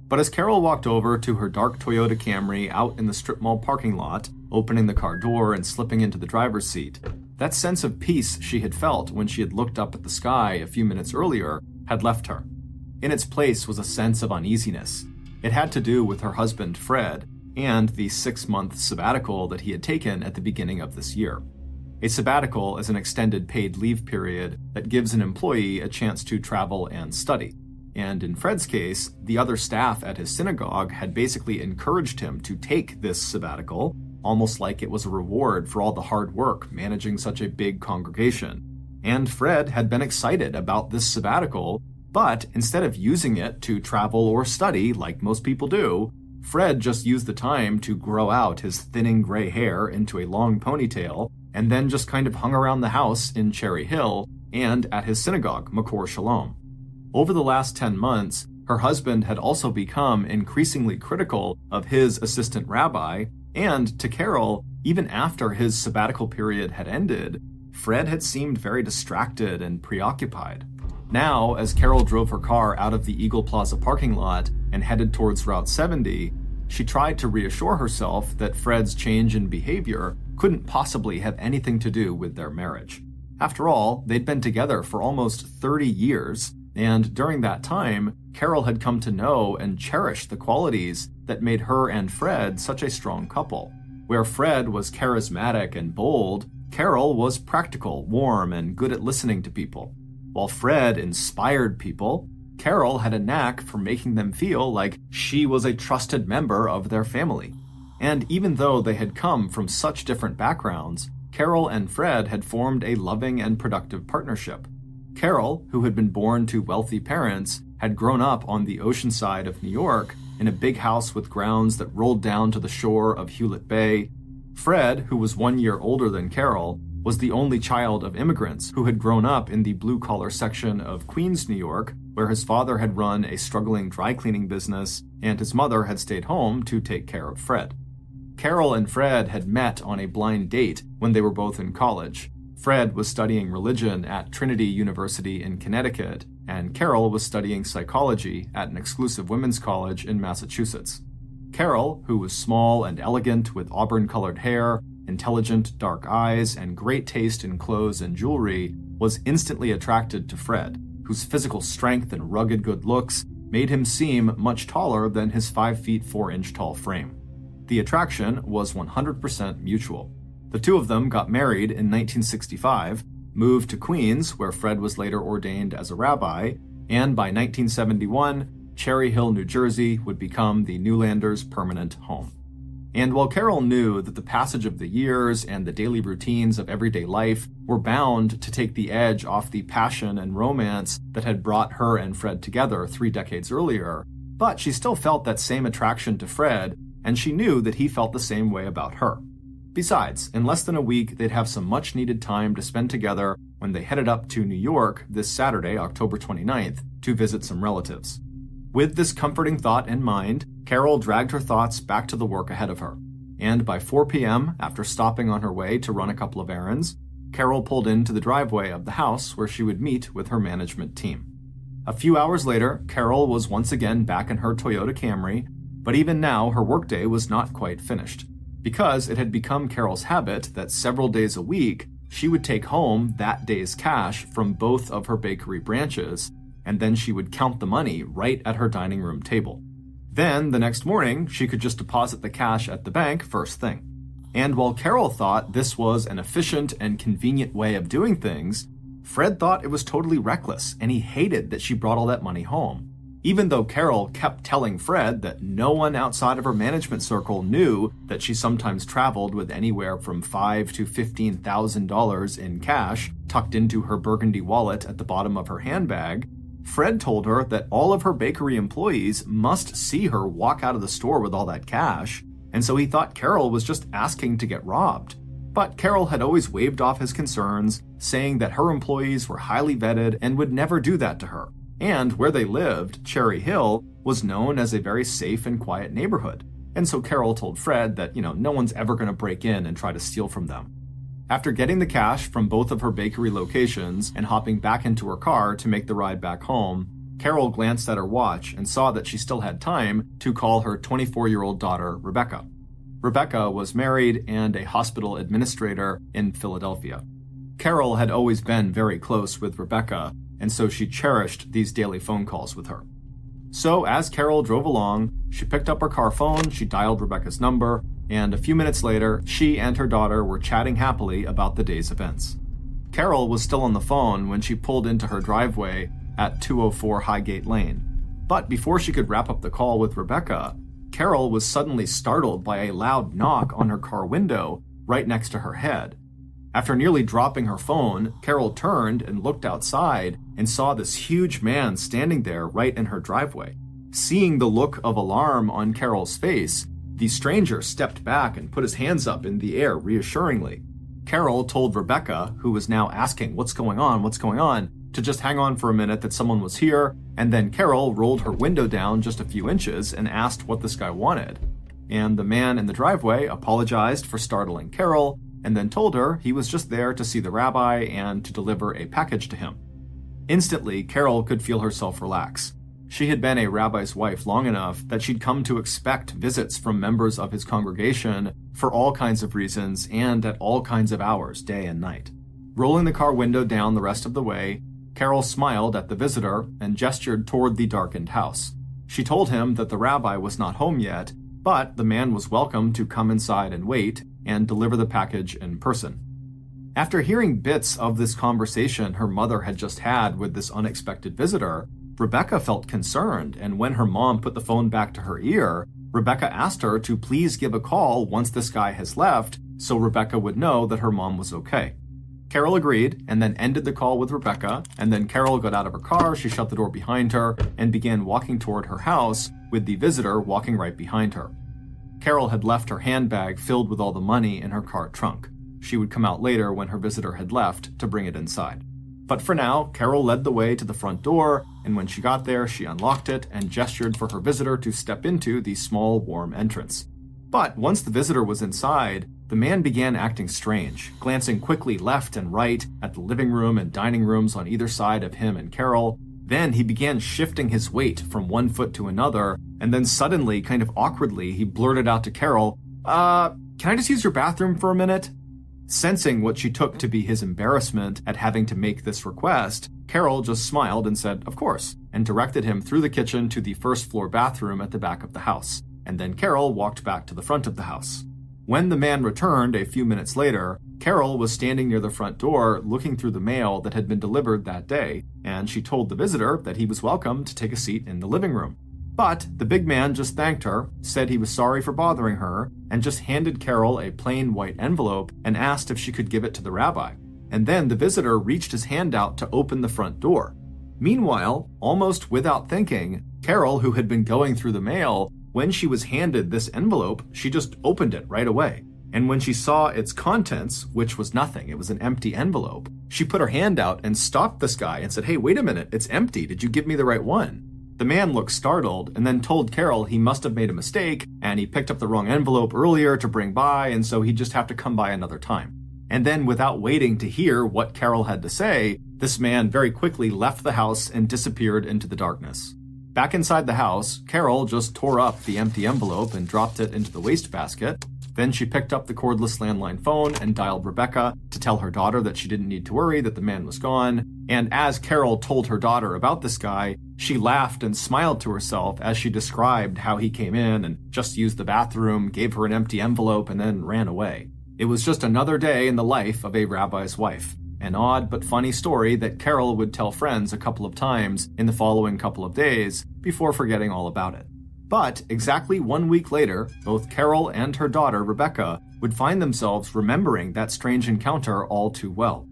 But as Carol walked over to her dark Toyota Camry out in the strip mall parking lot, opening the car door and slipping into the driver's seat, that sense of peace she had felt when she had looked up at the sky a few minutes earlier had left her. In its place was a sense of uneasiness. It had to do with her husband, Fred, and the 6-month sabbatical that he had taken at the beginning of this year. A sabbatical is an extended paid leave period that gives an employee a chance to travel and study. And in Fred's case, the other staff at his synagogue had basically encouraged him to take this sabbatical, almost like it was a reward for all the hard work managing such a big congregation. And Fred had been excited about this sabbatical, but instead of using it to travel or study like most people do, Fred just used the time to grow out his thinning gray hair into a long ponytail, and then just kind of hung around the house in Cherry Hill and at his synagogue, Makor Shalom. Over the last 10 months, her husband had also become increasingly critical of his assistant rabbi, and to Carol, even after his sabbatical period had ended, Fred had seemed very distracted and preoccupied. Now, as Carol drove her car out of the Eagle Plaza parking lot and headed towards Route 70, she tried to reassure herself that Fred's change in behavior couldn't possibly have anything to do with their marriage. After all, they'd been together for almost 30 years, and during that time, Carol had come to know and cherish the qualities that made her and Fred such a strong couple. Where Fred was charismatic and bold, Carol was practical, warm, and good at listening to people. While Fred inspired people, Carol had a knack for making them feel like she was a trusted member of their family. And even though they had come from such different backgrounds, Carol and Fred had formed a loving and productive partnership. Carol, who had been born to wealthy parents, had grown up on the ocean side of New York in a big house with grounds that rolled down to the shore of Hewlett Bay. Fred, who was 1 year older than Carol, was the only child of immigrants who had grown up in the blue-collar section of Queens, New York, where his father had run a struggling dry cleaning business and his mother had stayed home to take care of Fred. Carol and Fred had met on a blind date when they were both in college. Fred was studying religion at Trinity University in Connecticut, and Carol was studying psychology at an exclusive women's college in Massachusetts. Carol, who was small and elegant with auburn-colored hair, intelligent dark eyes, and great taste in clothes and jewelry, was instantly attracted to Fred, whose physical strength and rugged good looks made him seem much taller than his 5 feet 4 inch tall frame. The attraction was 100% mutual. The two of them got married in 1965, moved to Queens, where Fred was later ordained as a rabbi, and by 1971, Cherry Hill, New Jersey would become the Newlanders' permanent home. And while Carol knew that the passage of the years and the daily routines of everyday life were bound to take the edge off the passion and romance that had brought her and Fred together 3 decades earlier, but she still felt that same attraction to Fred, and she knew that he felt the same way about her. Besides, in less than a week, they'd have some much-needed time to spend together when they headed up to New York this Saturday, October 29th, to visit some relatives. With this comforting thought in mind, Carol dragged her thoughts back to the work ahead of her. And by 4 p.m., after stopping on her way to run a couple of errands, Carol pulled into the driveway of the house where she would meet with her management team. A few hours later, Carol was once again back in her Toyota Camry, but even now her workday was not quite finished, because it had become Carol's habit that several days a week she would take home that day's cash from both of her bakery branches, and then she would count the money right at her dining room table. Then, the next morning, she could just deposit the cash at the bank first thing. And while Carol thought this was an efficient and convenient way of doing things, Fred thought it was totally reckless, and he hated that she brought all that money home. Even though Carol kept telling Fred that no one outside of her management circle knew that she sometimes traveled with anywhere from $5,000 to $15,000 in cash tucked into her burgundy wallet at the bottom of her handbag, Fred told her that all of her bakery employees must see her walk out of the store with all that cash, and so he thought Carol was just asking to get robbed. But Carol had always waved off his concerns, saying that her employees were highly vetted and would never do that to her. And where they lived, Cherry Hill, was known as a very safe and quiet neighborhood. And so Carol told Fred that, no one's ever going to break in and try to steal from them. After getting the cash from both of her bakery locations and hopping back into her car to make the ride back home, Carol glanced at her watch and saw that she still had time to call her 24-year-old daughter, Rebecca. Rebecca was married and a hospital administrator in Philadelphia. Carol had always been very close with Rebecca, and so she cherished these daily phone calls with her. So as Carol drove along, she picked up her car phone, she dialed Rebecca's number, and a few minutes later, she and her daughter were chatting happily about the day's events. Carol was still on the phone when she pulled into her driveway at 204 Highgate Lane. But before she could wrap up the call with Rebecca, Carol was suddenly startled by a loud knock on her car window right next to her head. After nearly dropping her phone, Carol turned and looked outside and saw this huge man standing there right in her driveway. Seeing the look of alarm on Carol's face, the stranger stepped back and put his hands up in the air reassuringly. Carol told Rebecca, who was now asking, what's going on, to just hang on for a minute, that someone was here, and then Carol rolled her window down just a few inches and asked what this guy wanted. And the man in the driveway apologized for startling Carol, and then told her he was just there to see the rabbi and to deliver a package to him. Instantly, Carol could feel herself relax. She had been a rabbi's wife long enough that she'd come to expect visits from members of his congregation for all kinds of reasons and at all kinds of hours, day and night. Rolling the car window down the rest of the way, Carol smiled at the visitor and gestured toward the darkened house. She told him that the rabbi was not home yet, but the man was welcome to come inside and wait and deliver the package in person. After hearing bits of this conversation her mother had just had with this unexpected visitor, Rebecca felt concerned, and when her mom put the phone back to her ear, Rebecca asked her to please give a call once this guy has left so Rebecca would know that her mom was okay. Carol agreed and then ended the call with Rebecca, and then Carol got out of her car, she shut the door behind her, and began walking toward her house with the visitor walking right behind her. Carol had left her handbag filled with all the money in her car trunk. She would come out later when her visitor had left to bring it inside. But for now, Carol led the way to the front door, and when she got there, she unlocked it and gestured for her visitor to step into the small, warm entrance. But once the visitor was inside, the man began acting strange, glancing quickly left and right at the living room and dining rooms on either side of him and Carol. Then he began shifting his weight from one foot to another, and then suddenly, kind of awkwardly, he blurted out to Carol, can I just use your bathroom for a minute? Sensing what she took to be his embarrassment at having to make this request, Carol just smiled and said, of course, and directed him through the kitchen to the first floor bathroom at the back of the house. And then Carol walked back to the front of the house. When the man returned a few minutes later, Carol was standing near the front door looking through the mail that had been delivered that day, and she told the visitor that he was welcome to take a seat in the living room. But the big man just thanked her, said he was sorry for bothering her, and just handed Carol a plain white envelope and asked if she could give it to the rabbi. And then the visitor reached his hand out to open the front door. Meanwhile, almost without thinking, Carol, who had been going through the mail, when she was handed this envelope, she just opened it right away. And when she saw its contents, which was nothing, it was an empty envelope, she put her hand out and stopped this guy and said, "Hey, wait a minute, it's empty. Did you give me the right one?" The man looked startled and then told Carol he must have made a mistake and he picked up the wrong envelope earlier to bring by, and so he'd just have to come by another time. And then, without waiting to hear what Carol had to say, this man very quickly left the house and disappeared into the darkness. Back inside the house, Carol just tore up the empty envelope and dropped it into the wastebasket. Then she picked up the cordless landline phone and dialed Rebecca to tell her daughter that she didn't need to worry, that the man was gone. And as Carol told her daughter about this guy, she laughed and smiled to herself as she described how he came in and just used the bathroom, gave her an empty envelope, and then ran away. It was just another day in the life of a rabbi's wife. An odd but funny story that Carol would tell friends a couple of times in the following couple of days before forgetting all about it. But exactly 1 week later, both Carol and her daughter, Rebecca, would find themselves remembering that strange encounter all too well.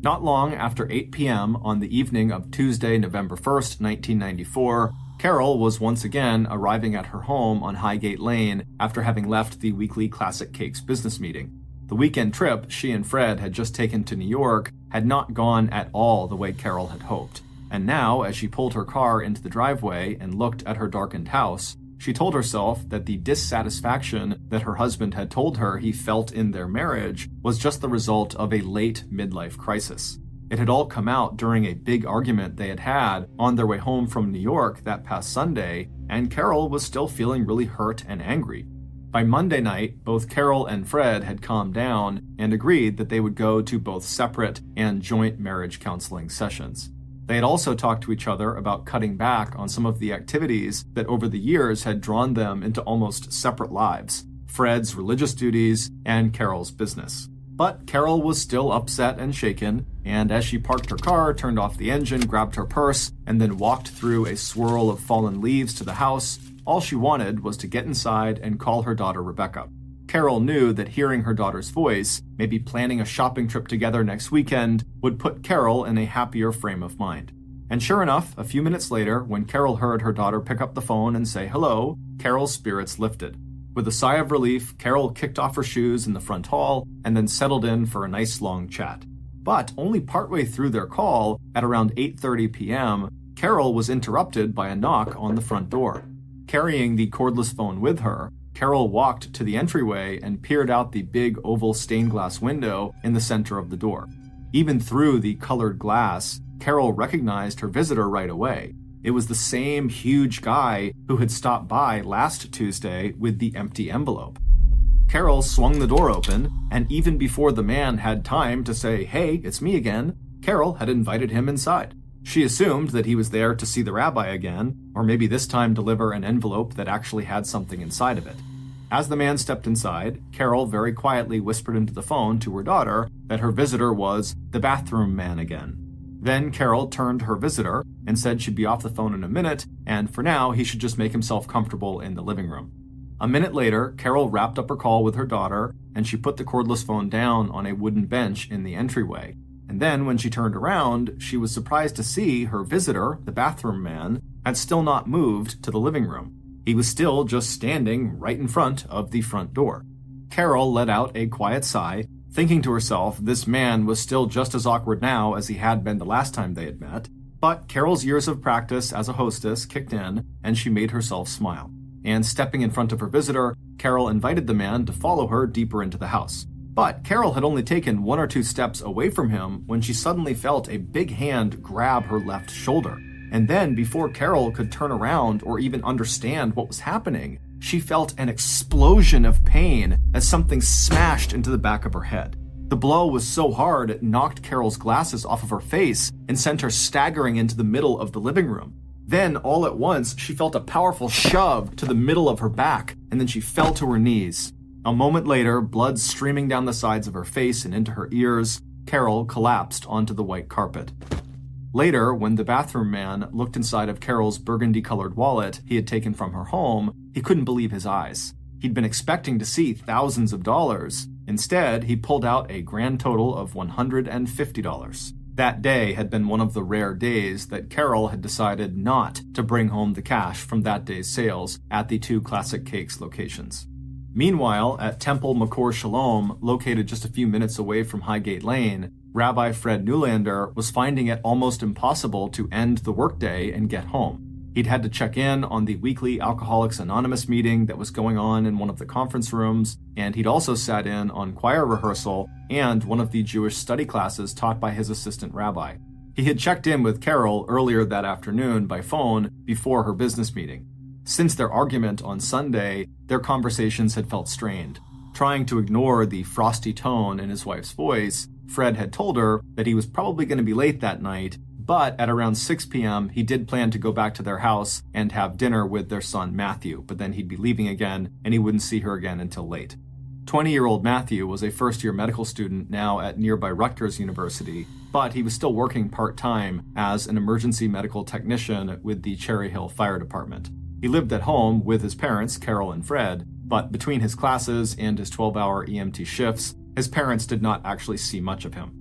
Not long after 8 p.m. on the evening of Tuesday, November 1st, 1994, Carol was once again arriving at her home on Highgate Lane after having left the weekly Classic Cakes business meeting. The weekend trip she and Fred had just taken to New York had not gone at all the way Carol had hoped. And now, as she pulled her car into the driveway and looked at her darkened house, she told herself that the dissatisfaction that her husband had told her he felt in their marriage was just the result of a late midlife crisis. It had all come out during a big argument they had had on their way home from New York that past Sunday, and Carol was still feeling really hurt and angry. By Monday night, both Carol and Fred had calmed down and agreed that they would go to both separate and joint marriage counseling sessions. They had also talked to each other about cutting back on some of the activities that over the years had drawn them into almost separate lives, Fred's religious duties and Carol's business. But Carol was still upset and shaken, and as she parked her car, turned off the engine, grabbed her purse, and then walked through a swirl of fallen leaves to the house, all she wanted was to get inside and call her daughter Rebecca. Carol knew that hearing her daughter's voice, maybe planning a shopping trip together next weekend, would put Carol in a happier frame of mind. And sure enough, a few minutes later, when Carol heard her daughter pick up the phone and say hello, Carol's spirits lifted. With a sigh of relief, Carol kicked off her shoes in the front hall and then settled in for a nice long chat. But only partway through their call, at around 8:30 p.m., Carol was interrupted by a knock on the front door. Carrying the cordless phone with her, Carol walked to the entryway and peered out the big oval stained glass window in the center of the door. Even through the colored glass, Carol recognized her visitor right away. It was the same huge guy who had stopped by last Tuesday with the empty envelope. Carol swung the door open, and even before the man had time to say, "Hey, it's me again," Carol had invited him inside. She assumed that he was there to see the rabbi again, or maybe this time deliver an envelope that actually had something inside of it. As the man stepped inside, Carol very quietly whispered into the phone to her daughter that her visitor was the bathroom man again. Then Carol turned to her visitor and said she'd be off the phone in a minute, and for now he should just make himself comfortable in the living room. A minute later, Carol wrapped up her call with her daughter, and she put the cordless phone down on a wooden bench in the entryway. And then when she turned around, she was surprised to see her visitor, the bathroom man, had still not moved to the living room. He was still just standing right in front of the front door. Carol let out a quiet sigh, thinking to herself this man was still just as awkward now as he had been the last time they had met. But Carol's years of practice as a hostess kicked in, and she made herself smile. And stepping in front of her visitor, Carol invited the man to follow her deeper into the house. But Carol had only taken 1 or 2 steps away from him when she suddenly felt a big hand grab her left shoulder. And then, before Carol could turn around or even understand what was happening, she felt an explosion of pain as something smashed into the back of her head. The blow was so hard it knocked Carol's glasses off of her face and sent her staggering into the middle of the living room. Then, all at once, she felt a powerful shove to the middle of her back, and then she fell to her knees. A moment later, blood streaming down the sides of her face and into her ears, Carol collapsed onto the white carpet. Later, when the bathroom man looked inside of Carol's burgundy-colored wallet he had taken from her home, he couldn't believe his eyes. He'd been expecting to see thousands of dollars. Instead, he pulled out a grand total of $150. That day had been one of the rare days that Carol had decided not to bring home the cash from that day's sales at the 2 Classic Cakes locations. Meanwhile, at Temple Makor Shalom, located just a few minutes away from Highgate Lane, Rabbi Fred Newlander was finding it almost impossible to end the workday and get home. He'd had to check in on the weekly Alcoholics Anonymous meeting that was going on in one of the conference rooms, and he'd also sat in on choir rehearsal and one of the Jewish study classes taught by his assistant rabbi. He had checked in with Carol earlier that afternoon by phone before her business meeting. Since their argument on Sunday, their conversations had felt strained. Trying to ignore the frosty tone in his wife's voice, Fred had told her that he was probably going to be late that night, but at around 6 p.m., he did plan to go back to their house and have dinner with their son Matthew, but then he'd be leaving again and he wouldn't see her again until late. 20-year-old Matthew was a first-year medical student now at nearby Rutgers University, but he was still working part-time as an emergency medical technician with the Cherry Hill Fire Department. He lived at home with his parents, Carol and Fred, but between his classes and his 12-hour EMT shifts, his parents did not actually see much of him.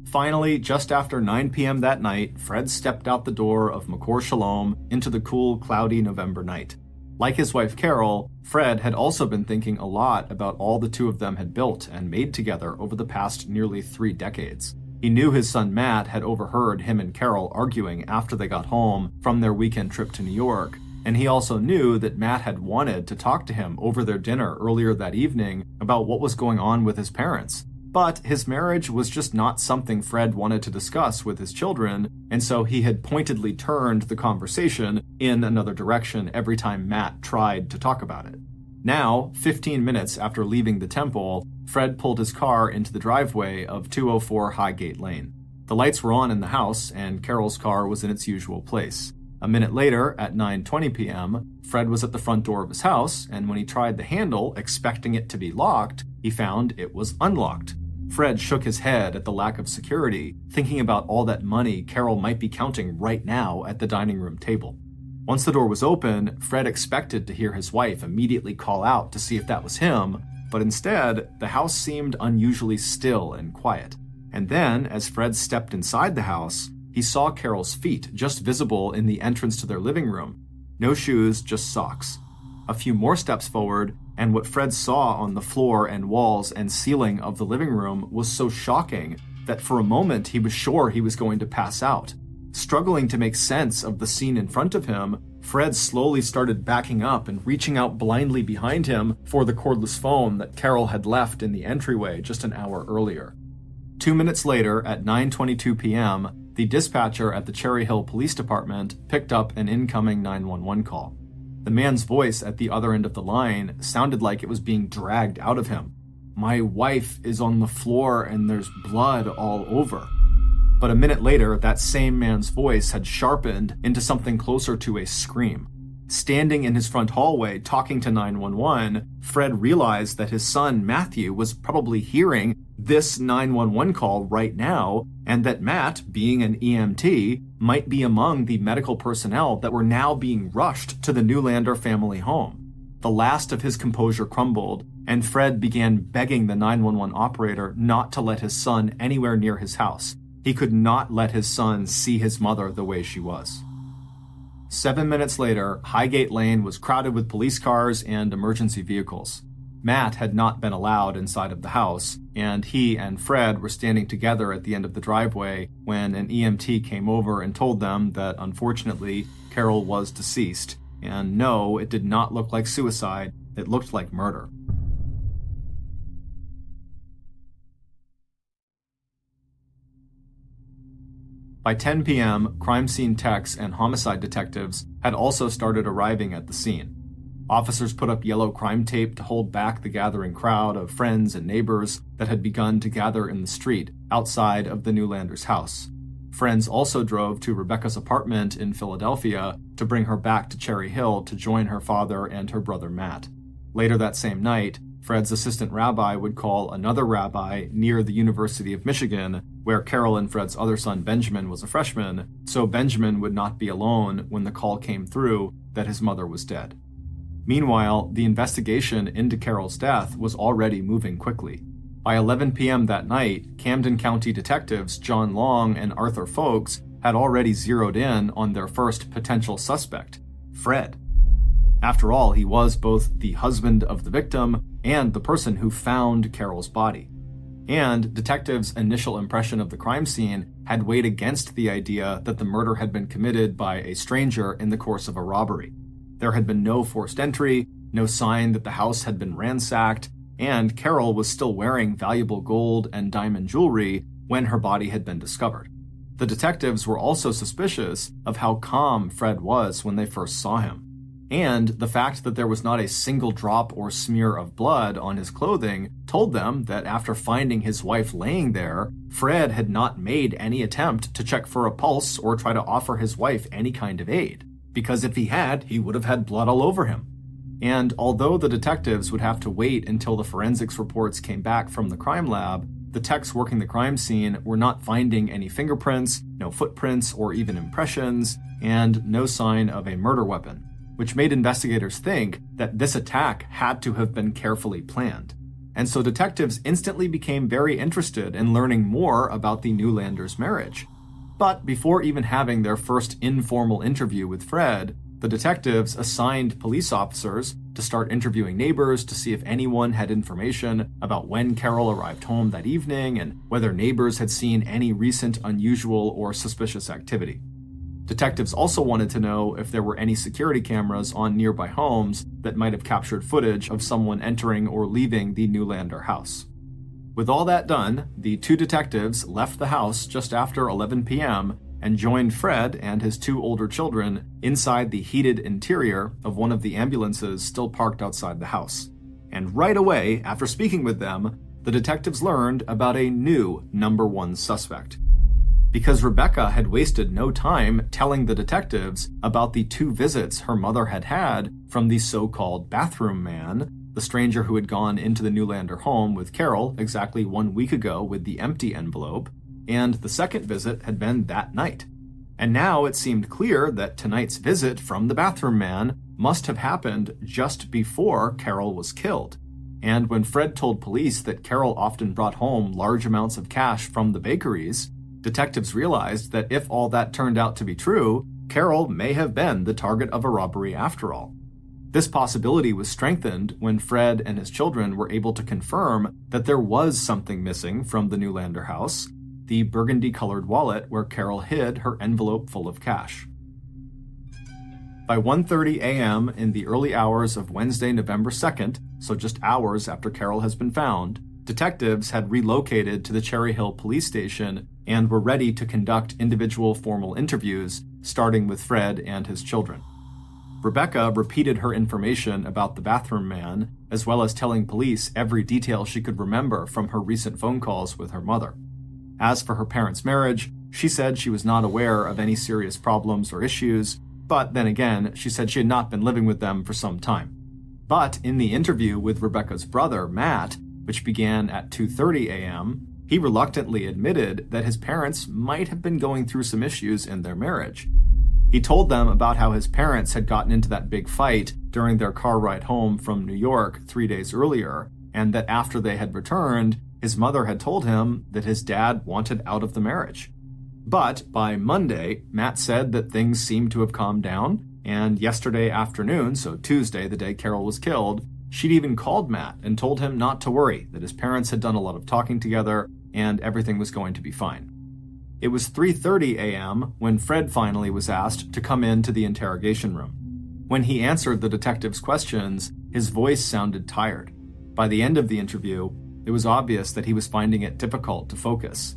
Finally, just after 9 p.m. that night, Fred stepped out the door of Makor Shalom into the cool, cloudy November night. Like his wife Carol, Fred had also been thinking a lot about all the two of them had built and made together over the past nearly 3 decades. He knew his son Matt had overheard him and Carol arguing after they got home from their weekend trip to New York, and he also knew that Matt had wanted to talk to him over their dinner earlier that evening about what was going on with his parents. But his marriage was just not something Fred wanted to discuss with his children, and so he had pointedly turned the conversation in another direction every time Matt tried to talk about it. Now, 15 minutes after leaving the temple, Fred pulled his car into the driveway of 204 Highgate Lane. The lights were on in the house, and Carol's car was in its usual place. A minute later, at 9:20 p.m., Fred was at the front door of his house, and when he tried the handle, expecting it to be locked, he found it was unlocked. Fred shook his head at the lack of security, thinking about all that money Carol might be counting right now at the dining room table. Once the door was open, Fred expected to hear his wife immediately call out to see if that was him, but instead, the house seemed unusually still and quiet. And then, as Fred stepped inside the house, he saw Carol's feet just visible in the entrance to their living room. No shoes, just socks. A few more steps forward, and what Fred saw on the floor and walls and ceiling of the living room was so shocking that for a moment he was sure he was going to pass out. Struggling to make sense of the scene in front of him, Fred slowly started backing up and reaching out blindly behind him for the cordless phone that Carol had left in the entryway just an hour earlier. 2 minutes later, at 9:22 p.m., the dispatcher at the Cherry Hill Police Department picked up an incoming 911 call. The man's voice at the other end of the line sounded like it was being dragged out of him. "My wife is on the floor and there's blood all over." But a minute later, that same man's voice had sharpened into something closer to a scream. Standing in his front hallway talking to 911, Fred realized that his son Matthew was probably hearing this 911 call right now, and that Matt, being an EMT, might be among the medical personnel that were now being rushed to the Newlander family home. The last of his composure crumbled, and Fred began begging the 911 operator not to let his son anywhere near his house. He could not let his son see his mother the way she was. 7 minutes later, Highgate Lane was crowded with police cars and emergency vehicles. Matt had not been allowed inside of the house, and he and Fred were standing together at the end of the driveway when an EMT came over and told them that, unfortunately, Carol was deceased. And no, it did not look like suicide, it looked like murder. By 10 p.m., crime scene techs and homicide detectives had also started arriving at the scene. Officers put up yellow crime tape to hold back the gathering crowd of friends and neighbors that had begun to gather in the street outside of the Newlander's house. Friends also drove to Rebecca's apartment in Philadelphia to bring her back to Cherry Hill to join her father and her brother Matt. Later that same night, Fred's assistant rabbi would call another rabbi near the University of Michigan, where Carol and Fred's other son Benjamin was a freshman, so Benjamin would not be alone when the call came through that his mother was dead. Meanwhile, the investigation into Carol's death was already moving quickly. By 11 p.m. that night, Camden County detectives John Long and Arthur Folks had already zeroed in on their first potential suspect, Fred. After all, he was both the husband of the victim and the person who found Carol's body. And detectives' initial impression of the crime scene had weighed against the idea that the murder had been committed by a stranger in the course of a robbery. There had been no forced entry, no sign that the house had been ransacked, and Carol was still wearing valuable gold and diamond jewelry when her body had been discovered. The detectives were also suspicious of how calm Fred was when they first saw him. And the fact that there was not a single drop or smear of blood on his clothing told them that after finding his wife laying there, Fred had not made any attempt to check for a pulse or try to offer his wife any kind of aid. Because if he had, he would have had blood all over him. And although the detectives would have to wait until the forensics reports came back from the crime lab, the techs working the crime scene were not finding any fingerprints, no footprints or even impressions, and no sign of a murder weapon, which made investigators think that this attack had to have been carefully planned. And so detectives instantly became very interested in learning more about the Newlanders' marriage. But before even having their first informal interview with Fred, the detectives assigned police officers to start interviewing neighbors to see if anyone had information about when Carol arrived home that evening and whether neighbors had seen any recent unusual or suspicious activity. Detectives also wanted to know if there were any security cameras on nearby homes that might have captured footage of someone entering or leaving the Newlander house. With all that done, the two detectives left the house just after 11 p.m. and joined Fred and his two older children inside the heated interior of one of the ambulances still parked outside the house. And right away, after speaking with them, the detectives learned about a new number one suspect. Because Rebecca had wasted no time telling the detectives about the two visits her mother had had from the so-called bathroom man, the stranger who had gone into the Newlander home with Carol exactly 1 week ago with the empty envelope, and the second visit had been that night. And now it seemed clear that tonight's visit from the bathroom man must have happened just before Carol was killed. And when Fred told police that Carol often brought home large amounts of cash from the bakeries, detectives realized that if all that turned out to be true, Carol may have been the target of a robbery after all. This possibility was strengthened when Fred and his children were able to confirm that there was something missing from the Newlander house, the burgundy-colored wallet where Carol hid her envelope full of cash. By 1:30 a.m. in the early hours of Wednesday, November 2nd, so just hours after Carol has been found, detectives had relocated to the Cherry Hill police station and were ready to conduct individual formal interviews, starting with Fred and his children. Rebecca repeated her information about the bathroom man, as well as telling police every detail she could remember from her recent phone calls with her mother. As for her parents' marriage, she said she was not aware of any serious problems or issues, but then again, she said she had not been living with them for some time. But in the interview with Rebecca's brother, Matt, which began at 2:30 a.m., he reluctantly admitted that his parents might have been going through some issues in their marriage. He told them about how his parents had gotten into that big fight during their car ride home from New York 3 days earlier, and that after they had returned, his mother had told him that his dad wanted out of the marriage. But by Monday, Matt said that things seemed to have calmed down, and yesterday afternoon, so Tuesday, the day Carol was killed, she'd even called Matt and told him not to worry, that his parents had done a lot of talking together and everything was going to be fine. It was 3:30 a.m. when Fred finally was asked to come into the interrogation room. When he answered the detective's questions, his voice sounded tired. By the end of the interview, it was obvious that he was finding it difficult to focus.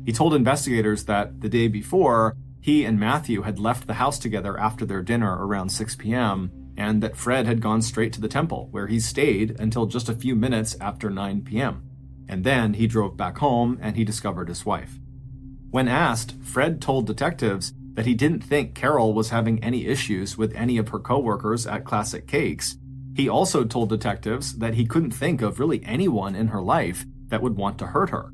He told investigators that the day before, he and Matthew had left the house together after their dinner around 6 p.m., and that Fred had gone straight to the temple, where he stayed until just a few minutes after 9 p.m. And then he drove back home and he discovered his wife. When asked, Fred told detectives that he didn't think Carol was having any issues with any of her coworkers at Classic Cakes. He also told detectives that he couldn't think of really anyone in her life that would want to hurt her.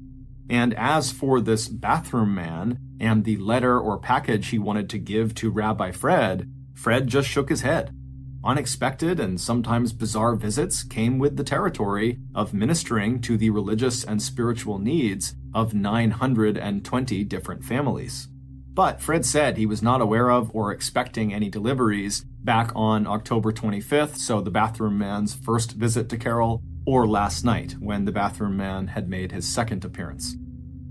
And as for this bathroom man and the letter or package he wanted to give to Rabbi Fred, Fred just shook his head. Unexpected and sometimes bizarre visits came with the territory of ministering to the religious and spiritual needs of 920 different families. But Fred said he was not aware of or expecting any deliveries back on October 25th, so the bathroom man's first visit to Carol, or last night when the bathroom man had made his second appearance.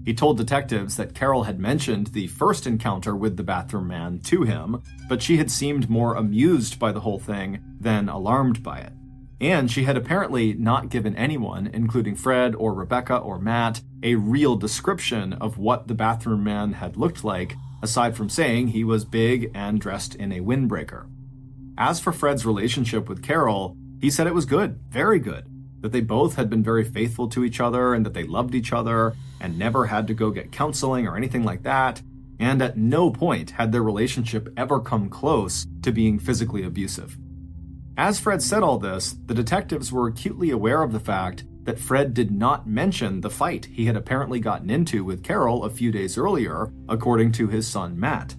He told detectives that Carol had mentioned the first encounter with the bathroom man to him, but she had seemed more amused by the whole thing than alarmed by it. And she had apparently not given anyone, including Fred or Rebecca or Matt, a real description of what the bathroom man had looked like, aside from saying he was big and dressed in a windbreaker. As for Fred's relationship with Carol, he said it was good, very good, that they both had been very faithful to each other and that they loved each other and never had to go get counseling or anything like that, and at no point had their relationship ever come close to being physically abusive. As Fred said all this, the detectives were acutely aware of the fact that Fred did not mention the fight he had apparently gotten into with Carol a few days earlier, according to his son Matt.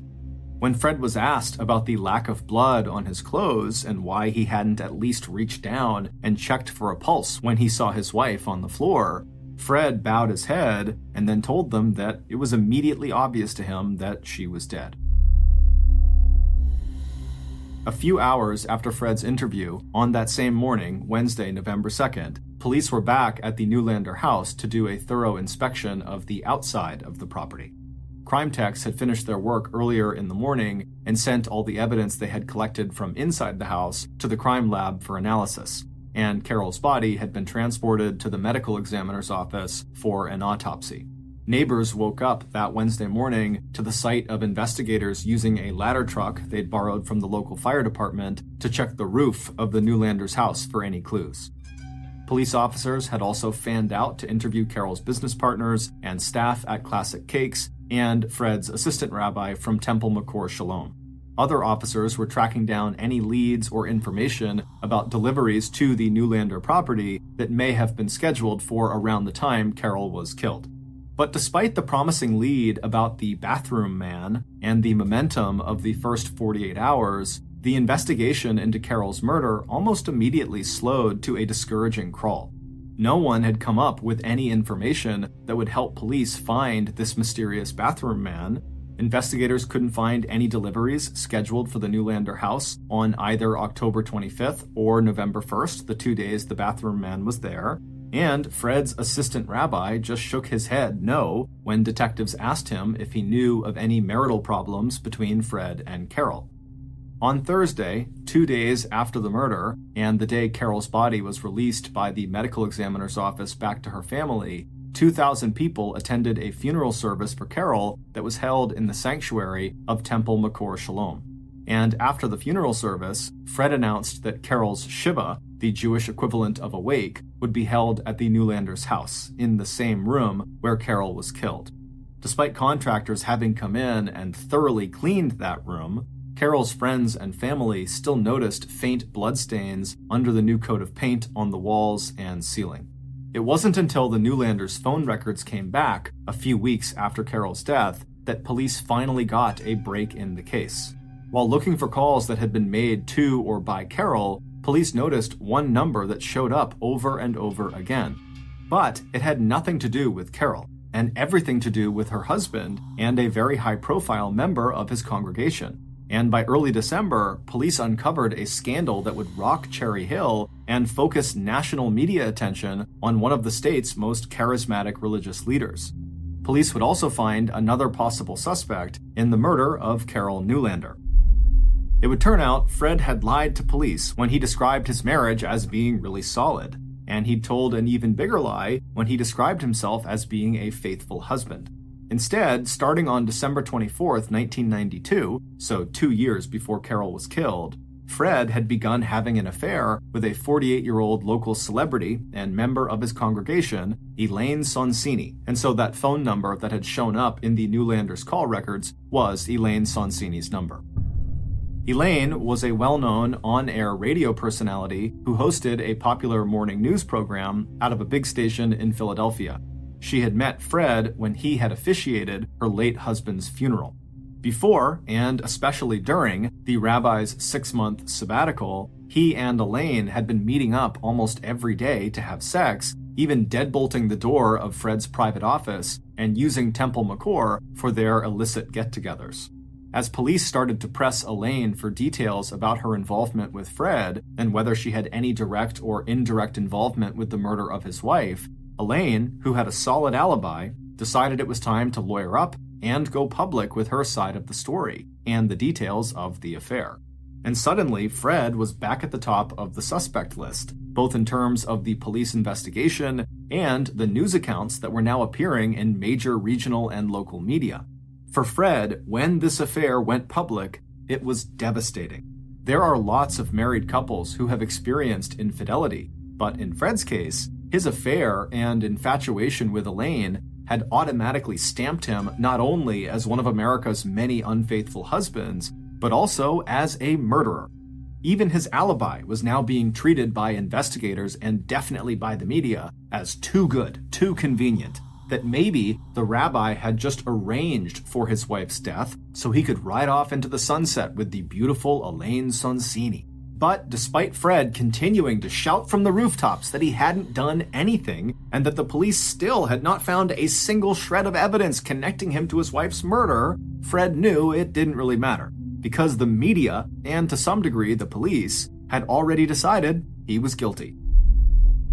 When Fred was asked about the lack of blood on his clothes and why he hadn't at least reached down and checked for a pulse when he saw his wife on the floor, Fred bowed his head and then told them that it was immediately obvious to him that she was dead. A few hours after Fred's interview, on that same morning, Wednesday, November 2nd, police were back at the Newlander house to do a thorough inspection of the outside of the property. Crime techs had finished their work earlier in the morning and sent all the evidence they had collected from inside the house to the crime lab for analysis, and Carol's body had been transported to the medical examiner's office for an autopsy. Neighbors woke up that Wednesday morning to the sight of investigators using a ladder truck they'd borrowed from the local fire department to check the roof of the Newlanders' house for any clues. Police officers had also fanned out to interview Carol's business partners and staff at Classic Cakes and Fred's assistant rabbi from Temple McCour Shalom. Other officers were tracking down any leads or information about deliveries to the Newlander property that may have been scheduled for around the time Carol was killed. But despite the promising lead about the bathroom man and the momentum of the first 48 hours, the investigation into Carol's murder almost immediately slowed to a discouraging crawl. No one had come up with any information that would help police find this mysterious bathroom man. Investigators couldn't find any deliveries scheduled for the Newlander house on either October 25th or November 1st, the 2 days the bathroom man was there. And Fred's assistant rabbi just shook his head no when detectives asked him if he knew of any marital problems between Fred and Carol. On Thursday, 2 days after the murder, and the day Carol's body was released by the medical examiner's office back to her family, 2,000 people attended a funeral service for Carol that was held in the sanctuary of Temple McCour Shalom. And after the funeral service, Fred announced that Carol's Shiva, the Jewish equivalent of a wake, would be held at the Newlanders' house, in the same room where Carol was killed. Despite contractors having come in and thoroughly cleaned that room, Carol's friends and family still noticed faint bloodstains under the new coat of paint on the walls and ceiling. It wasn't until the Newlanders' phone records came back, a few weeks after Carol's death, that police finally got a break in the case. While looking for calls that had been made to or by Carol, police noticed one number that showed up over and over again. But it had nothing to do with Carol, and everything to do with her husband and a very high-profile member of his congregation. And by early December, police uncovered a scandal that would rock Cherry Hill and focus national media attention on one of the state's most charismatic religious leaders. Police would also find another possible suspect in the murder of Carol Newlander. It would turn out Fred had lied to police when he described his marriage as being really solid, and he'd told an even bigger lie when he described himself as being a faithful husband. Instead, starting on December 24th, 1992, so 2 years before Carol was killed, Fred had begun having an affair with a 48-year-old local celebrity and member of his congregation, Elaine Sonsini, and so that phone number that had shown up in the Newlanders' call records was Elaine Sonsini's number. Elaine was a well-known on-air radio personality who hosted a popular morning news program out of a big station in Philadelphia. She had met Fred when he had officiated her late husband's funeral. Before, and especially during, the rabbi's 6-month sabbatical, he and Elaine had been meeting up almost every day to have sex, even deadbolting the door of Fred's private office and using Temple McCour for their illicit get-togethers. As police started to press Elaine for details about her involvement with Fred and whether she had any direct or indirect involvement with the murder of his wife, Elaine, who had a solid alibi, decided it was time to lawyer up and go public with her side of the story and the details of the affair. And suddenly, Fred was back at the top of the suspect list, both in terms of the police investigation and the news accounts that were now appearing in major regional and local media. For Fred, when this affair went public, it was devastating. There are lots of married couples who have experienced infidelity, but in Fred's case, his affair and infatuation with Elaine had automatically stamped him not only as one of America's many unfaithful husbands, but also as a murderer. Even his alibi was now being treated by investigators and definitely by the media as too good, too convenient, that maybe the rabbi had just arranged for his wife's death so he could ride off into the sunset with the beautiful Elaine Sonsini. But despite Fred continuing to shout from the rooftops that he hadn't done anything and that the police still had not found a single shred of evidence connecting him to his wife's murder, Fred knew it didn't really matter, because the media, and to some degree the police, had already decided he was guilty.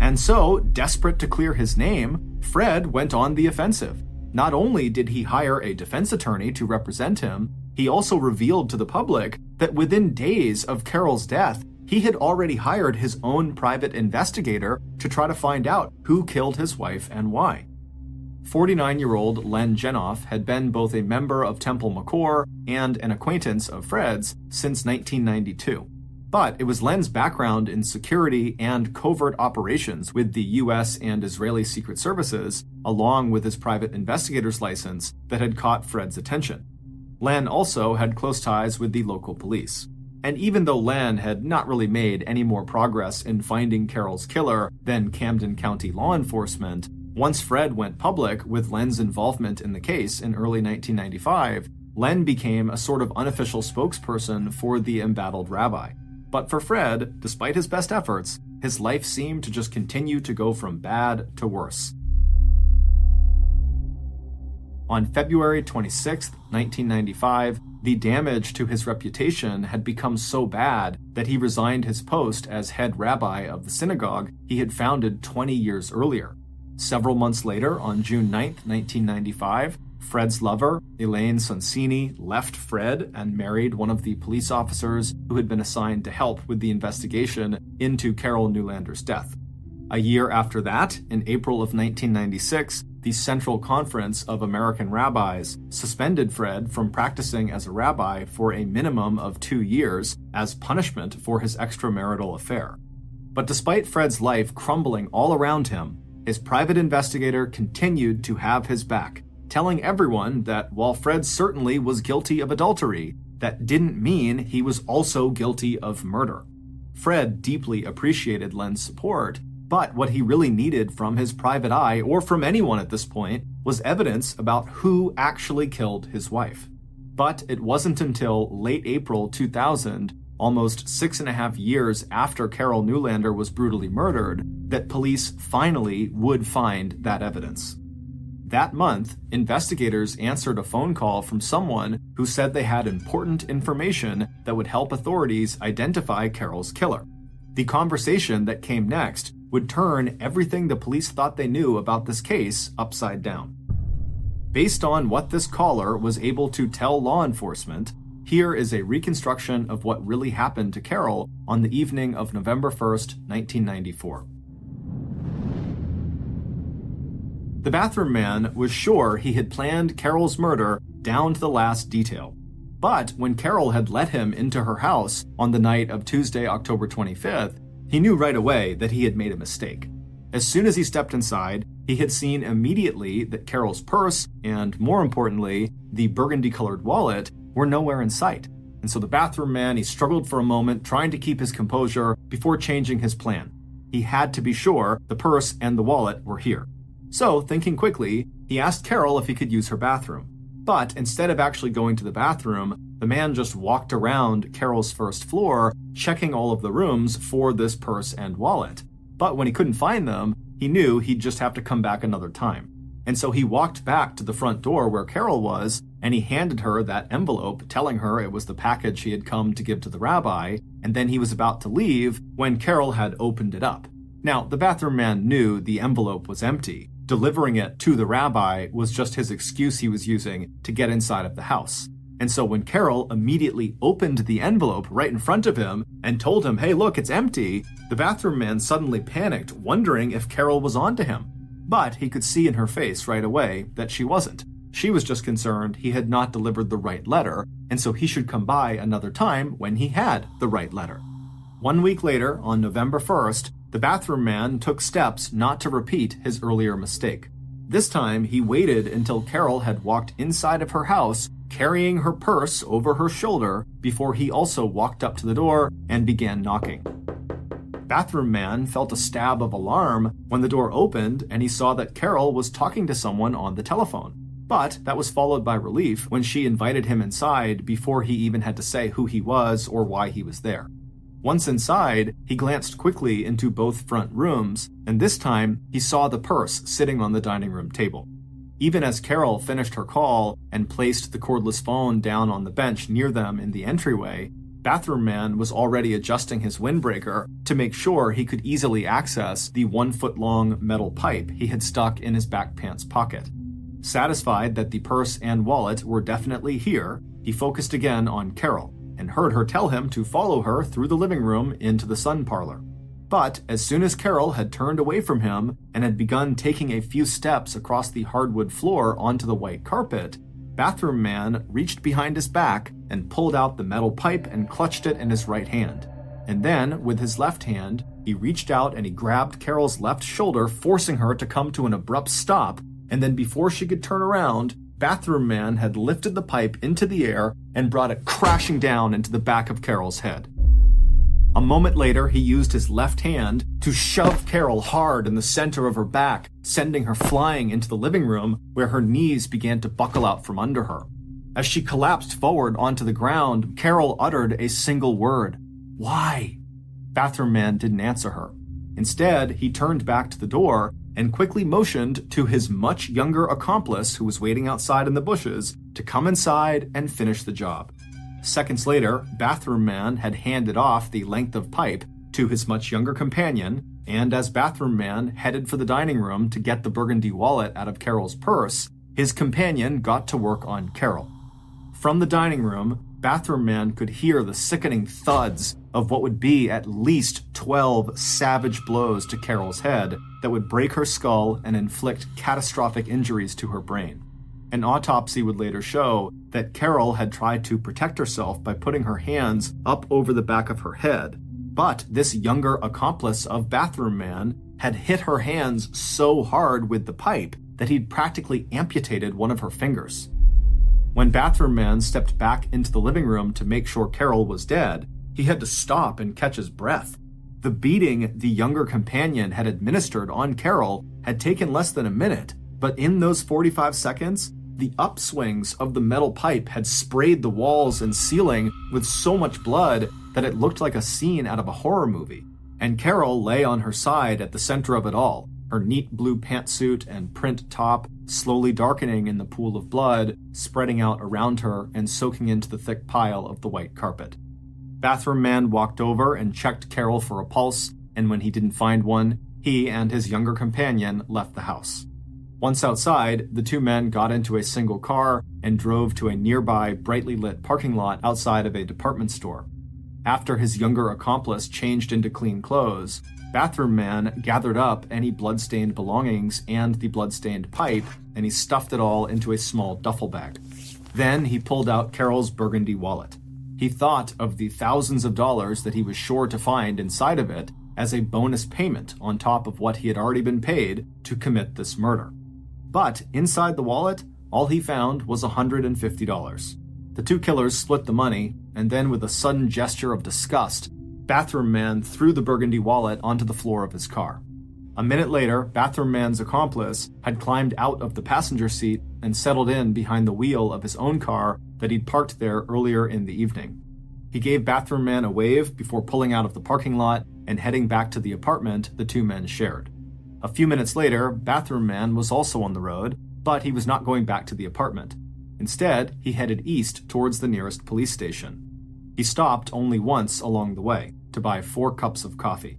And so, desperate to clear his name, Fred went on the offensive. Not only did he hire a defense attorney to represent him, he also revealed to the public that within days of Carol's death, he had already hired his own private investigator to try to find out who killed his wife and why. 49-year-old Len Genoff had been both a member of Temple McCore and an acquaintance of Fred's since 1992. But it was Len's background in security and covert operations with the US and Israeli Secret Services, along with his private investigator's license, that had caught Fred's attention. Len also had close ties with the local police. And even though Len had not really made any more progress in finding Carol's killer than Camden County law enforcement, once Fred went public with Len's involvement in the case in early 1995, Len became a sort of unofficial spokesperson for the embattled rabbi. But for Fred, despite his best efforts, his life seemed to just continue to go from bad to worse. On February 26, 1995, the damage to his reputation had become so bad that he resigned his post as head rabbi of the synagogue he had founded 20 years earlier. Several months later, on June 9, 1995, Fred's lover, Elaine Sonsini, left Fred and married one of the police officers who had been assigned to help with the investigation into Carol Newlander's death. A year after that, in April of 1996, the Central Conference of American Rabbis suspended Fred from practicing as a rabbi for a minimum of 2 years as punishment for his extramarital affair. But despite Fred's life crumbling all around him, his private investigator continued to have his back, telling everyone that while Fred certainly was guilty of adultery, that didn't mean he was also guilty of murder. Fred deeply appreciated Len's support, but what he really needed from his private eye, or from anyone at this point, was evidence about who actually killed his wife. But it wasn't until late April 2000, almost 6.5 years after Carol Newlander was brutally murdered, that police finally would find that evidence. That month, investigators answered a phone call from someone who said they had important information that would help authorities identify Carol's killer. The conversation that came next would turn everything the police thought they knew about this case upside down. Based on what this caller was able to tell law enforcement, here is a reconstruction of what really happened to Carol on the evening of November 1st, 1994. The bathroom man was sure he had planned Carol's murder down to the last detail. But when Carol had let him into her house on the night of Tuesday, October 25th, he knew right away that he had made a mistake. As soon as he stepped inside, he had seen immediately that Carol's purse, and more importantly, the burgundy-colored wallet, were nowhere in sight. And so the bathroom man, he struggled for a moment, trying to keep his composure before changing his plan. He had to be sure the purse and the wallet were here. So, thinking quickly, he asked Carol if he could use her bathroom. But instead of actually going to the bathroom, the man just walked around Carol's first floor, checking all of the rooms for this purse and wallet. But when he couldn't find them, he knew he'd just have to come back another time. And so he walked back to the front door where Carol was, and he handed her that envelope, telling her it was the package he had come to give to the rabbi, and then he was about to leave when Carol had opened it up. Now, the bathroom man knew the envelope was empty. Delivering it to the rabbi was just his excuse he was using to get inside of the house. And so when Carol immediately opened the envelope right in front of him and told him, "Hey, look, it's empty," the bathroom man suddenly panicked, wondering if Carol was onto him. But he could see in her face right away that she wasn't. She was just concerned he had not delivered the right letter, and so he should come by another time when he had the right letter. 1 week later, on November 1st, the bathroom man took steps not to repeat his earlier mistake. This time, he waited until Carol had walked inside of her house, carrying her purse over her shoulder, before he also walked up to the door and began knocking. Bathroom man felt a stab of alarm when the door opened and he saw that Carol was talking to someone on the telephone. But that was followed by relief when she invited him inside before he even had to say who he was or why he was there. Once inside, he glanced quickly into both front rooms, and this time he saw the purse sitting on the dining room table. Even as Carol finished her call and placed the cordless phone down on the bench near them in the entryway, bathroom man was already adjusting his windbreaker to make sure he could easily access the 1-foot-long metal pipe he had stuck in his back pants pocket. Satisfied that the purse and wallet were definitely here, he focused again on Carol and heard her tell him to follow her through the living room into the sun parlor. But as soon as Carol had turned away from him and had begun taking a few steps across the hardwood floor onto the white carpet, bathroom man reached behind his back and pulled out the metal pipe and clutched it in his right hand. And then, with his left hand, he reached out and he grabbed Carol's left shoulder, forcing her to come to an abrupt stop, and then before she could turn around, bathroom man had lifted the pipe into the air and brought it crashing down into the back of Carol's head. A moment later, he used his left hand to shove Carol hard in the center of her back, sending her flying into the living room where her knees began to buckle out from under her. As she collapsed forward onto the ground, Carol uttered a single word: "Why?" Bathroom man didn't answer her. Instead, he turned back to the door and quickly motioned to his much younger accomplice who was waiting outside in the bushes to come inside and finish the job. Seconds later, bathroom man had handed off the length of pipe to his much younger companion, and as bathroom man headed for the dining room to get the burgundy wallet out of Carol's purse, his companion got to work on Carol. From the dining room, bathroom man could hear the sickening thuds of what would be at least 12 savage blows to Carol's head that would break her skull and inflict catastrophic injuries to her brain. An autopsy would later show that Carol had tried to protect herself by putting her hands up over the back of her head, but this younger accomplice of bathroom man had hit her hands so hard with the pipe that he'd practically amputated one of her fingers. When bathroom man stepped back into the living room to make sure Carol was dead, he had to stop and catch his breath. The beating the younger companion had administered on Carol had taken less than a minute, but in those 45 seconds, the upswings of the metal pipe had sprayed the walls and ceiling with so much blood that it looked like a scene out of a horror movie. And Carol lay on her side at the center of it all, her neat blue pantsuit and print top slowly darkening in the pool of blood, spreading out around her and soaking into the thick pile of the white carpet. Bathroom man walked over and checked Carol for a pulse, and when he didn't find one, he and his younger companion left the house. Once outside, the two men got into a single car and drove to a nearby brightly lit parking lot outside of a department store. After his younger accomplice changed into clean clothes, bathroom man gathered up any blood-stained belongings and the blood-stained pipe, and he stuffed it all into a small duffel bag. Then he pulled out Carol's burgundy wallet. He thought of the thousands of dollars that he was sure to find inside of it as a bonus payment on top of what he had already been paid to commit this murder. But inside the wallet, all he found was $150. The two killers split the money, and then with a sudden gesture of disgust, bathroom man threw the burgundy wallet onto the floor of his car. A minute later, bathroom man's accomplice had climbed out of the passenger seat and settled in behind the wheel of his own car that he'd parked there earlier in the evening. He gave bathroom man a wave before pulling out of the parking lot and heading back to the apartment the two men shared. A few minutes later, Bathroom Man was also on the road, but he was not going back to the apartment. Instead, he headed east towards the nearest police station. He stopped only once along the way, to buy 4 cups of coffee.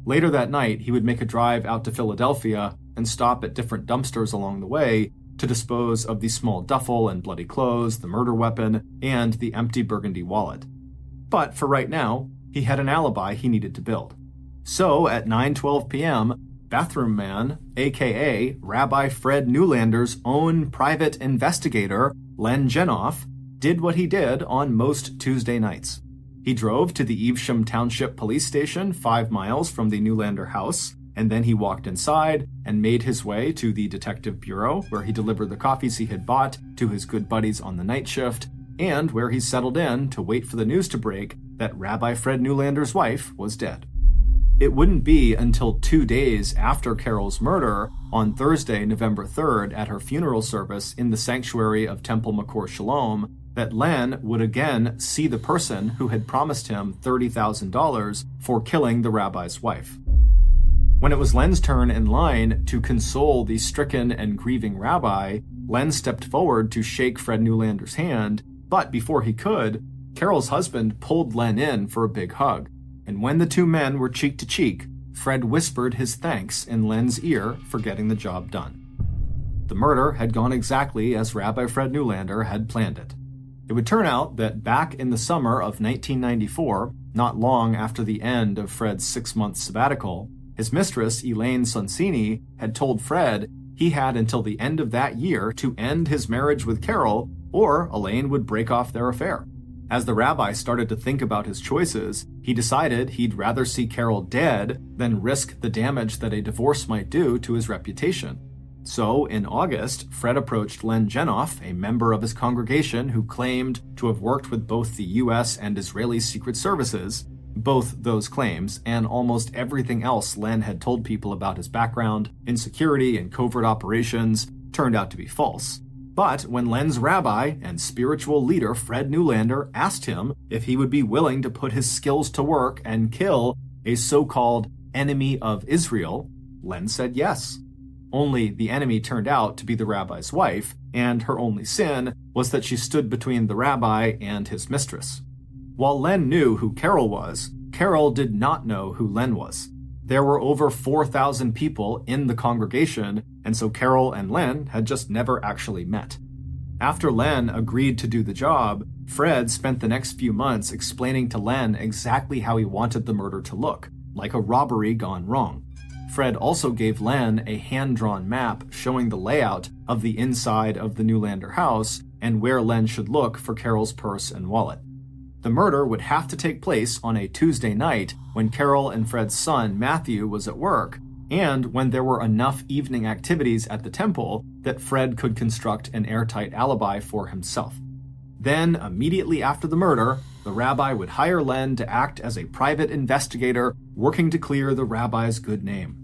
Later that night, he would make a drive out to Philadelphia and stop at different dumpsters along the way to dispose of the small duffel and bloody clothes, the murder weapon, and the empty burgundy wallet. But for right now, he had an alibi he needed to build. So at 9:12 p.m., Bathroom Man, aka Rabbi Fred Newlander's own private investigator, Len Genoff, did what he did on most Tuesday nights. He drove to the Evesham Township Police Station 5 miles from the Newlander house, and then he walked inside and made his way to the Detective Bureau, where he delivered the coffees he had bought to his good buddies on the night shift, and where he settled in to wait for the news to break that Rabbi Fred Newlander's wife was dead. It wouldn't be until 2 days after Carol's murder, on Thursday, November 3rd, at her funeral service in the sanctuary of Temple Makor Shalom, that Len would again see the person who had promised him $30,000 for killing the rabbi's wife. When it was Len's turn in line to console the stricken and grieving rabbi, Len stepped forward to shake Fred Newlander's hand, but before he could, Carol's husband pulled Len in for a big hug. And when the two men were cheek to cheek, Fred whispered his thanks in Len's ear for getting the job done. The murder had gone exactly as Rabbi Fred Newlander had planned it. It would turn out that back in the summer of 1994, not long after the end of Fred's 6-month sabbatical, his mistress, Elaine Sonsini, had told Fred he had until the end of that year to end his marriage with Carol, or Elaine would break off their affair. As the rabbi started to think about his choices, he decided he'd rather see Carol dead than risk the damage that a divorce might do to his reputation. So, in August, Fred approached Len Genoff, a member of his congregation who claimed to have worked with both the U.S. and Israeli secret services. Both those claims, and almost everything else Len had told people about his background, insecurity, and covert operations, turned out to be false. But when Len's rabbi and spiritual leader Fred Newlander asked him if he would be willing to put his skills to work and kill a so-called enemy of Israel, Len said yes. Only the enemy turned out to be the rabbi's wife, and her only sin was that she stood between the rabbi and his mistress. While Len knew who Carol was, Carol did not know who Len was. There were over 4,000 people in the congregation, and so Carol and Len had just never actually met. After Len agreed to do the job, Fred spent the next few months explaining to Len exactly how he wanted the murder to look, like a robbery gone wrong. Fred also gave Len a hand-drawn map showing the layout of the inside of the Newlander house and where Len should look for Carol's purse and wallet. The murder would have to take place on a Tuesday night when Carol and Fred's son, Matthew, was at work, and when there were enough evening activities at the temple that Fred could construct an airtight alibi for himself. Then, immediately after the murder, the rabbi would hire Len to act as a private investigator working to clear the rabbi's good name.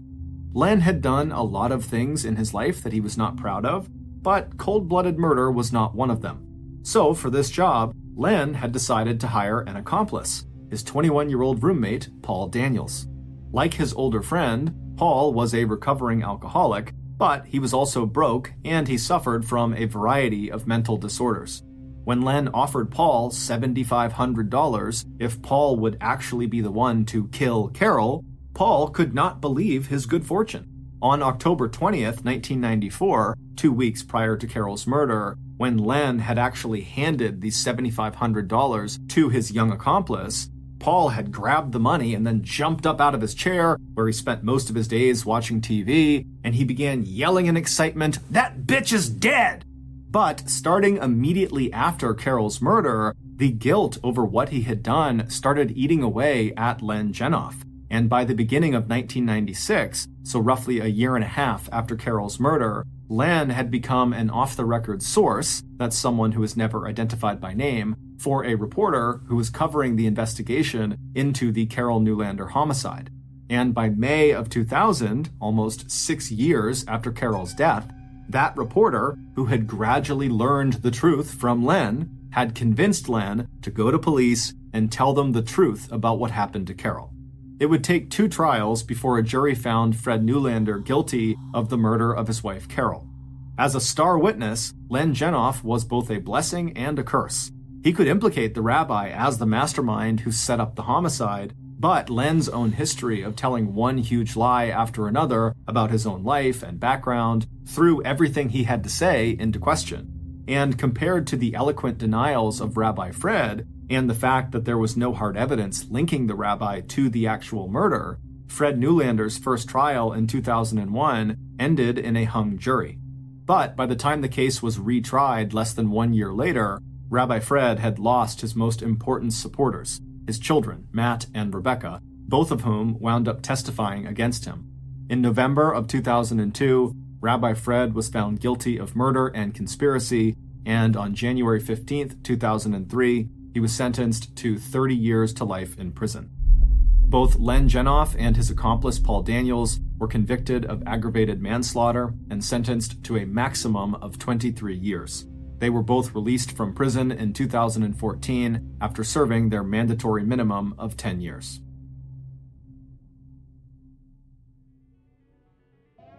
Len had done a lot of things in his life that he was not proud of, but cold-blooded murder was not one of them. So, for this job, Len had decided to hire an accomplice, his 21-year-old roommate, Paul Daniels. Like his older friend, Paul was a recovering alcoholic, but he was also broke and he suffered from a variety of mental disorders. When Len offered Paul $7,500 if Paul would actually be the one to kill Carol, Paul could not believe his good fortune. On October 20th, 1994, 2 weeks prior to Carol's murder, when Len had actually handed the $7,500 to his young accomplice, Paul had grabbed the money and then jumped up out of his chair, where he spent most of his days watching TV, and he began yelling in excitement, "That bitch is dead!" But starting immediately after Carol's murder, the guilt over what he had done started eating away at Len Genoff. And by the beginning of 1996, so roughly a year and a half after Carol's murder, Len had become an off-the-record source, that's someone who is never identified by name, for a reporter who was covering the investigation into the Carol Newlander homicide. And by May of 2000, almost 6 years after Carol's death, that reporter, who had gradually learned the truth from Len, had convinced Len to go to police and tell them the truth about what happened to Carol. It would take 2 trials before a jury found Fred Newlander guilty of the murder of his wife Carol. As a star witness, Len Genoff was both a blessing and a curse. He could implicate the rabbi as the mastermind who set up the homicide, but Len's own history of telling one huge lie after another about his own life and background threw everything he had to say into question. And compared to the eloquent denials of Rabbi Fred, and the fact that there was no hard evidence linking the rabbi to the actual murder, Fred Newlander's first trial in 2001 ended in a hung jury. But by the time the case was retried less than 1 year later, Rabbi Fred had lost his most important supporters, his children, Matt and Rebecca, both of whom wound up testifying against him. In November of 2002, Rabbi Fred was found guilty of murder and conspiracy, and on January 15, 2003, he was sentenced to 30 years to life in prison. Both Len Genoff and his accomplice Paul Daniels were convicted of aggravated manslaughter and sentenced to a maximum of 23 years. They were both released from prison in 2014 after serving their mandatory minimum of 10 years.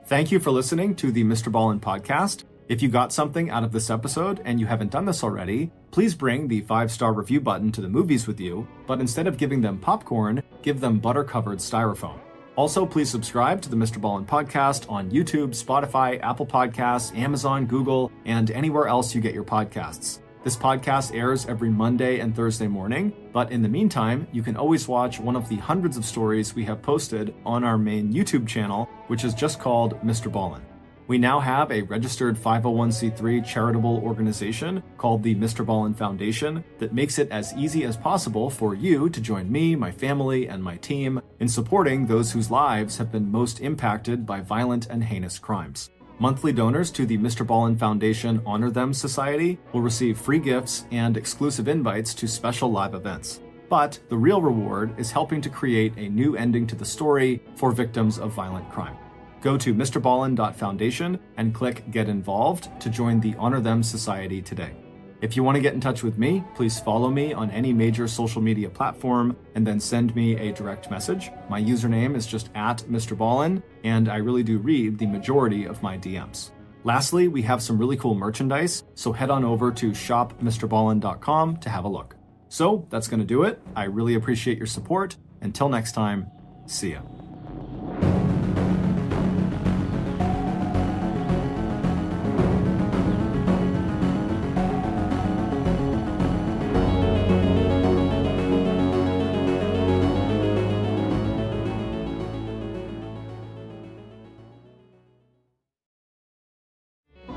Thank you for listening to the MrBallen podcast. If you got something out of this episode and you haven't done this already, please bring the 5-star review button to the movies with you, but instead of giving them popcorn, give them butter-covered styrofoam. Also, please subscribe to the MrBallen podcast on YouTube, Spotify, Apple Podcasts, Amazon, Google, and anywhere else you get your podcasts. This podcast airs every Monday and Thursday morning, but in the meantime, you can always watch one of the hundreds of stories we have posted on our main YouTube channel, which is just called MrBallen. We now have a registered 501c3 charitable organization called the MrBallen Foundation that makes it as easy as possible for you to join me, my family, and my team in supporting those whose lives have been most impacted by violent and heinous crimes. Monthly donors to the MrBallen Foundation Honor Them Society will receive free gifts and exclusive invites to special live events. But the real reward is helping to create a new ending to the story for victims of violent crime. Go to MrBallen.Foundation and click Get Involved to join the Honor Them Society today. If you want to get in touch with me, please follow me on any major social media platform and then send me a direct message. My username is just @MrBallen, and I really do read the majority of my DMs. Lastly, we have some really cool merchandise, so head on over to shopmrballen.com to have a look. So that's going to do it. I really appreciate your support. Until next time, see ya.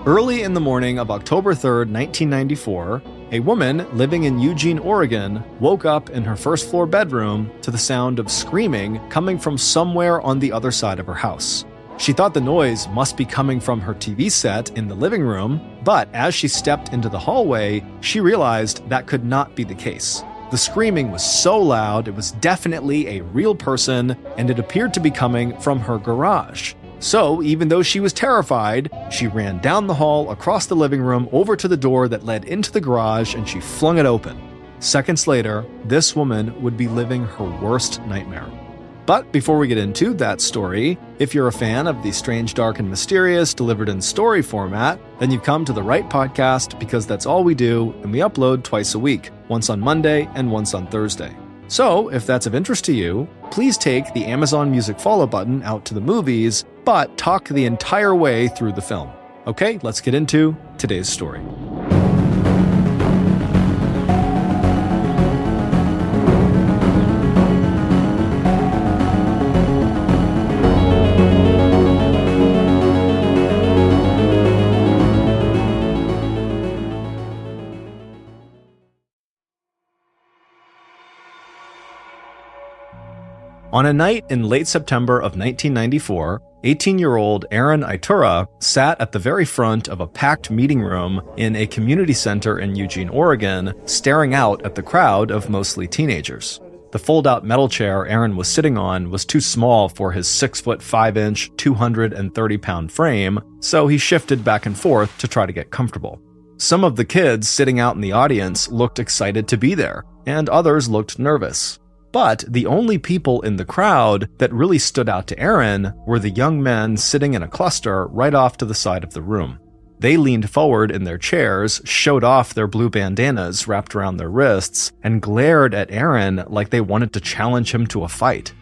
Early in the morning of October 3rd, 1994, a woman living in Eugene, Oregon, woke up in her first-floor bedroom to the sound of screaming coming from somewhere on the other side of her house. She thought the noise must be coming from her TV set in the living room, but as she stepped into the hallway, she realized that could not be the case. The screaming was so loud, it was definitely a real person, and it appeared to be coming from her garage. So, even though she was terrified, she ran down the hall, across the living room, over to the door that led into the garage, and she flung it open. Seconds later, this woman would be living her worst nightmare. But before we get into that story, if you're a fan of the strange, dark, and mysterious delivered in story format, then you've come to the right podcast because that's all we do, and we upload twice a week, once on Monday and once on Thursday. So, if that's of interest to you, please take the Amazon Music follow button out to the movies, but talk the entire way through the film. Okay, let's get into today's story. On a night in late September of 1994, 18-year-old Aaron Itura sat at the very front of a packed meeting room in a community center in Eugene, Oregon, staring out at the crowd of mostly teenagers. The fold-out metal chair Aaron was sitting on was too small for his 6'5", 230-pound frame, so he shifted back and forth to try to get comfortable. Some of the kids sitting out in the audience looked excited to be there, and others looked nervous. But the only people in the crowd that really stood out to Aaron were the young men sitting in a cluster right off to the side of the room. They leaned forward in their chairs, showed off their blue bandanas wrapped around their wrists, and glared at Aaron like they wanted to challenge him to a fight.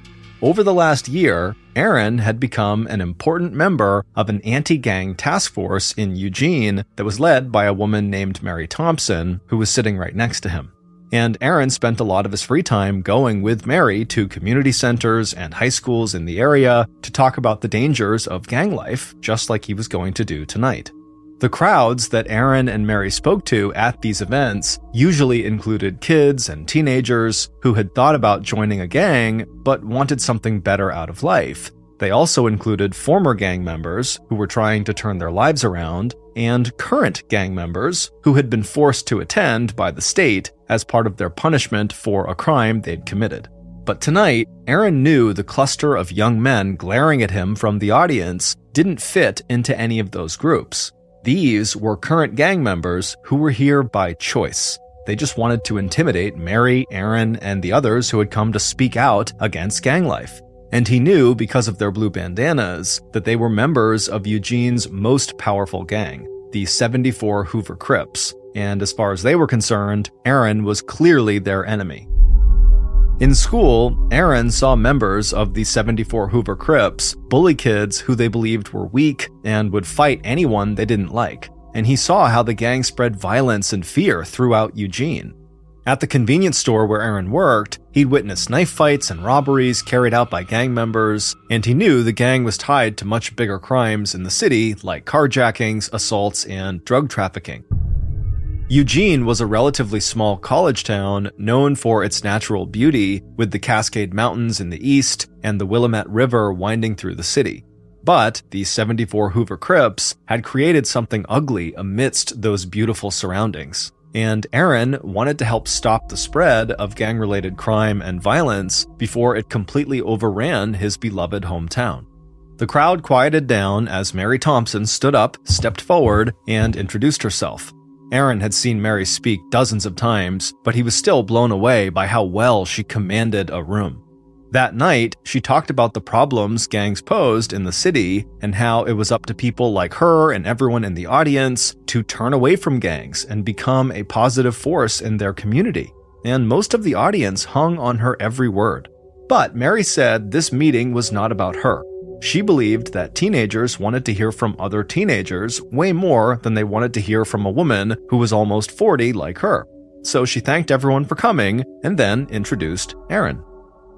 Over the last year, Aaron had become an important member of an anti-gang task force in Eugene that was led by a woman named Mary Thompson, who was sitting right next to him. And Aaron spent a lot of his free time going with Mary to community centers and high schools in the area to talk about the dangers of gang life, just like he was going to do tonight. The crowds that Aaron and Mary spoke to at these events usually included kids and teenagers who had thought about joining a gang but wanted something better out of life. They also included former gang members who were trying to turn their lives around and current gang members who had been forced to attend by the state as part of their punishment for a crime they'd committed. But tonight, Aaron knew the cluster of young men glaring at him from the audience didn't fit into any of those groups. These were current gang members who were here by choice. They just wanted to intimidate Mary, Aaron, and the others who had come to speak out against gang life. And he knew, because of their blue bandanas, that they were members of Eugene's most powerful gang, the 74 Hoover Crips. And as far as they were concerned, Aaron was clearly their enemy. In school, Aaron saw members of the 74 Hoover Crips bully kids who they believed were weak and would fight anyone they didn't like, and he saw how the gang spread violence and fear throughout Eugene. At the convenience store where Aaron worked, he'd witnessed knife fights and robberies carried out by gang members, and he knew the gang was tied to much bigger crimes in the city like carjackings, assaults, and drug trafficking. Eugene was a relatively small college town known for its natural beauty, with the Cascade Mountains in the east and the Willamette River winding through the city. But the 74 Hoover Crips had created something ugly amidst those beautiful surroundings, and Aaron wanted to help stop the spread of gang-related crime and violence before it completely overran his beloved hometown. The crowd quieted down as Mary Thompson stood up, stepped forward, and introduced herself. Aaron had seen Mary speak dozens of times, but he was still blown away by how well she commanded a room. That night, she talked about the problems gangs posed in the city and how it was up to people like her and everyone in the audience to turn away from gangs and become a positive force in their community. And most of the audience hung on her every word. But Mary said this meeting was not about her. She believed that teenagers wanted to hear from other teenagers way more than they wanted to hear from a woman who was almost 40 like her. So she thanked everyone for coming and then introduced Aaron.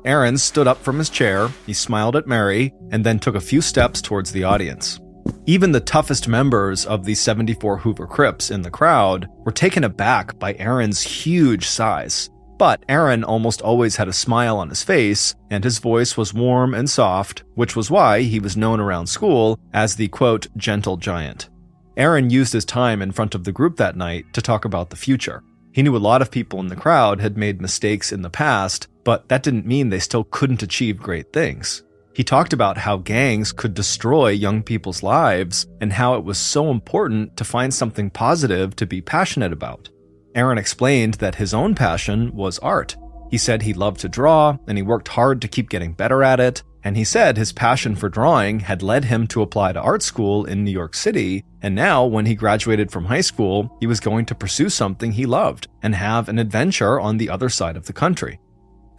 Aaron stood up from his chair, he smiled at Mary, and then took a few steps towards the audience. Even the toughest members of the 74 Hoover Crips in the crowd were taken aback by Aaron's huge size. But Aaron almost always had a smile on his face, and his voice was warm and soft, which was why he was known around school as the, quote, gentle giant. Aaron used his time in front of the group that night to talk about the future. He knew a lot of people in the crowd had made mistakes in the past, but that didn't mean they still couldn't achieve great things. He talked about how gangs could destroy young people's lives and how it was so important to find something positive to be passionate about. Aaron explained that his own passion was art. He said he loved to draw, and he worked hard to keep getting better at it, and he said his passion for drawing had led him to apply to art school in New York City, and now when he graduated from high school, he was going to pursue something he loved and have an adventure on the other side of the country.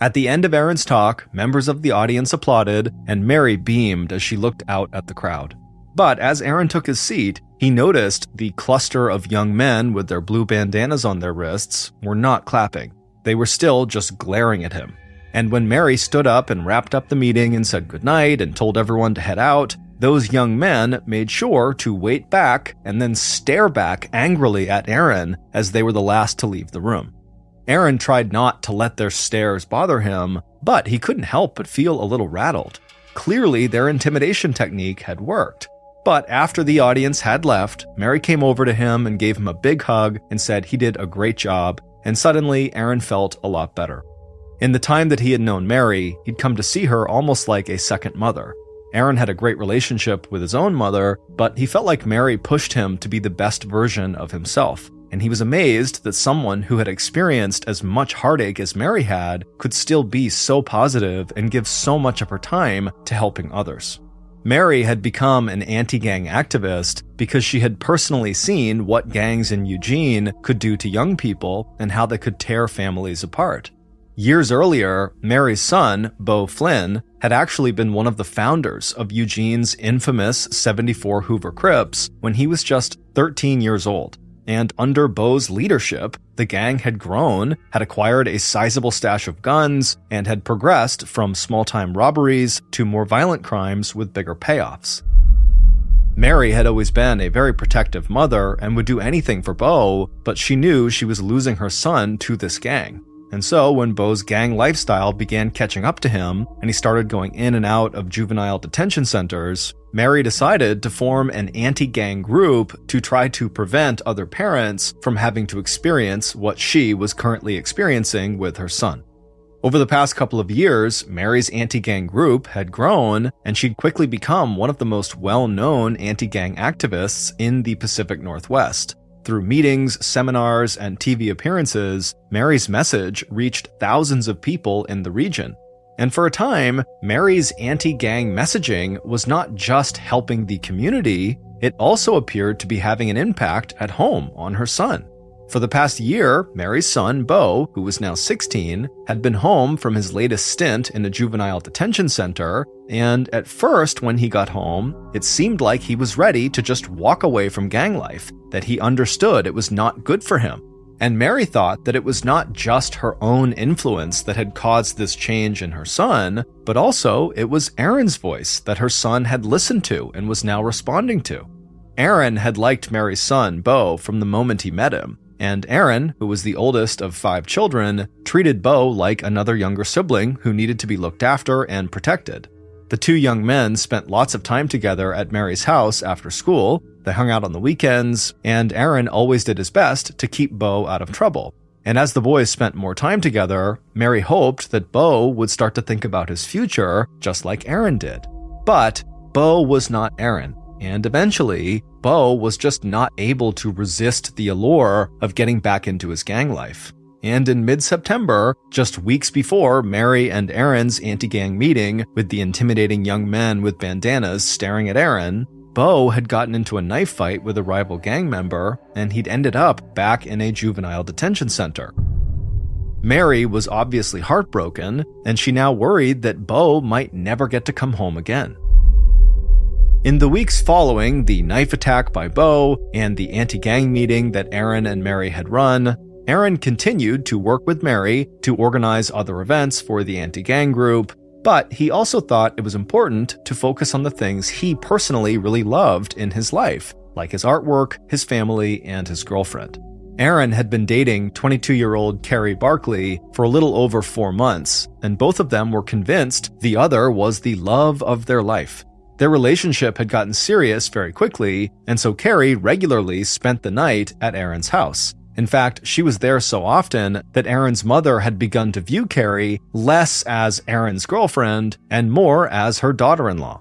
At the end of Aaron's talk, members of the audience applauded, and Mary beamed as she looked out at the crowd. But as Aaron took his seat, he noticed the cluster of young men with their blue bandanas on their wrists were not clapping. They were still just glaring at him. And when Mary stood up and wrapped up the meeting and said goodnight and told everyone to head out, those young men made sure to wait back and then stare back angrily at Aaron as they were the last to leave the room. Aaron tried not to let their stares bother him, but he couldn't help but feel a little rattled. Clearly, their intimidation technique had worked. But after the audience had left, Mary came over to him and gave him a big hug and said he did a great job, and suddenly Aaron felt a lot better. In the time that he had known Mary, he'd come to see her almost like a second mother. Aaron had a great relationship with his own mother, but he felt like Mary pushed him to be the best version of himself. and he was amazed that someone who had experienced as much heartache as Mary had could still be so positive and give so much of her time to helping others. Mary had become an anti-gang activist because she had personally seen what gangs in Eugene could do to young people and how they could tear families apart. Years earlier, Mary's son, Beau Flynn, had actually been one of the founders of Eugene's infamous 74 Hoover Crips when he was just 13 years old. And under Beau's leadership, the gang had grown, had acquired a sizable stash of guns, and had progressed from small-time robberies to more violent crimes with bigger payoffs. Mary had always been a very protective mother and would do anything for Beau, but she knew she was losing her son to this gang. And so when Beau's gang lifestyle began catching up to him, and he started going in and out of juvenile detention centers, Mary decided to form an anti-gang group to try to prevent other parents from having to experience what she was currently experiencing with her son. Over the past couple of years, Mary's anti-gang group had grown, and she'd quickly become one of the most well-known anti-gang activists in the Pacific Northwest. Through meetings, seminars, and TV appearances, Mary's message reached thousands of people in the region. And for a time, Mary's anti-gang messaging was not just helping the community, it also appeared to be having an impact at home on her son. For the past year, Mary's son, Beau, who was now 16, had been home from his latest stint in a juvenile detention center, and at first when he got home, it seemed like he was ready to just walk away from gang life, that he understood it was not good for him. And Mary thought that it was not just her own influence that had caused this change in her son, but also it was Aaron's voice that her son had listened to and was now responding to. Aaron had liked Mary's son, Beau, from the moment he met him. And Aaron, who was the oldest of 5 children, treated Beau like another younger sibling who needed to be looked after and protected. The 2 young men spent lots of time together at Mary's house after school, they hung out on the weekends, and Aaron always did his best to keep Beau out of trouble. And as the boys spent more time together, Mary hoped that Beau would start to think about his future, just like Aaron did. But Beau was not Aaron. And eventually, Beau was just not able to resist the allure of getting back into his gang life. And in mid-September, just weeks before Mary and Aaron's anti-gang meeting with the intimidating young men with bandanas staring at Aaron, Beau had gotten into a knife fight with a rival gang member, and he'd ended up back in a juvenile detention center. Mary was obviously heartbroken, and she now worried that Beau might never get to come home again. In the weeks following the knife attack by Beau and the anti-gang meeting that Aaron and Mary had run, Aaron continued to work with Mary to organize other events for the anti-gang group, but he also thought it was important to focus on the things he personally really loved in his life, like his artwork, his family, and his girlfriend. Aaron had been dating 22-year-old Carrie Barkley for a little over 4 months, and both of them were convinced the other was the love of their life. Their relationship had gotten serious very quickly, and so Carrie regularly spent the night at Aaron's house. In fact, she was there so often that Aaron's mother had begun to view Carrie less as Aaron's girlfriend and more as her daughter-in-law.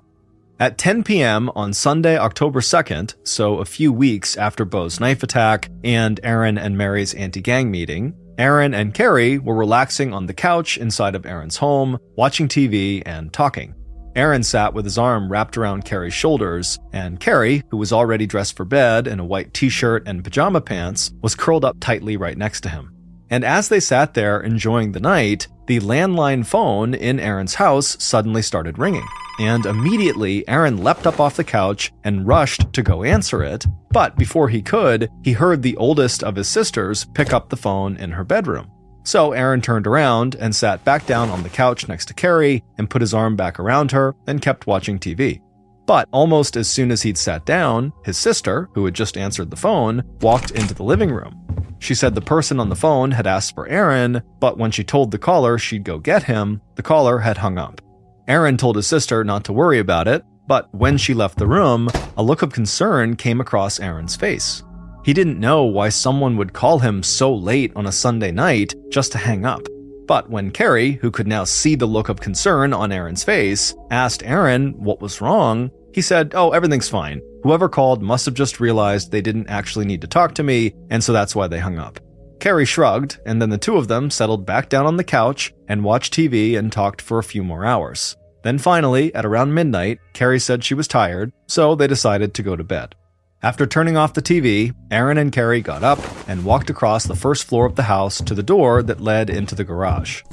At 10 p.m. on Sunday, October 2nd, so a few weeks after Beau's knife attack and Aaron and Mary's anti-gang meeting, Aaron and Carrie were relaxing on the couch inside of Aaron's home, watching TV and talking. Aaron sat with his arm wrapped around Carrie's shoulders, and Carrie, who was already dressed for bed in a white t-shirt and pajama pants, was curled up tightly right next to him. And as they sat there enjoying the night, the landline phone in Aaron's house suddenly started ringing. And immediately, Aaron leapt up off the couch and rushed to go answer it, but before he could, he heard the oldest of his sisters pick up the phone in her bedroom. So Aaron turned around and sat back down on the couch next to Carrie and put his arm back around her and kept watching TV. But almost as soon as he'd sat down, his sister, who had just answered the phone, walked into the living room. She said the person on the phone had asked for Aaron, but when she told the caller she'd go get him, the caller had hung up. Aaron told his sister not to worry about it, but when she left the room, a look of concern came across Aaron's face. He didn't know why someone would call him so late on a Sunday night just to hang up. But when Carrie, who could now see the look of concern on Aaron's face, asked Aaron what was wrong, he said, "Oh, everything's fine. Whoever called must have just realized they didn't actually need to talk to me, and so that's why they hung up. Carrie shrugged, and then the two of them settled back down on the couch and watched TV and talked for a few more hours. Then finally, at around midnight, Carrie said she was tired, so they decided to go to bed. After turning off the TV, Aaron and Carrie got up and walked across the first floor of the house to the door that led into the garage.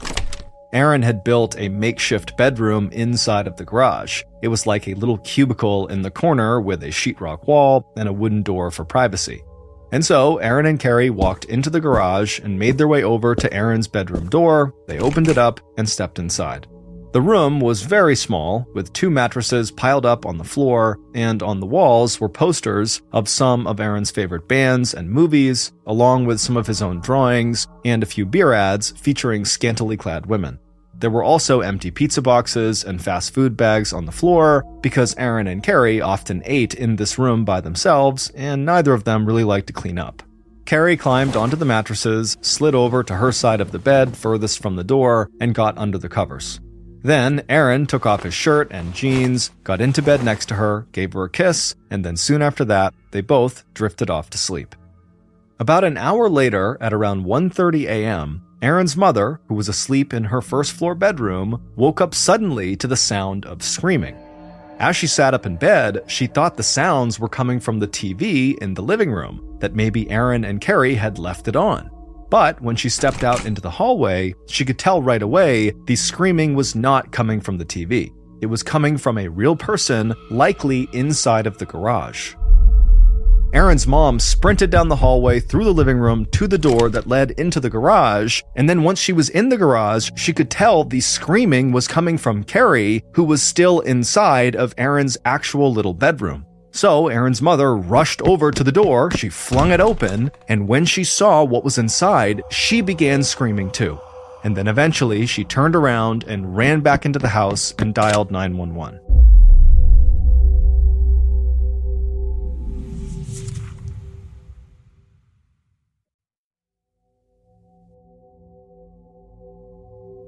Aaron had built a makeshift bedroom inside of the garage. It was like a little cubicle in the corner with a sheetrock wall and a wooden door for privacy. And so Aaron and Carrie walked into the garage and made their way over to Aaron's bedroom door. They opened it up and stepped inside. The room was very small, with 2 mattresses piled up on the floor, and on the walls were posters of some of Aaron's favorite bands and movies, along with some of his own drawings and a few beer ads featuring scantily clad women. There were also empty pizza boxes and fast food bags on the floor because Aaron and Carrie often ate in this room by themselves, and neither of them really liked to clean up. Carrie climbed onto the mattresses, slid over to her side of the bed furthest from the door, and got under the covers. Then Aaron took off his shirt and jeans, got into bed next to her, gave her a kiss, and then soon after that, they both drifted off to sleep. About an hour later, at around 1:30 a.m., Aaron's mother, who was asleep in her first-floor bedroom, woke up suddenly to the sound of screaming. As she sat up in bed, she thought the sounds were coming from the TV in the living room, that maybe Aaron and Carrie had left it on. But when she stepped out into the hallway, she could tell right away the screaming was not coming from the TV. It was coming from a real person, likely inside of the garage. Aaron's mom sprinted down the hallway through the living room to the door that led into the garage, and then once she was in the garage, she could tell the screaming was coming from Carrie, who was still inside of Aaron's actual little bedroom. So Aaron's mother rushed over to the door, she flung it open, and when she saw what was inside, she began screaming too. And then eventually she turned around and ran back into the house and dialed 911.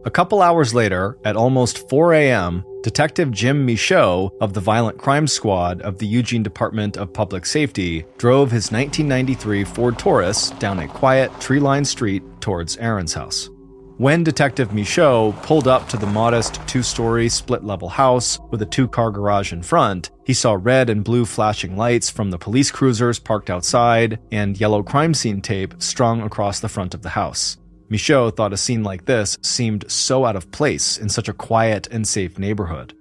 A couple hours later, at almost 4 a.m., Detective Jim Michaud of the Violent Crime Squad of the Eugene Department of Public Safety drove his 1993 Ford Taurus down a quiet, tree-lined street towards Aaron's house. When Detective Michaud pulled up to the modest 2-story split-level house with a 2-car garage in front, he saw red and blue flashing lights from the police cruisers parked outside and yellow crime scene tape strung across the front of the house. Michaud thought a scene like this seemed so out of place in such a quiet and safe neighborhood.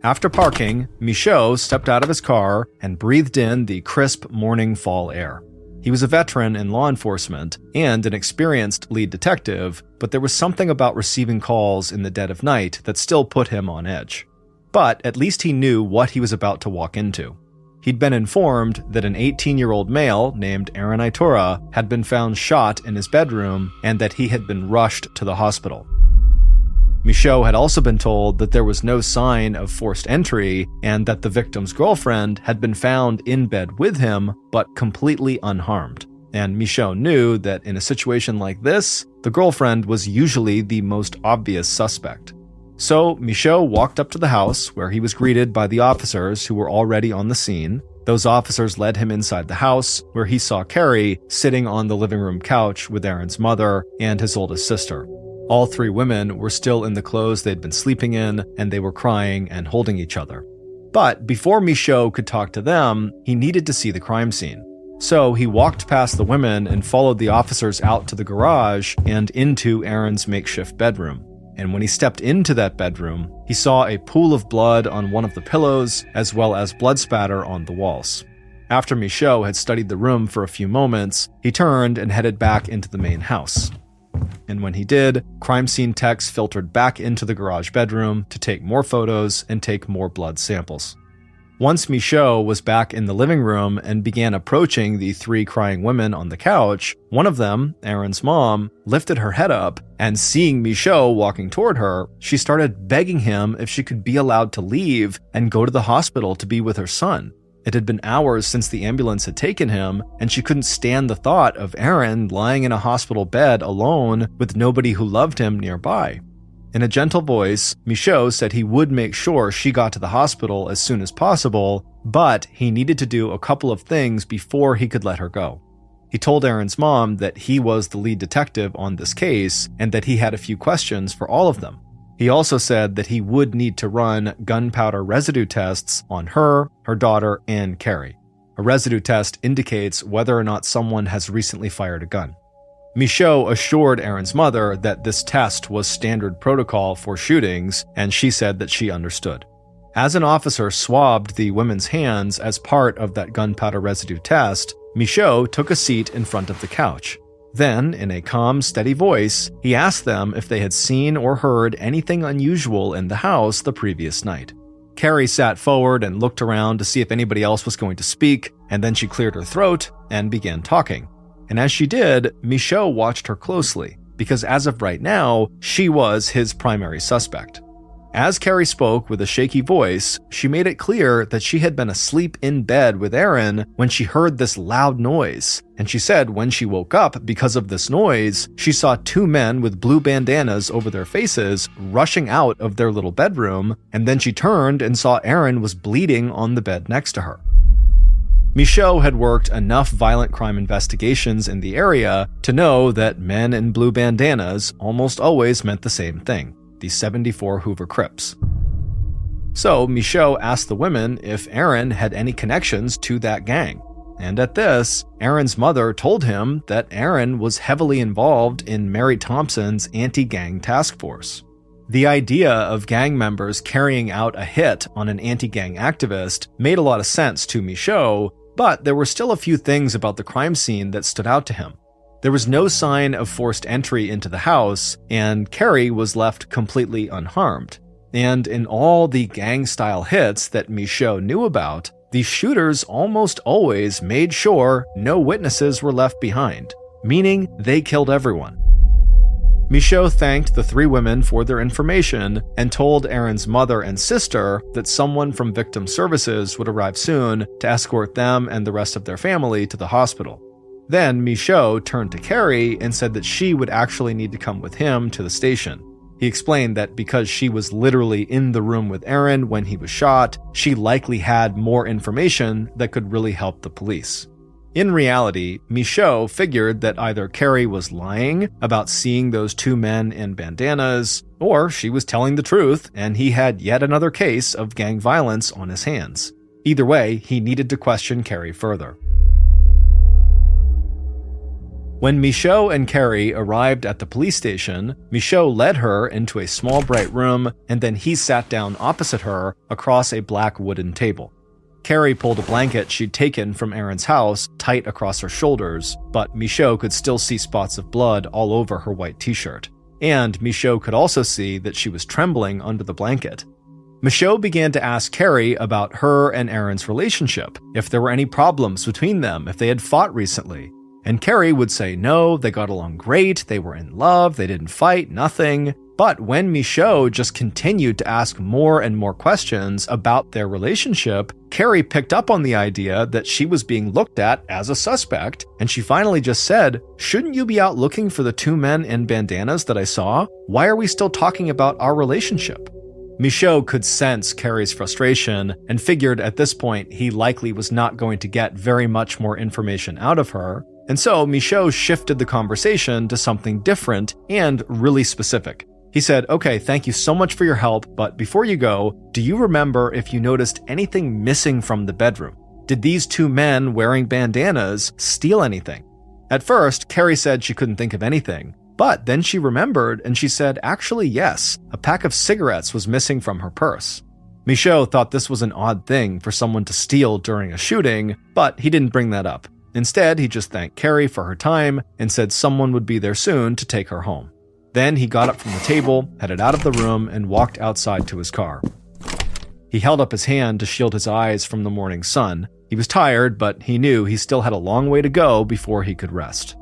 After parking, Michaud stepped out of his car and breathed in the crisp morning fall air. He was a veteran in law enforcement and an experienced lead detective, but there was something about receiving calls in the dead of night that still put him on edge. But at least he knew what he was about to walk into. He'd been informed that an 18-year-old male named Aaron Itura had been found shot in his bedroom and that he had been rushed to the hospital. Michaud had also been told that there was no sign of forced entry and that the victim's girlfriend had been found in bed with him, but completely unharmed. And Michaud knew that in a situation like this, the girlfriend was usually the most obvious suspect. So Michaud walked up to the house, where he was greeted by the officers who were already on the scene. Those officers led him inside the house, where he saw Carrie sitting on the living room couch with Aaron's mother and his oldest sister. All 3 women were still in the clothes they'd been sleeping in, and they were crying and holding each other. But before Michaud could talk to them, he needed to see the crime scene. So he walked past the women and followed the officers out to the garage and into Aaron's makeshift bedroom. And when he stepped into that bedroom, he saw a pool of blood on one of the pillows, as well as blood spatter on the walls. After Michaud had studied the room for a few moments, he turned and headed back into the main house. And when he did, crime scene techs filtered back into the garage bedroom to take more photos and take more blood samples. Once Michaud was back in the living room and began approaching the 3 crying women on the couch, one of them, Aaron's mom, lifted her head up, and seeing Michaud walking toward her, she started begging him if she could be allowed to leave and go to the hospital to be with her son. It had been hours since the ambulance had taken him, and she couldn't stand the thought of Aaron lying in a hospital bed alone with nobody who loved him nearby. In a gentle voice, Michaud said he would make sure she got to the hospital as soon as possible, but he needed to do a couple of things before he could let her go. He told Erin's mom that he was the lead detective on this case and that he had a few questions for all of them. He also said that he would need to run gunpowder residue tests on her, her daughter, and Carrie. A residue test indicates whether or not someone has recently fired a gun. Michaud assured Erin's mother that this test was standard protocol for shootings, and she said that she understood. As an officer swabbed the women's hands as part of that gunpowder residue test, Michaud took a seat in front of the couch. Then, in a calm, steady voice, he asked them if they had seen or heard anything unusual in the house the previous night. Carrie sat forward and looked around to see if anybody else was going to speak, and then she cleared her throat and began talking. And as she did, Michaud watched her closely, because as of right now, she was his primary suspect. As Carrie spoke with a shaky voice, she made it clear that she had been asleep in bed with Erin when she heard this loud noise, and she said when she woke up because of this noise, she saw two men with blue bandanas over their faces rushing out of their little bedroom, and then she turned and saw Erin was bleeding on the bed next to her. Michaud had worked enough violent crime investigations in the area to know that men in blue bandanas almost always meant the same thing, the 74 Hoover Crips. So Michaud asked the women if Erin had any connections to that gang. And at this, Erin's mother told him that Erin was heavily involved in Mary Thompson's anti-gang task force. The idea of gang members carrying out a hit on an anti-gang activist made a lot of sense to Michaud, but there were still a few things about the crime scene that stood out to him. There was no sign of forced entry into the house, and Carrie was left completely unharmed. And in all the gang-style hits that Michaud knew about, the shooters almost always made sure no witnesses were left behind, meaning they killed everyone. Michaud thanked the three women for their information and told Erin's mother and sister that someone from victim services would arrive soon to escort them and the rest of their family to the hospital. Then Michaud turned to Carrie and said that she would actually need to come with him to the station. He explained that because she was literally in the room with Erin when he was shot, she likely had more information that could really help the police. In reality, Michaud figured that either Carrie was lying about seeing those two men in bandanas, or she was telling the truth and he had yet another case of gang violence on his hands. Either way, he needed to question Carrie further. When Michaud and Carrie arrived at the police station, Michaud led her into a small bright room, and then he sat down opposite her across a black wooden table. Carrie pulled a blanket she'd taken from Erin's house tight across her shoulders, but Michaud could still see spots of blood all over her white t-shirt. And Michaud could also see that she was trembling under the blanket. Michaud began to ask Carrie about her and Erin's relationship, if there were any problems between them, if they had fought recently. And Carrie would say no, they got along great, they were in love, they didn't fight, nothing. But when Michaud just continued to ask more and more questions about their relationship, Carrie picked up on the idea that she was being looked at as a suspect, and she finally just said, "Shouldn't you be out looking for the two men in bandanas that I saw? Why are we still talking about our relationship?" Michaud could sense Carrie's frustration and figured at this point he likely was not going to get very much more information out of her, and so Michaud shifted the conversation to something different and really specific. He said, "Okay, thank you so much for your help, but before you go, do you remember if you noticed anything missing from the bedroom? Did these two men wearing bandanas steal anything?" At first, Carrie said she couldn't think of anything, but then she remembered and she said, actually yes, a pack of cigarettes was missing from her purse. Michaud thought this was an odd thing for someone to steal during a shooting, but he didn't bring that up. Instead, he just thanked Carrie for her time and said someone would be there soon to take her home. Then he got up from the table, headed out of the room, and walked outside to his car. He held up his hand to shield his eyes from the morning sun. He was tired, but he knew he still had a long way to go before he could rest.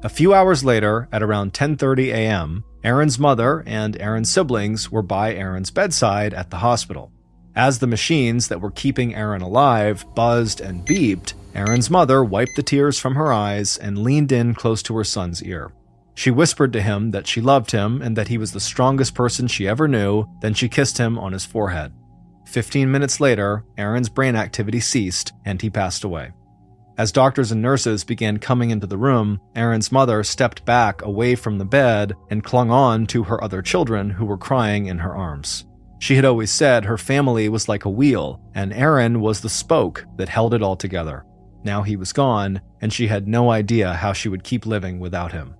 A few hours later, at around 10:30 a.m., Erin's mother and Erin's siblings were by Erin's bedside at the hospital. As the machines that were keeping Erin alive buzzed and beeped, Erin's mother wiped the tears from her eyes and leaned in close to her son's ear. She whispered to him that she loved him and that he was the strongest person she ever knew, then she kissed him on his forehead. 15 minutes later, Aaron's brain activity ceased and he passed away. As doctors and nurses began coming into the room, Aaron's mother stepped back away from the bed and clung on to her other children who were crying in her arms. She had always said her family was like a wheel, and Aaron was the spoke that held it all together. Now he was gone, and she had no idea how she would keep living without him.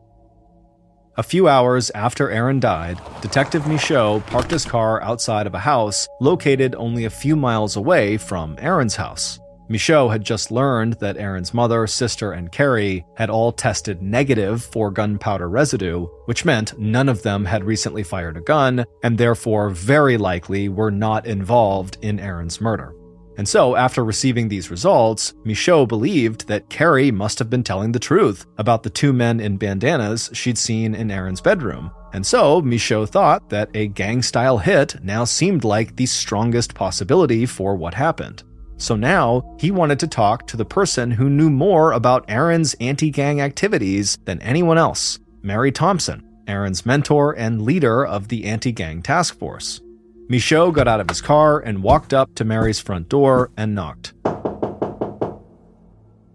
A few hours after Aaron died, Detective Michaud parked his car outside of a house located only a few miles away from Aaron's house. Michaud had just learned that Aaron's mother, sister, and Carrie had all tested negative for gunpowder residue, which meant none of them had recently fired a gun, and therefore very likely were not involved in Aaron's murder. And so, after receiving these results, Michaud believed that Carrie must have been telling the truth about the two men in bandanas she'd seen in Aaron's bedroom. And so, Michaud thought that a gang-style hit now seemed like the strongest possibility for what happened. So now, he wanted to talk to the person who knew more about Aaron's anti-gang activities than anyone else, Mary Thompson, Aaron's mentor and leader of the anti-gang task force. Michaud got out of his car and walked up to Mary's front door and knocked.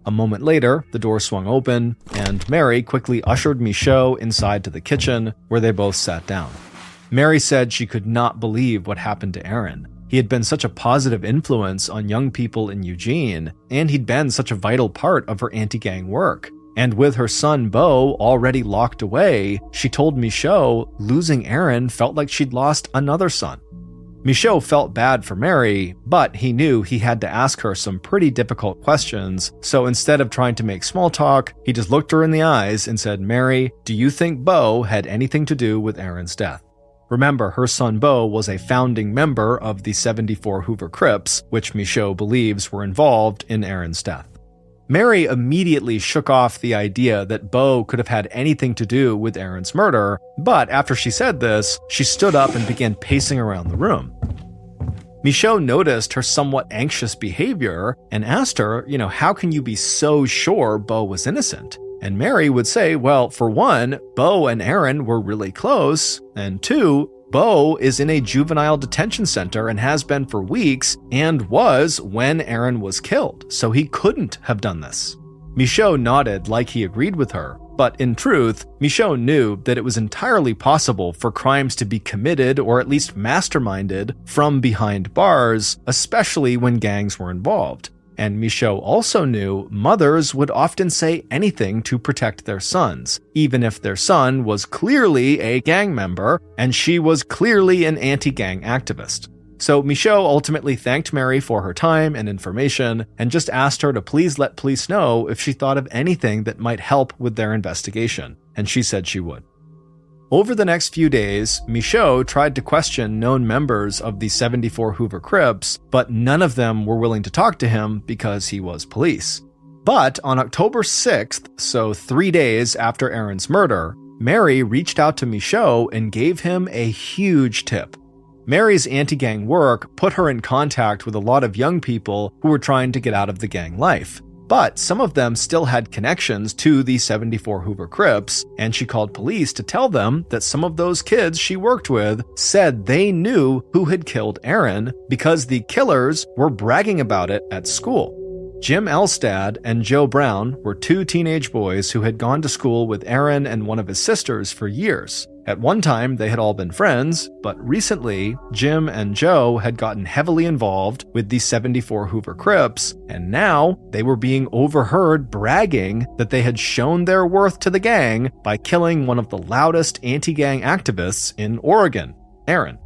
A moment later, the door swung open, and Mary quickly ushered Michaud inside to the kitchen, where they both sat down. Mary said she could not believe what happened to Aaron. He had been such a positive influence on young people in Eugene, and he'd been such a vital part of her anti-gang work. And with her son Beau already locked away, she told Michaud losing Aaron felt like she'd lost another son. Michaud felt bad for Mary, but he knew he had to ask her some pretty difficult questions, so instead of trying to make small talk, he just looked her in the eyes and said, "Mary, do you think Beau had anything to do with Aaron's death?" Remember, her son Beau was a founding member of the 74 Hoover Crips, which Michaud believes were involved in Aaron's death. Mary immediately shook off the idea that Beau could have had anything to do with Aaron's murder, but after she said this, she stood up and began pacing around the room. Michaud noticed her somewhat anxious behavior and asked her, how can you be so sure Beau was innocent? And Mary would say, well, for one, Beau and Aaron were really close, and two, Beau is in a juvenile detention center and has been for weeks and was when Aaron was killed, so he couldn't have done this. Michaud nodded like he agreed with her, but in truth, Michaud knew that it was entirely possible for crimes to be committed or at least masterminded from behind bars, especially when gangs were involved. And Michaud also knew mothers would often say anything to protect their sons, even if their son was clearly a gang member and she was clearly an anti-gang activist. So Michaud ultimately thanked Mary for her time and information and just asked her to please let police know if she thought of anything that might help with their investigation, and she said she would. Over the next few days, Michaud tried to question known members of the 74 Hoover Crips, but none of them were willing to talk to him because he was police. But on October 6th, so 3 days after Aaron's murder, Mary reached out to Michaud and gave him a huge tip. Mary's anti-gang work put her in contact with a lot of young people who were trying to get out of the gang life. But some of them still had connections to the 74 Hoover Crips, and she called police to tell them that some of those kids she worked with said they knew who had killed Aaron because the killers were bragging about it at school. Jim Elstad and Joe Brown were two teenage boys who had gone to school with Aaron and one of his sisters for years. At one time, they had all been friends, but recently, Jim and Joe had gotten heavily involved with the 74 Hoover Crips, and now they were being overheard bragging that they had shown their worth to the gang by killing one of the loudest anti-gang activists in Oregon, Aaron.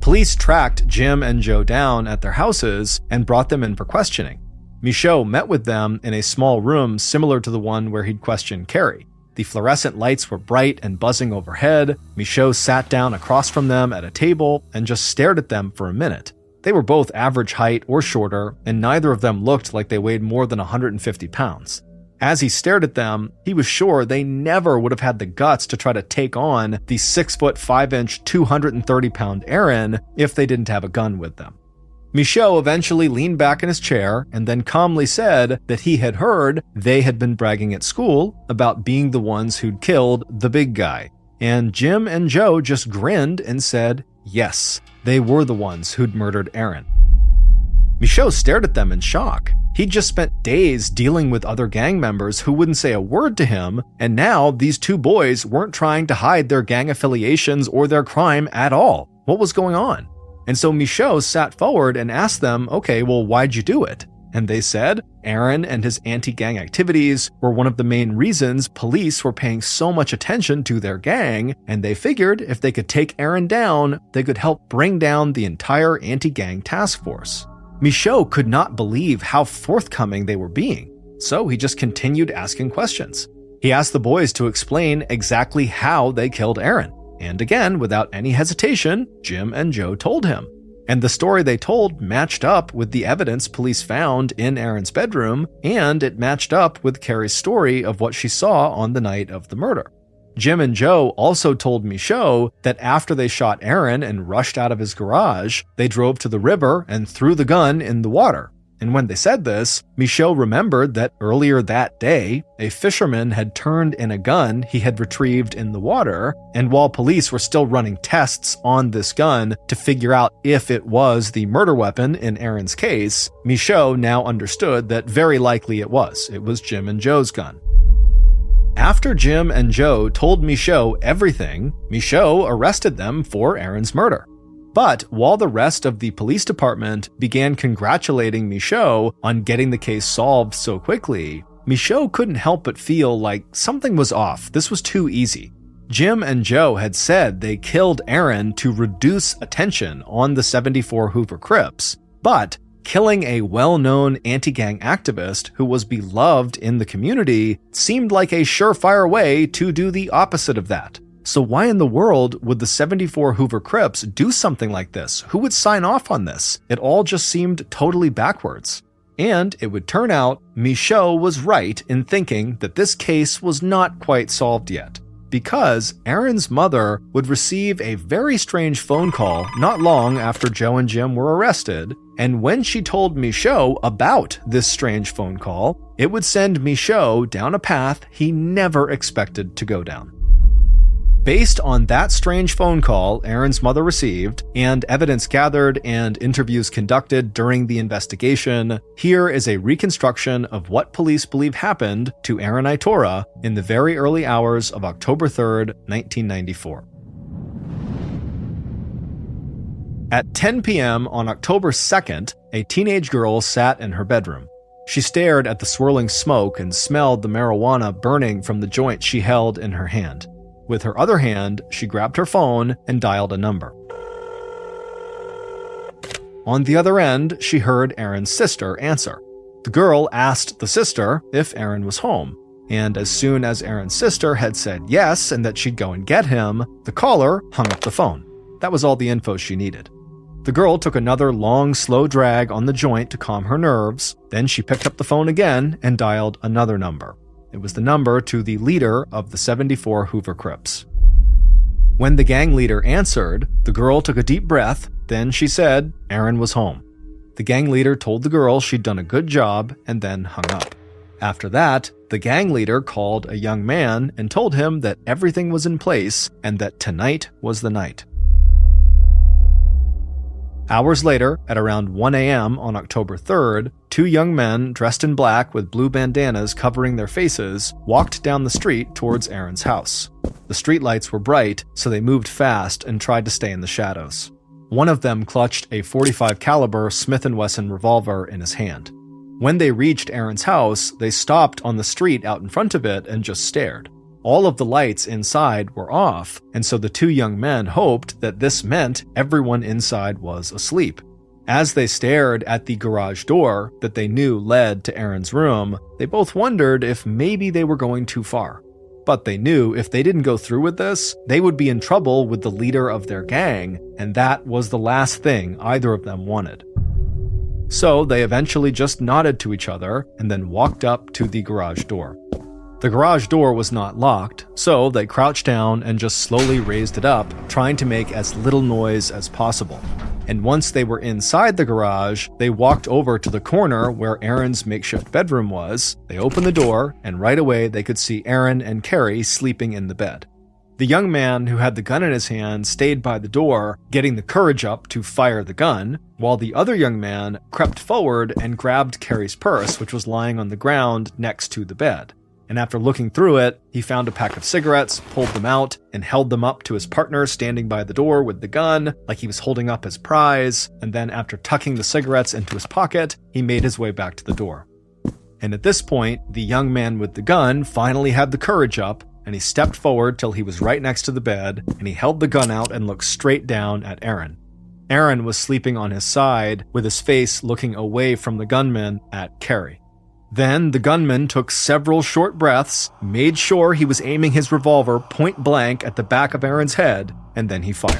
Police tracked Jim and Joe down at their houses and brought them in for questioning. Michaud met with them in a small room similar to the one where he'd questioned Carrie. The fluorescent lights were bright and buzzing overhead. Michaud sat down across from them at a table and just stared at them for a minute. They were both average height or shorter, and neither of them looked like they weighed more than 150 pounds. As he stared at them, he was sure they never would have had the guts to try to take on the 6'5", 230-pound Aaron if they didn't have a gun with them. Michaud eventually leaned back in his chair and then calmly said that he had heard they had been bragging at school about being the ones who'd killed the big guy. And Jim and Joe just grinned and said, yes, they were the ones who'd murdered Aaron. Michaud stared at them in shock. He'd just spent days dealing with other gang members who wouldn't say a word to him, and now these two boys weren't trying to hide their gang affiliations or their crime at all. What was going on? And so Michaud sat forward and asked them, okay, well, why'd you do it? And they said Aaron and his anti-gang activities were one of the main reasons police were paying so much attention to their gang, and they figured if they could take Aaron down, they could help bring down the entire anti-gang task force. Michaud could not believe how forthcoming they were being, so he just continued asking questions. He asked the boys to explain exactly how they killed Aaron, and again, without any hesitation, Jim and Joe told him. And the story they told matched up with the evidence police found in Aaron's bedroom, and it matched up with Carrie's story of what she saw on the night of the murder. Jim and Joe also told Michaud that after they shot Aaron and rushed out of his garage, they drove to the river and threw the gun in the water. And when they said this, Michaud remembered that earlier that day, a fisherman had turned in a gun he had retrieved in the water, and while police were still running tests on this gun to figure out if it was the murder weapon in Aaron's case, Michaud now understood that very likely it was. It was Jim and Joe's gun. After Jim and Joe told Michaud everything, Michaud arrested them for Aaron's murder. But while the rest of the police department began congratulating Michaud on getting the case solved so quickly, Michaud couldn't help but feel like something was off. This was too easy. Jim and Joe had said they killed Aaron to reduce attention on the 74 Hoover Crips, but killing a well-known anti-gang activist who was beloved in the community seemed like a surefire way to do the opposite of that. So why in the world would the 74 Hoover Crips do something like this? Who would sign off on this? It all just seemed totally backwards. And it would turn out Michaud was right in thinking that this case was not quite solved yet, because Aaron's mother would receive a very strange phone call not long after Joe and Jim were arrested, and when she told Michaud about this strange phone call, it would send Michaud down a path he never expected to go down. Based on that strange phone call Aaron's mother received, and evidence gathered and interviews conducted during the investigation, here is a reconstruction of what police believe happened to Aaron Itorra in the very early hours of October 3rd, 1994. At 10 p.m. on October 2nd, a teenage girl sat in her bedroom. She stared at the swirling smoke and smelled the marijuana burning from the joint she held in her hand. With her other hand, she grabbed her phone and dialed a number. On the other end, she heard Aaron's sister answer. The girl asked the sister if Aaron was home, and as soon as Aaron's sister had said yes and that she'd go and get him, the caller hung up the phone. That was all the info she needed. The girl took another long, slow drag on the joint to calm her nerves, then she picked up the phone again and dialed another number. It was the number to the leader of the 74 Hoover Crips. When the gang leader answered, the girl took a deep breath, then she said Aaron was home. The gang leader told the girl she'd done a good job and then hung up. After that, the gang leader called a young man and told him that everything was in place and that tonight was the night. Hours later, at around 1 a.m. on October 3rd, two young men dressed in black with blue bandanas covering their faces walked down the street towards Aaron's house. The streetlights were bright, so they moved fast and tried to stay in the shadows. One of them clutched a .45 caliber Smith & Wesson revolver in his hand. When they reached Aaron's house, they stopped on the street out in front of it and just stared. All of the lights inside were off, and so the two young men hoped that this meant everyone inside was asleep. As they stared at the garage door that they knew led to Aaron's room, they both wondered if maybe they were going too far. But they knew if they didn't go through with this, they would be in trouble with the leader of their gang, and that was the last thing either of them wanted. So they eventually just nodded to each other and then walked up to the garage door. The garage door was not locked, so they crouched down and just slowly raised it up, trying to make as little noise as possible. and once they were inside the garage, they walked over to the corner where Aaron's makeshift bedroom was. They opened the door, and right away they could see Aaron and Carrie sleeping in the bed. The young man who had the gun in his hand stayed by the door, getting the courage up to fire the gun, while the other young man crept forward and grabbed Carrie's purse, which was lying on the ground next to the bed. And after looking through it, he found a pack of cigarettes, pulled them out, and held them up to his partner standing by the door with the gun, like he was holding up his prize, and then after tucking the cigarettes into his pocket, he made his way back to the door. And at this point, the young man with the gun finally had the courage up, and he stepped forward till he was right next to the bed, and he held the gun out and looked straight down at Aaron. Aaron was sleeping on his side, with his face looking away from the gunman at Carrie. Then the gunman took several short breaths, made sure he was aiming his revolver point blank at the back of Aaron's head, and then he fired.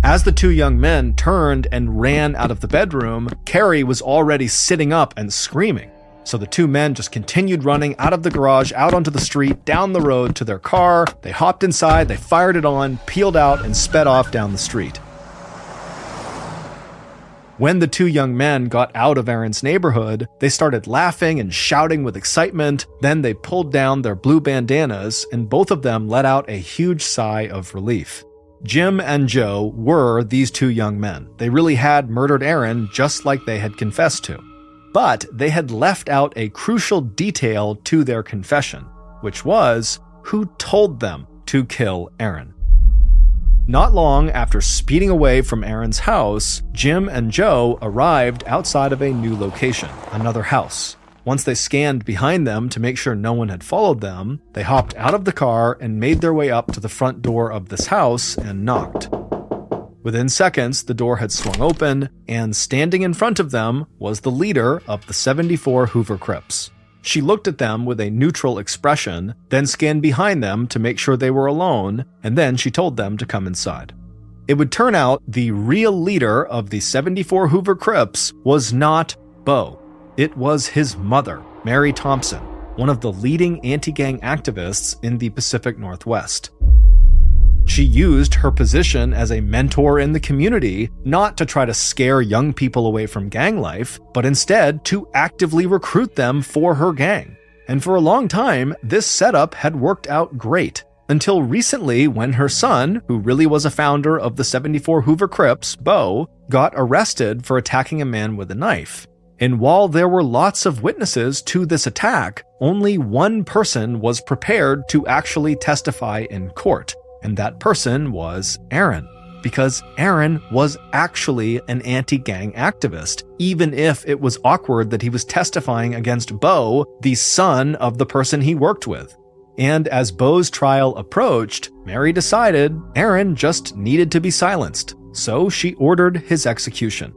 As the two young men turned and ran out of the bedroom, Carrie was already sitting up and screaming. So the two men just continued running out of the garage, out onto the street, down the road to their car. They hopped inside, they fired it on, peeled out, and sped off down the street. When the two young men got out of Aaron's neighborhood, they started laughing and shouting with excitement. Then they pulled down their blue bandanas, and both of them let out a huge sigh of relief. Jim and Joe were these two young men. They really had murdered Aaron just like they had confessed to. But they had left out a crucial detail to their confession, which was who told them to kill Aaron. Not long after speeding away from Aaron's house, Jim and Joe arrived outside of a new location, another house. Once they scanned behind them to make sure no one had followed them, they hopped out of the car and made their way up to the front door of this house and knocked. Within seconds, the door had swung open, and standing in front of them was the leader of the 74 Hoover Crips. She looked at them with a neutral expression, then scanned behind them to make sure they were alone, and then she told them to come inside. It would turn out the real leader of the 74 Hoover Crips was not Bo. It was his mother, Mary Thompson, one of the leading anti-gang activists in the Pacific Northwest. She used her position as a mentor in the community not to try to scare young people away from gang life, but instead to actively recruit them for her gang. And for a long time, this setup had worked out great, until recently when her son, who really was a founder of the 74 Hoover Crips, Bo, got arrested for attacking a man with a knife. And while there were lots of witnesses to this attack, only one person was prepared to actually testify in court. And that person was Aaron, because Aaron was actually an anti-gang activist, even if it was awkward that he was testifying against Bo, the son of the person he worked with. And as Bo's trial approached, Mary decided Aaron just needed to be silenced, so she ordered his execution.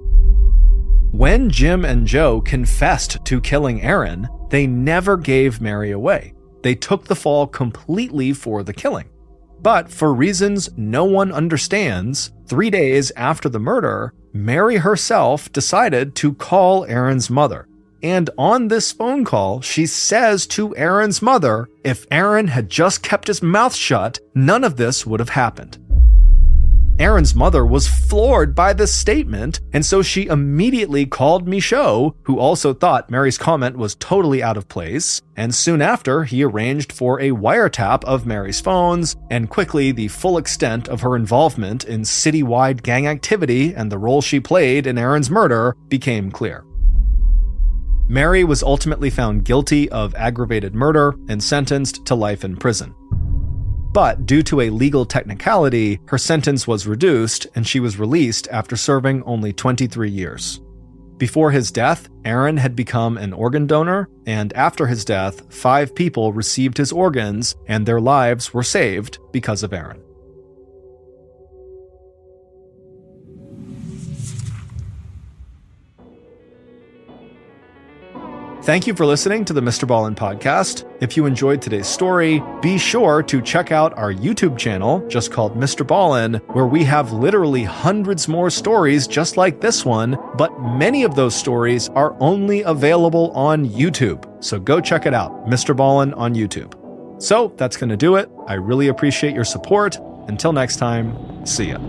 When Jim and Joe confessed to killing Aaron, they never gave Mary away. They took the fall completely for the killing. But for reasons no one understands, 3 days after the murder, Mary herself decided to call Aaron's mother. And on this phone call, she says to Aaron's mother, if Aaron had just kept his mouth shut, none of this would have happened. Aaron's mother was floored by this statement, and so she immediately called Michaud, who also thought Mary's comment was totally out of place, and soon after, he arranged for a wiretap of Mary's phones, and quickly the full extent of her involvement in citywide gang activity and the role she played in Aaron's murder became clear. Mary was ultimately found guilty of aggravated murder and sentenced to life in prison. But due to a legal technicality, her sentence was reduced and she was released after serving only 23 years. Before his death, Aaron had become an organ donor, and after his death, 5 people received his organs and their lives were saved because of Aaron. Thank you for listening to the MrBallen podcast. If you enjoyed today's story, be sure to check out our YouTube channel, just called MrBallen, where we have literally hundreds more stories just like this one, but many of those stories are only available on YouTube. So go check it out, MrBallen on YouTube. So that's going to do it. I really appreciate your support. Until next time, see ya.